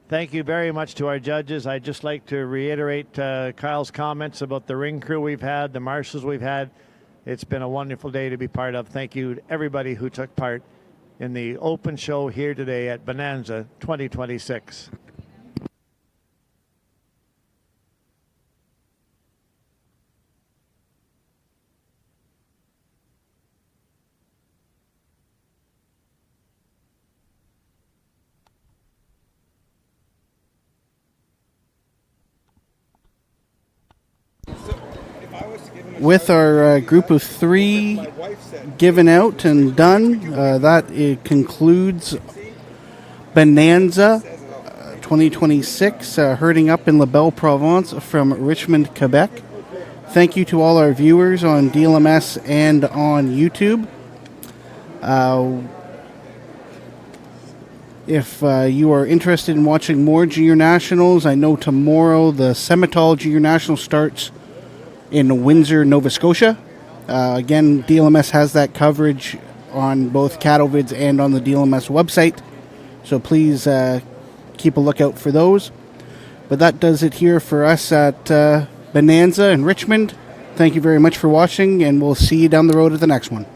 Thank you very much to our judges. I'd just like to reiterate Kyle's comments about the ring crew we've had, the marshals we've had. It's been a wonderful day to be part of. Thank you to everybody who took part in the open show here today at Bonanza 2026. With our group of 3 given out and done, that concludes Bonanza 2026, herding up in La Belle Provence from Richmond, Quebec. Thank you to all our viewers on DLMS and on YouTube. If you are interested in watching more Junior Nationals, I know tomorrow the Semitol Junior National starts in Windsor, Nova Scotia. Again, DLMS has that coverage on both Cattle Vids and on the DLMS website, so please keep a lookout for those. But that does it here for us at Bonanza in Richmond. Thank you very much for watching, and we'll see you down the road at the next one.